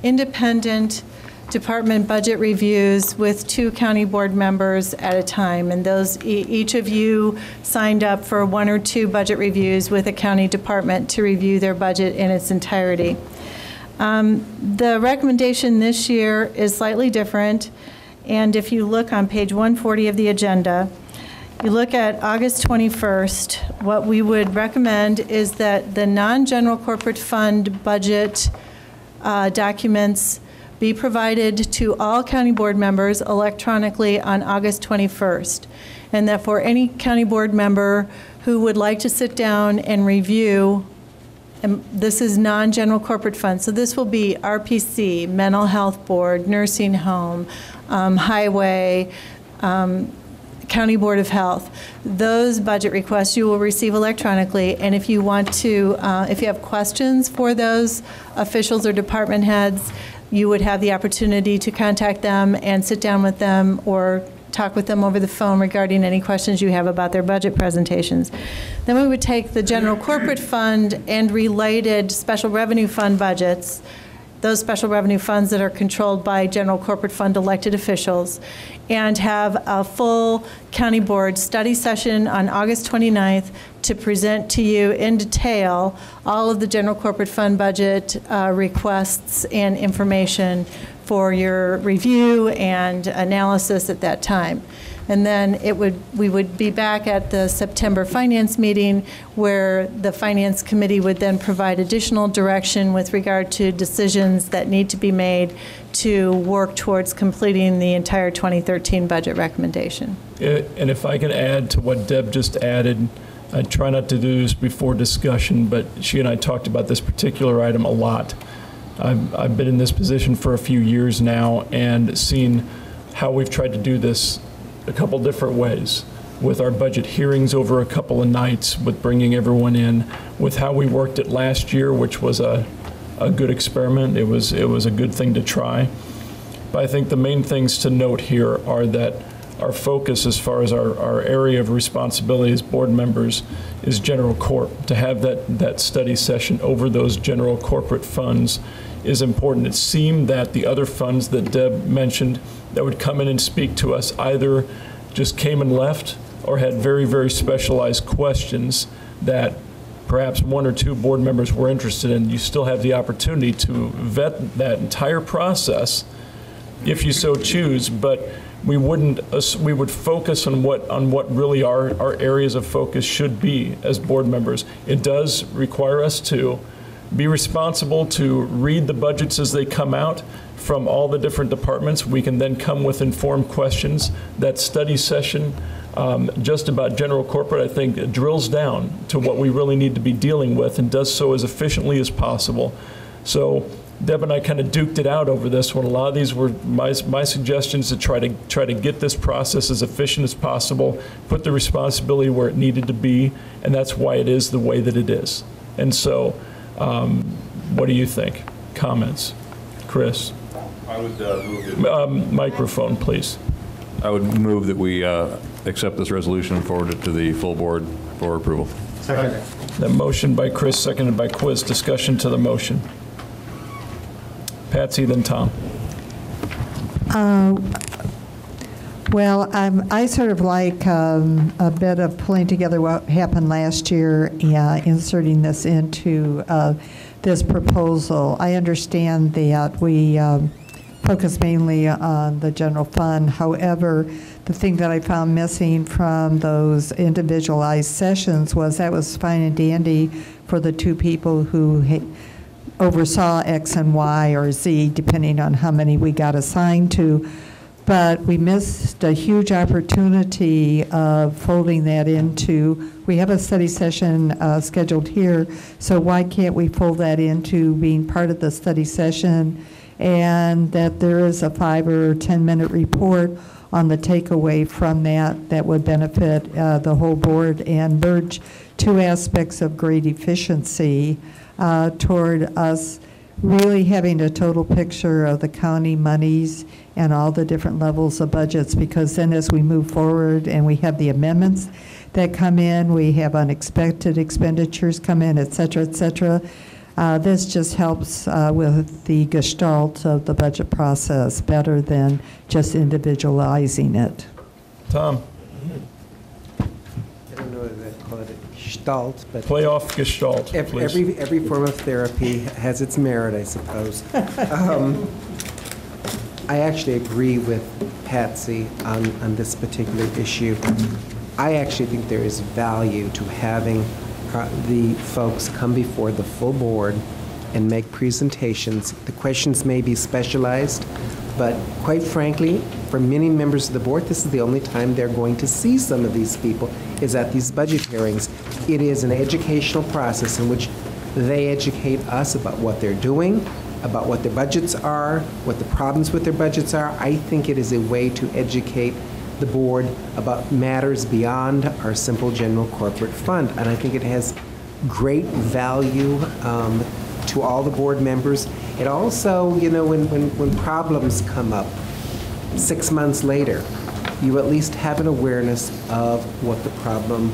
independent department budget reviews with 2 county board members at a time, and those each of you signed up for 1 or 2 budget reviews with a county department to review their budget in its entirety. The recommendation this year is slightly different, and if you look on page 140 of the agenda, you look at August 21st, what we would recommend is that the non-general corporate fund budget documents be provided to all county board members electronically on August 21st. And that for any county board member who would like to sit down and review, and this is non-general corporate fund, so this will be RPC, mental health board, nursing home, highway, County Board of Health. Those budget requests you will receive electronically, and if you want to, if you have questions for those officials or department heads, you would have the opportunity to contact them and sit down with them or talk with them over the phone regarding any questions you have about their budget presentations. Then we would take the general corporate fund and related special revenue fund budgets, those special revenue funds that are controlled by general corporate fund elected officials, and have a full county board study session on August 29th to present to you in detail all of the general corporate fund budget requests and information for your review and analysis at that time. And then we would be back at the September finance meeting where the finance committee would then provide additional direction with regard to decisions that need to be made to work towards completing the entire 2013 budget recommendation. And if I could add to what Deb just added, I try not to do this before discussion, but she and I talked about this particular item a lot. I've been in this position for a few years now and seen how we've tried to do this a couple different ways, with our budget hearings over a couple of nights, with bringing everyone in, with how we worked it last year, which was a good experiment. It was a good thing to try. But I think the main things to note here are that our focus as far as our area of responsibility as board members is general corp. To have that study session over those general corporate funds is important. It seemed that the other funds that Deb mentioned that would come in and speak to us either just came and left or had very, very specialized questions that perhaps 1 or 2 board members were interested in. You still have the opportunity to vet that entire process if you so choose, but we would focus on what really our areas of focus should be as board members. It does require us to be responsible to read the budgets as they come out from all the different departments. We can then come with informed questions. That study session, just about general corporate, I think drills down to what we really need to be dealing with and does so as efficiently as possible. So Deb and I kind of duked it out over this one. A lot of these were my suggestions to try to get this process as efficient as possible, put the responsibility where it needed to be, and that's why it is the way that it is. And so, what do you think? Comments? Chris? I would move it. Microphone, please. I would move that we accept this resolution and forward it to the full board for approval. Second. That motion by Chris, seconded by Quiz. Discussion to the motion. Patsy, then Tom. Well, I sort of like a bit of pulling together what happened last year and inserting this into this proposal. I understand that we focus mainly on the general fund. However, the thing that I found missing from those individualized sessions was that was fine and dandy for the two people who oversaw X and Y or Z, depending on how many we got assigned to. But we missed a huge opportunity of folding that into, we have a study session scheduled here, so why can't we fold that into being part of the study session, and that there is a 5 or 10-minute report on the takeaway from that would benefit the whole board and merge two aspects of great efficiency toward us really having a total picture of the county monies and all the different levels of budgets, because then as we move forward and we have the amendments that come in, we have unexpected expenditures come in, et cetera, this just helps with the gestalt of the budget process better than just individualizing it. Tom? I don't know if they call it a gestalt, but... Play off gestalt, please. Every form of therapy has its merit, I suppose. I actually agree with Patsy on this particular issue. I actually think there is value to having the folks come before the full board and make presentations. The questions may be specialized, but quite frankly, for many members of the board, this is the only time they're going to see some of these people, is at these budget hearings. It is an educational process in which they educate us about what they're doing, about what their budgets are, what the problems with their budgets are. I think it is a way to educate the board about matters beyond our simple general corporate fund. And I think it has great value to all the board members. It also, you know, when problems come up 6 months later, you at least have an awareness of what the problem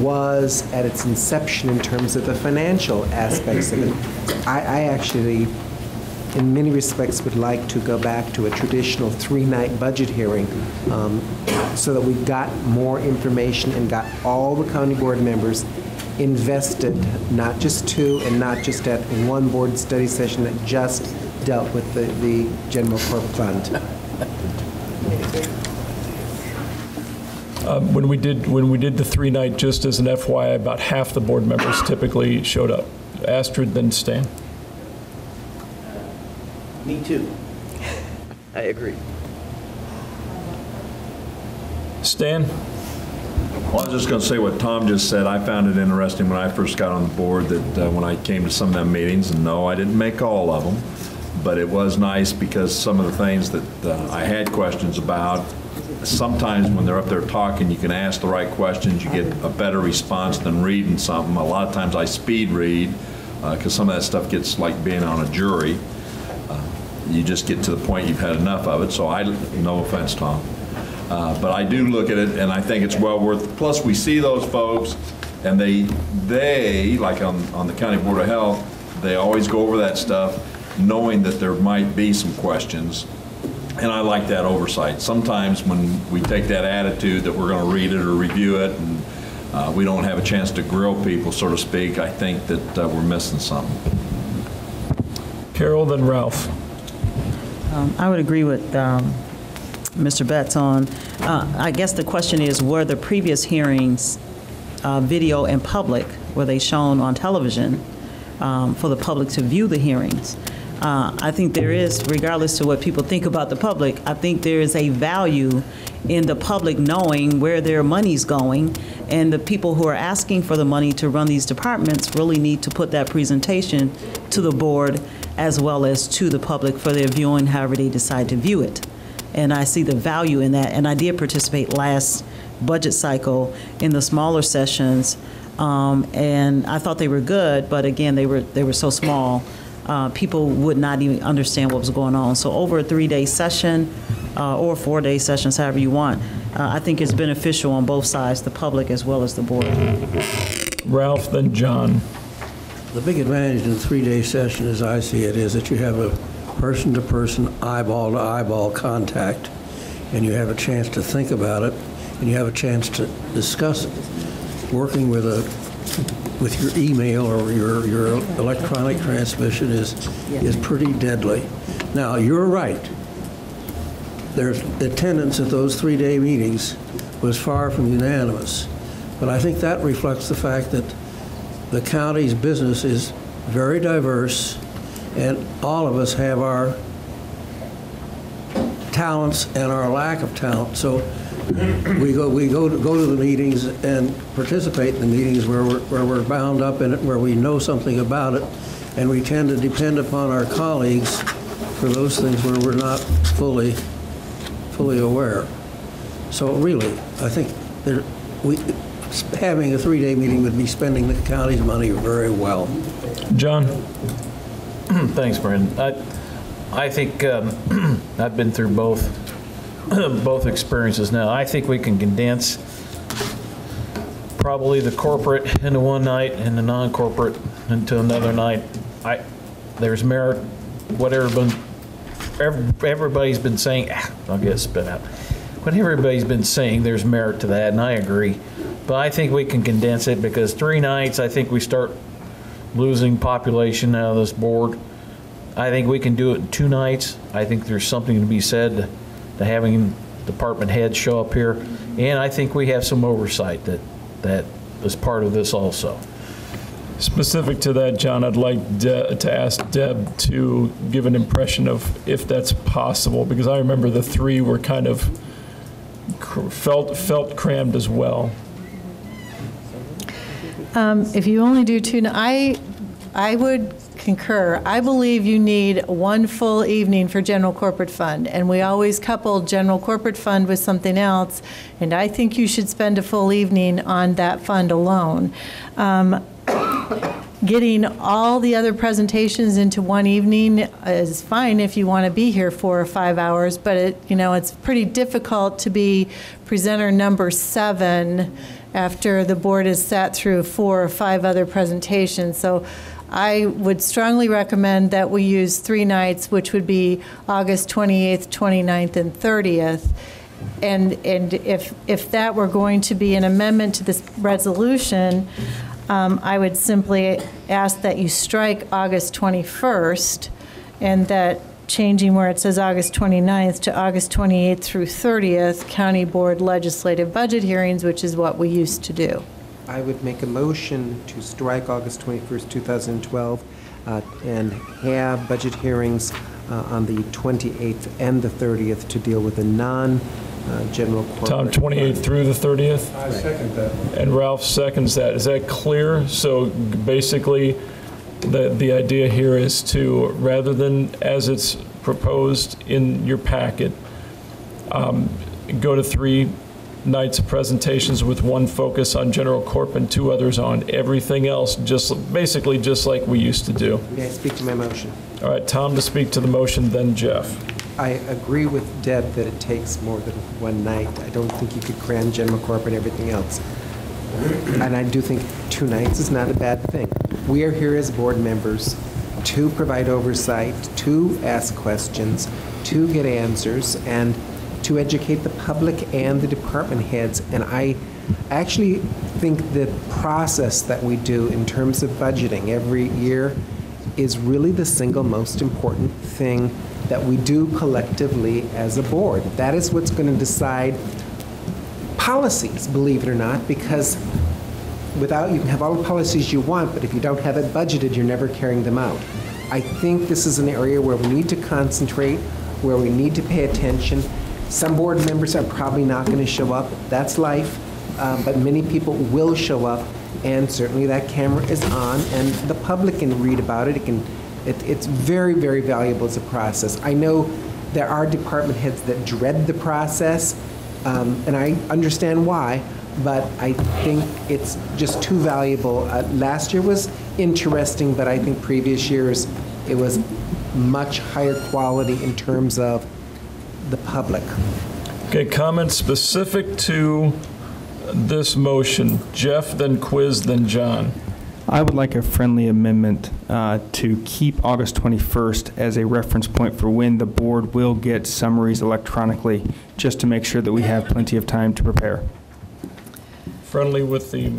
was at its inception in terms of the financial aspects of it. I actually, in many respects, would like to go back to a traditional 3-night budget hearing so that we got more information and got all the county board members invested, not just two and not just at one board study session that just dealt with the general corp fund. When we did the 3-night, just as an FYI, about half the board members typically showed up. Astrid, then Stan. Me too. I agree. Stan? Well, I was just going to say what Tom just said. I found it interesting when I first got on the board that when I came to some of them meetings, and no, I didn't make all of them, but it was nice because some of the things that I had questions about, sometimes when they're up there talking, you can ask the right questions, you get a better response than reading something. A lot of times I speed read because some of that stuff gets like being on a jury. You just get to the point you've had enough of it, so no offense, Tom. But I do look at it, and I think it's well worth, plus we see those folks, and they like on the County Board of Health, they always go over that stuff, knowing that there might be some questions, and I like that oversight. Sometimes when we take that attitude that we're going to read it or review it, and we don't have a chance to grill people, so to speak, I think that we're missing something. Carol, then Ralph. I would agree with Mr. Betts on, I guess the question is, were the previous hearings video and public? Were they shown on television for the public to view the hearings? I think there is, regardless to what people think about the public, I think there is a value in the public knowing where their money's going, and the people who are asking for the money to run these departments really need to put that presentation to the board as well as to the public for their viewing, however they decide to view it. And I see the value in that. And I did participate last budget cycle in the smaller sessions, and I thought they were good, but again, they were so small, people would not even understand what was going on. So over a 3-day session or 4-day sessions, however you want, I think it's beneficial on both sides, the public as well as the board. Ralph, then John. The big advantage in a 3-day session, as I see it, is that you have a person-to-person, eyeball-to-eyeball contact, and you have a chance to think about it, and you have a chance to discuss it. Working with your email or your electronic transmission is pretty deadly. Now, you're right. Their attendance at those 3-day meetings was far from unanimous. But I think that reflects the fact that the county's business is very diverse, and all of us have our talents and our lack of talent. So we go to the meetings and participate in the meetings where we're bound up in it, where we know something about it, and we tend to depend upon our colleagues for those things where we're not fully aware. So really, I think having a 3-day meeting would be spending the county's money very well. John? Thanks, Brandon. I think I've been through both experiences now. I think we can condense probably the corporate into one night and the non-corporate into another night. There's merit, everybody's been saying, I'll get spit out. What everybody's been saying, there's merit to that, and I agree. But I think we can condense it, because 3 nights, I think we start losing population out of this board. I think we can do it in 2 nights. I think there's something to be said to having department heads show up here. And I think we have some oversight that is part of this also. Specific to that, John, I'd like to ask Deb to give an impression of if that's possible, because I remember the 3 were kind of felt crammed as well. If you only do 2, I would concur. I believe you need 1 full evening for general corporate fund, and we always couple general corporate fund with something else, and I think you should spend a full evening on that fund alone. Getting all the other presentations into 1 evening is fine if you want to be here 4 or 5 hours, but it's pretty difficult to be presenter number 7 after the board has sat through 4 or 5 other presentations. So I would strongly recommend that we use 3 nights, which would be August 28th, 29th, and 30th. And if that were going to be an amendment to this resolution, I would simply ask that you strike August 21st, and that changing where it says August 29th to August 28th through 30th, County Board legislative budget hearings, which is what we used to do. I would make a motion to strike August 21st, 2012, and have budget hearings on the 28th and the 30th to deal with the non-general corporate. Tom, 28th through the 30th? I second that. And Ralph seconds that. Is that clear? So basically, the idea here is to, rather than as it's proposed in your packet, go to 3 nights of presentations with 1 focus on general corp and 2 others on everything else, basically just like we used to do. May I speak to my motion? All right, Tom to speak to the motion, then Jeff. I agree with Deb that it takes more than 1 night. I don't think you could cram general corp and everything else. And I do think 2 nights is not a bad thing. We are here as board members to provide oversight, to ask questions, to get answers, and to educate the public and the department heads. And I actually think the process that we do in terms of budgeting every year is really the single most important thing that we do collectively as a board. That is what's going to decide policies, believe it or not, because you can have all the policies you want, but if you don't have it budgeted, you're never carrying them out. I think this is an area where we need to concentrate, where we need to pay attention. Some board members are probably not going to show up. That's life. But many people will show up, and certainly that camera is on, and the public can read about it. It's very, very valuable as a process. I know there are department heads that dread the process, and I understand why, but I think it's just too valuable. Last year was interesting, but I think previous years it was much higher quality in terms of the public. Okay, comments specific to this motion. Jeff, then Quiz, then John. I would like a friendly amendment to keep August 21st as a reference point for when the board will get summaries electronically, just to make sure that we have plenty of time to prepare. Friendly with the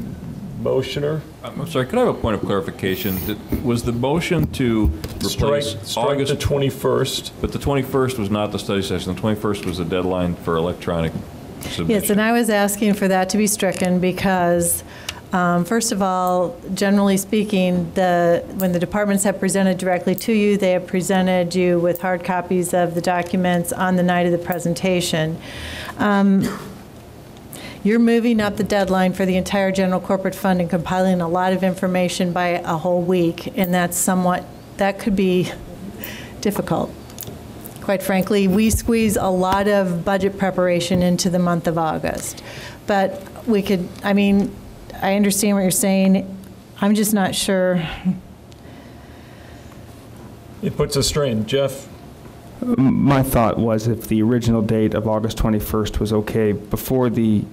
motioner. I'm sorry, could I have a point of clarification? Was the motion to replace Strike the 21st? But the 21st was not the study session. The 21st was the deadline for electronic submission. Yes, and I was asking for that to be stricken because, first of all, generally speaking, when the departments have presented directly to you, they have presented you with hard copies of the documents on the night of the presentation. You're moving up the deadline for the entire general corporate fund and compiling a lot of information by a whole week, and that could be difficult. Quite frankly, we squeeze a lot of budget preparation into the month of August. But I understand what you're saying. I'm just not sure. It puts a strain. Jeff? My thought was if the original date of August 21st was okay before the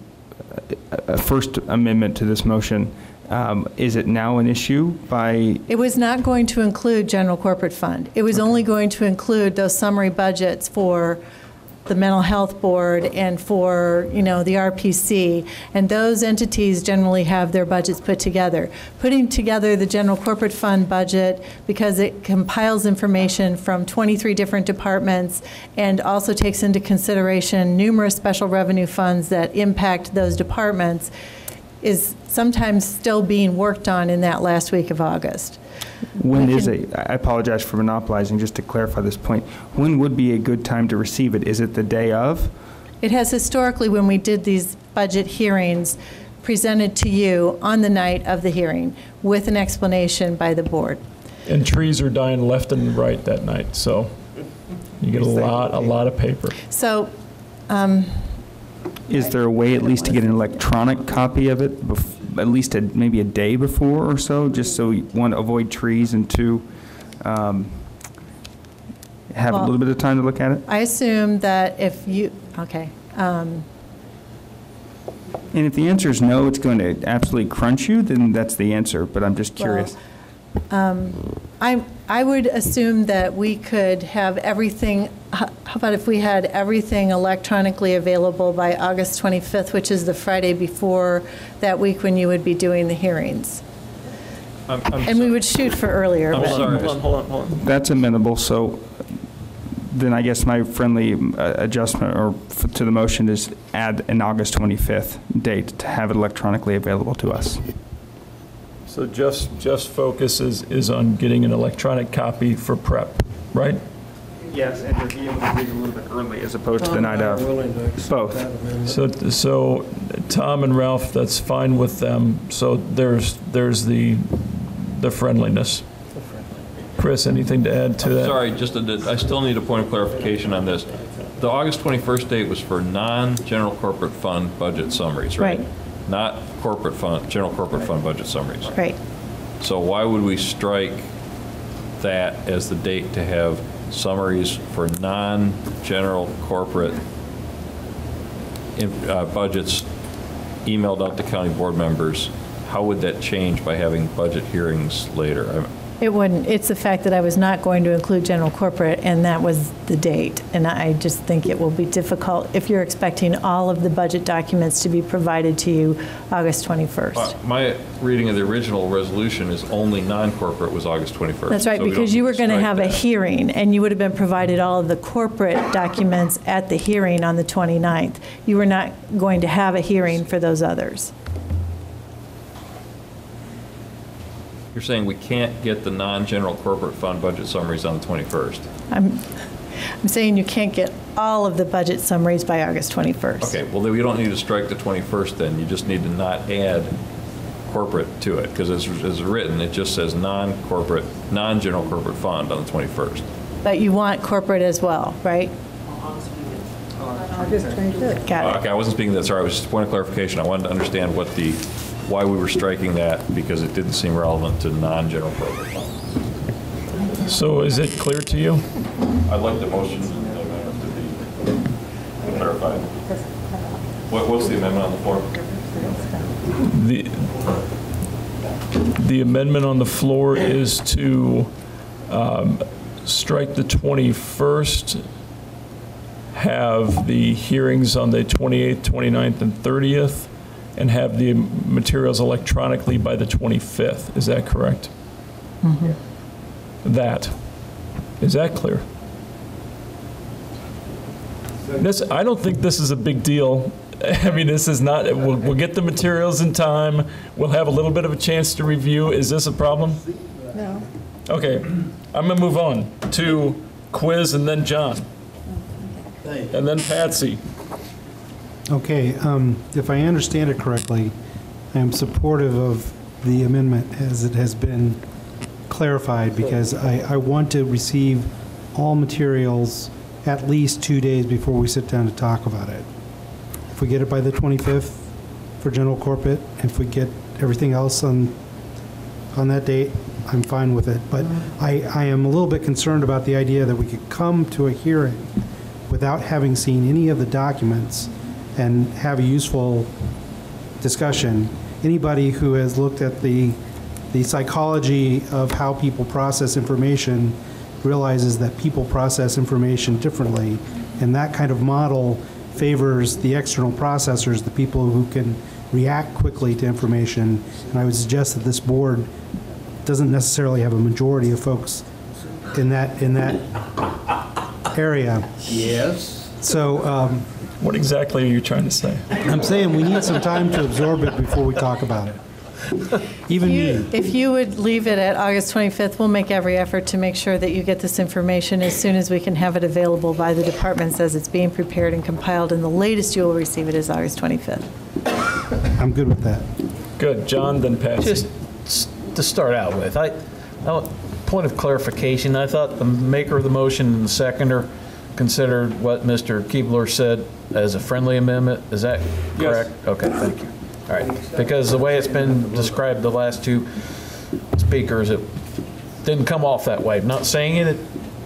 first amendment to this motion, is it now an issue by? It was not going to include general corporate fund. It was only going to include those summary budgets for the mental health board and for, the RPC. And those entities generally have their budgets put together. Putting together the general corporate fund budget, because it compiles information from 23 different departments and also takes into consideration numerous special revenue funds that impact those departments, is sometimes still being worked on in that last week of August. I apologize for monopolizing, just to clarify this point. When would be a good time to receive it? Is it the day of? It has historically, when we did these budget hearings, presented to you on the night of the hearing with an explanation by the board. And trees are dying left and right that night, so you get a lot of paper. So, is there a way at least to get an electronic copy of it, at least maybe a day before or so, just so you, one, avoid trees, and two, have a little bit of time to look at it? I assume that if you, okay. And if the answer is no, it's going to absolutely crunch you, then that's the answer, but I'm just curious. I would assume that we could have everything, how about if we had everything electronically available by August 25th, which is the Friday before that week when you would be doing the hearings? And we would shoot for earlier. Hold on. That's amenable, so then I guess my friendly adjustment to the motion is add an August 25th date to have it electronically available to us. So Jeff's focus is on getting an electronic copy for prep, right? Yes, and to be able to read a little bit early as opposed to the night of. Both. So Tom and Ralph, that's fine with them. So there's the friendliness. Chris, anything to add to that? Sorry, I still need a point of clarification on this. The August 21st date was for non-general corporate fund budget summaries, right? Right. Not corporate fund, general corporate fund budget summaries. Right. So why would we strike that as the date to have summaries for non-general corporate budgets emailed out to county board members? How would that change by having budget hearings later? It wouldn't. It's the fact that I was not going to include general corporate, and that was the date. And I just think it will be difficult if you're expecting all of the budget documents to be provided to you August 21st. My reading of the original resolution is only non-corporate was August 21st. That's right, so because you were going to have a hearing, and you would have been provided all of the corporate documents at the hearing on the 29th. You were not going to have a hearing for those others. You're saying we can't get the non-general corporate fund budget summaries on the 21st? I'm saying you can't get all of the budget summaries by August 21st. Okay, well, then we don't need to strike the 21st then. You just need to not add corporate to it, because as written, it just says non-corporate, non-general corporate fund on the 21st. But you want corporate as well, right? August 25th. Got it. Okay, I wasn't speaking that, sorry, it was just a point of clarification. I wanted to understand why we were striking that, because it didn't seem relevant to non-general corporate funds. So is it clear to you? I'd like the motion to be clarified. What's the amendment on the floor? The amendment on the floor is to strike the 21st, have the hearings on the 28th, 29th, and 30th, and have the materials electronically by the 25th. Is that correct? Is that clear? I don't think this is a big deal. I mean, this is not, we'll get the materials in time. We'll have a little bit of a chance to review. Is this a problem? No. Okay, I'm gonna move on to quiz and then John. And then Patsy. Okay, if I understand it correctly, I am supportive of the amendment as it has been clarified, because I want to receive all materials at least 2 days before we sit down to talk about it. If we get it by the 25th for general corporate, if we get everything else on that date, I'm fine with it. But I am a little bit concerned about the idea that we could come to a hearing without having seen any of the documents and have a useful discussion. Anybody who has looked at the psychology of how people process information realizes that people process information differently, and that kind of model favors the external processors, the people who can react quickly to information. And I would suggest that this board doesn't necessarily have a majority of folks in that area. Yes. So what exactly are you trying to say? I'm saying we need some time to absorb it before we talk about it. Even me. If you would leave it at August 25th, we'll make every effort to make sure that you get this information as soon as we can have it available by the departments as it's being prepared and compiled, and the latest you will receive it is August 25th. I'm good with that. Good. John, then Patsy. Just to start out with, point of clarification, I thought the maker of the motion and the seconder considered what Mr. Keebler said as a friendly amendment. Is that correct? Yes. Okay, thank you. All right, because the way it's been described the last two speakers, it didn't come off that way. I'm not saying it,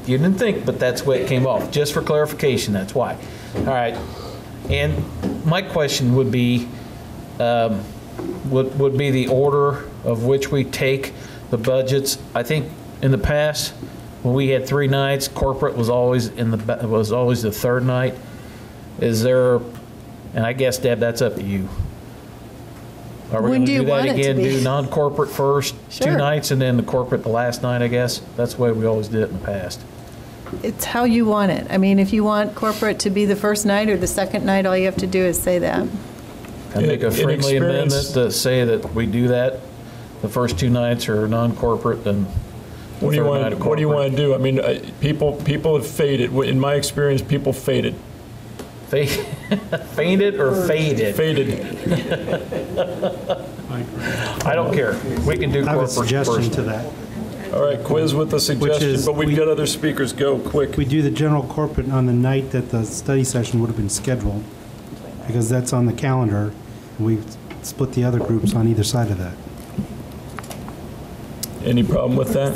you didn't think, but that's the way it came off. Just for clarification, that's why. All right, and my question would be, would be the order of which we take the budgets. I think in the past, when we had 3 nights, corporate was always the third night. Is there, and I guess, Deb, that's up to you. Are we going to do that again? Do non-corporate first, Sure. 2 nights, and then the corporate the last night, I guess? That's the way we always did it in the past. It's how you want it. I mean, if you want corporate to be the first night or the second night, all you have to do is say that. And make a friendly amendment to say that we do that. The first 2 nights are non-corporate, then What do you want to do? I mean, people have faded. In my experience, people faded. Fainted or faded? Faded. I don't care. We can do corporate I have a suggestion first. to that. All right, quiz with a suggestion, but we've got other speakers. Go, quick. We do the general corporate on the night that the study session would have been scheduled, because that's on the calendar. We split the other groups on either side of that. Any problem with that?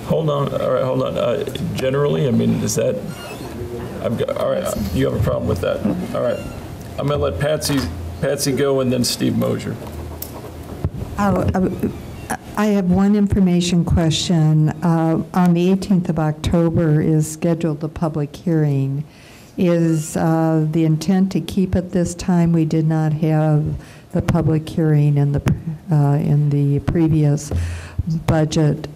Hold on. All right, hold on. Generally, I mean, is that... all right, you have a problem with that. All right. I'm going to let Patsy go and then Steve Mosier. I have one information question. On the 18th of October is scheduled the public hearing. Is the intent to keep it this time? We did not have the public hearing in the previous budget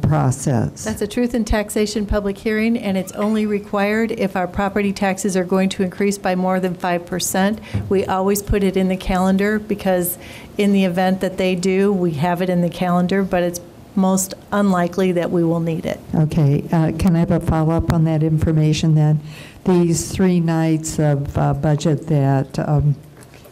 process. That's a truth in taxation public hearing, and it's only required if our property taxes are going to increase by more than 5%. We always put it in the calendar, because in the event that they do, we have it in the calendar, but it's most unlikely that we will need it. Okay. Can I have a follow-up on that information then? These 3 nights of budget that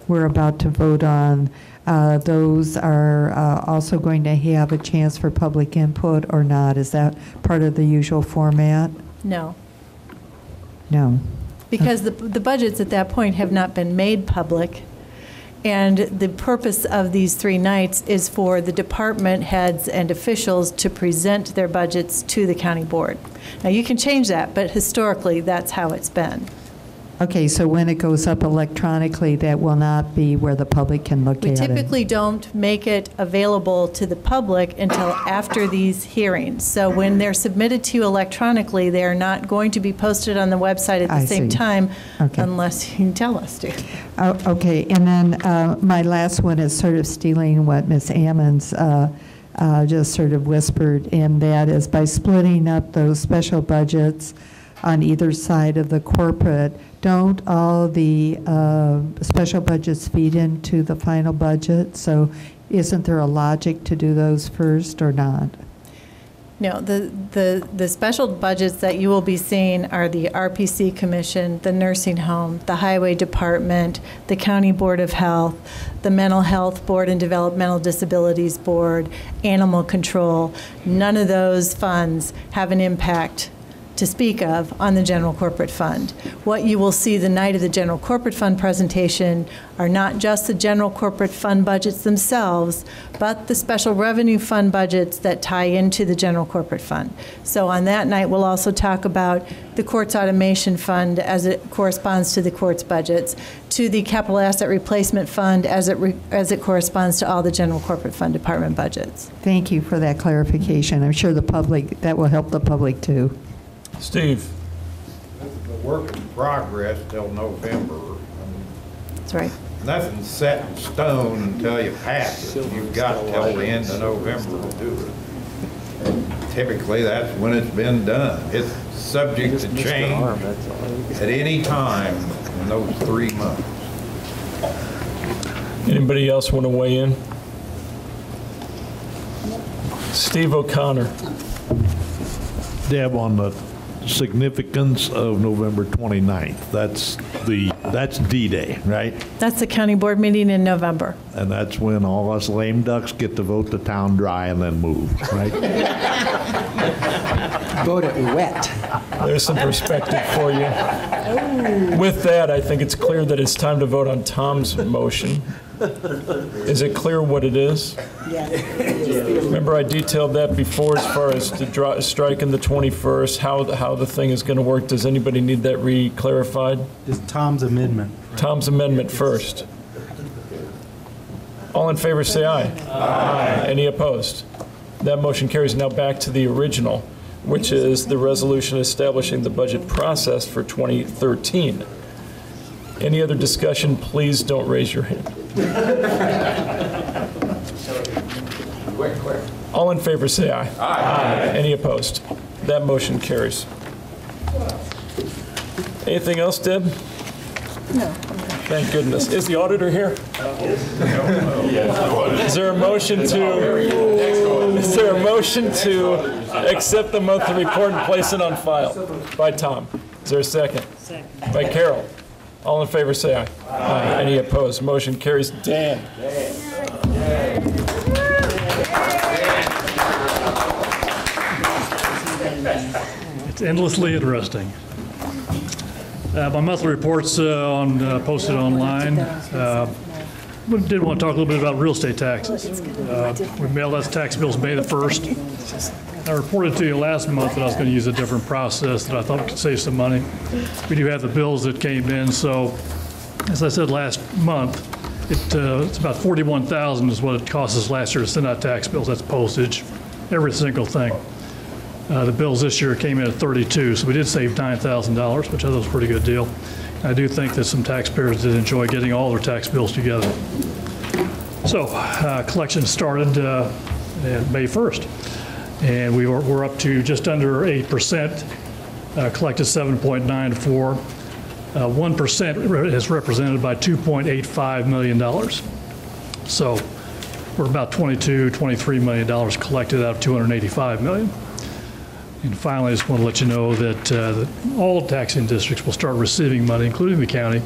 we're about to vote on, those are also going to have a chance for public input or not? Is that part of the usual format? No. No. Because the budgets at that point have not been made public, and the purpose of these 3 nights is for the department heads and officials to present their budgets to the county board. Now, you can change that, but historically, that's how it's been. Okay, so when it goes up electronically, that will not be where the public can look We at it? typically don't make it available to the public until after these hearings. So when they're submitted to you electronically, they are not going to be posted on the website at the I same see. time Okay. unless you tell us to. Oh, okay, and then my last one is sort of stealing what Ms. Ammons just sort of whispered, and that is by splitting up those special budgets on either side of the corporate, don't all the special budgets feed into the final budget? So isn't there a logic to do those first or not? No, the special budgets that you will be seeing are the RPC Commission, the Nursing Home, the Highway Department, the County Board of Health, the Mental Health Board and Developmental Disabilities Board, Animal Control. None of those funds have an impact to speak of on the general corporate fund. What you will see the night of the general corporate fund presentation are not just the general corporate fund budgets themselves, but the special revenue fund budgets that tie into the general corporate fund. So on that night, we'll also talk about the courts automation fund as it corresponds to the courts budgets, to the capital asset replacement fund as it corresponds to all the general corporate fund department budgets. Thank you for that clarification. I'm sure the public, that will help the public too. Steve? The work in progress till November. That's right. Nothing's set in stone until you pass it. You've got till the end of November to do it. And typically, that's when it's been done. It's subject to change at any time in those 3 months. Anybody else want to weigh in? Steve O'Connor. Deb, on the significance of November 29th, that's D-Day, right? That's the county board meeting in November. And that's when all us lame ducks get to vote the town dry and then move, right? Vote it wet. There's some perspective for you. With that, I think it's clear that it's time to vote on Tom's motion. Is it clear what it is? Remember, I detailed that before as far as to strike in the 21st, how the thing is going to work. Does anybody need that re-clarified? Is Tom's amendment. Tom's amendment first. All in favor, say aye. Aye. Any opposed? That motion carries. Now back to the original, which is the resolution establishing the budget process for 2013. Any other discussion, please don't raise your hand. All in favor, say aye. Aye. Any opposed? That motion carries. Anything else, Deb? No. Thank goodness. Is the auditor here? Is there a motion to accept the monthly report and place it on file? By Tom. Is there a second? Second. By Carol. All in favor, say aye. Aye. Any opposed? Motion carries. Dan. It's endlessly interesting. My monthly report's posted online. We did want to talk a little bit about real estate taxes. We mailed out tax bills May the 1st. I reported to you last month that I was going to use a different process that I thought could save some money. We do have the bills that came in, so as I said last month, it's about $41,000 is what it cost us last year to send out tax bills. That's postage, every single thing. The bills this year came in at $32,000, so we did save $9,000, which I thought was a pretty good deal. I do think that some taxpayers did enjoy getting all their tax bills together. So collection started May 1st, and we're up to just under 8%, collected 7.94. 1% is represented by $2.85 million. So we're about $23 million collected out of $285 million. And finally, I just want to let you know that all taxing districts will start receiving money, including the county,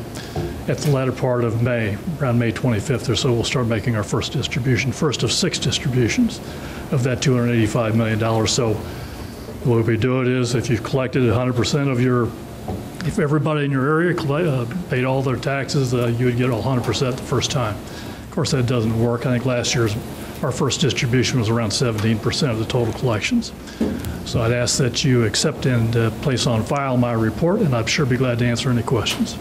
at the latter part of May, around May 25th or so. We'll start making our first distribution, first of 6 distributions of that $285 million. So what we do it is, if you've collected 100% of your, if everybody in your area paid all their taxes, you would get 100% the first time. Of course, that doesn't work. I think last year's our first distribution was around 17% of the total collections. So I'd ask that you accept and place on file my report, and I'd sure be glad to answer any questions.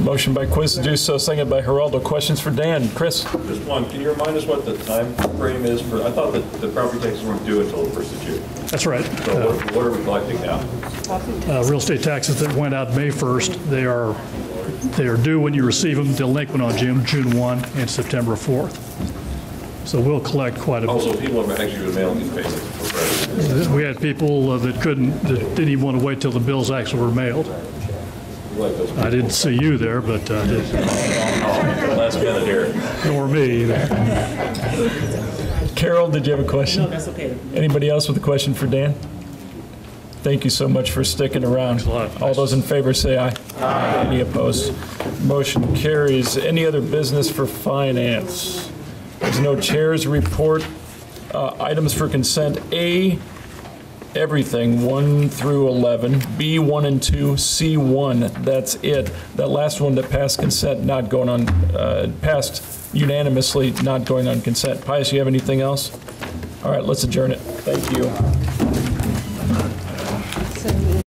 Motion by Quiz to do so, second by Geraldo. Questions for Dan? Chris? Just one, can you remind us what the time frame is for, I thought that the property taxes weren't due until the 1st of June. That's right. So what are we collecting now? Real estate taxes that went out May 1st, they are due when you receive them, delinquent on June 1 and September 4th. So we'll collect quite a bit. Also, people have actually been mailing these payments. We had people that didn't even want to wait till the bills actually were mailed. I didn't see you there, but Last minute here. Nor me either. Carol, did you have a question? No, that's okay. Anybody else with a question for Dan? Thank you so much for sticking around. All those in favor say aye. Aye. Any opposed? Motion carries. Any other business for finance? There's no chair's report. Items for consent. A, everything, 1 through 11. B, 1 and 2. C, 1. That's it. That last one that passed consent, not going on, passed unanimously, not going on consent. Pius, you have anything else? All right, let's adjourn it. Thank you.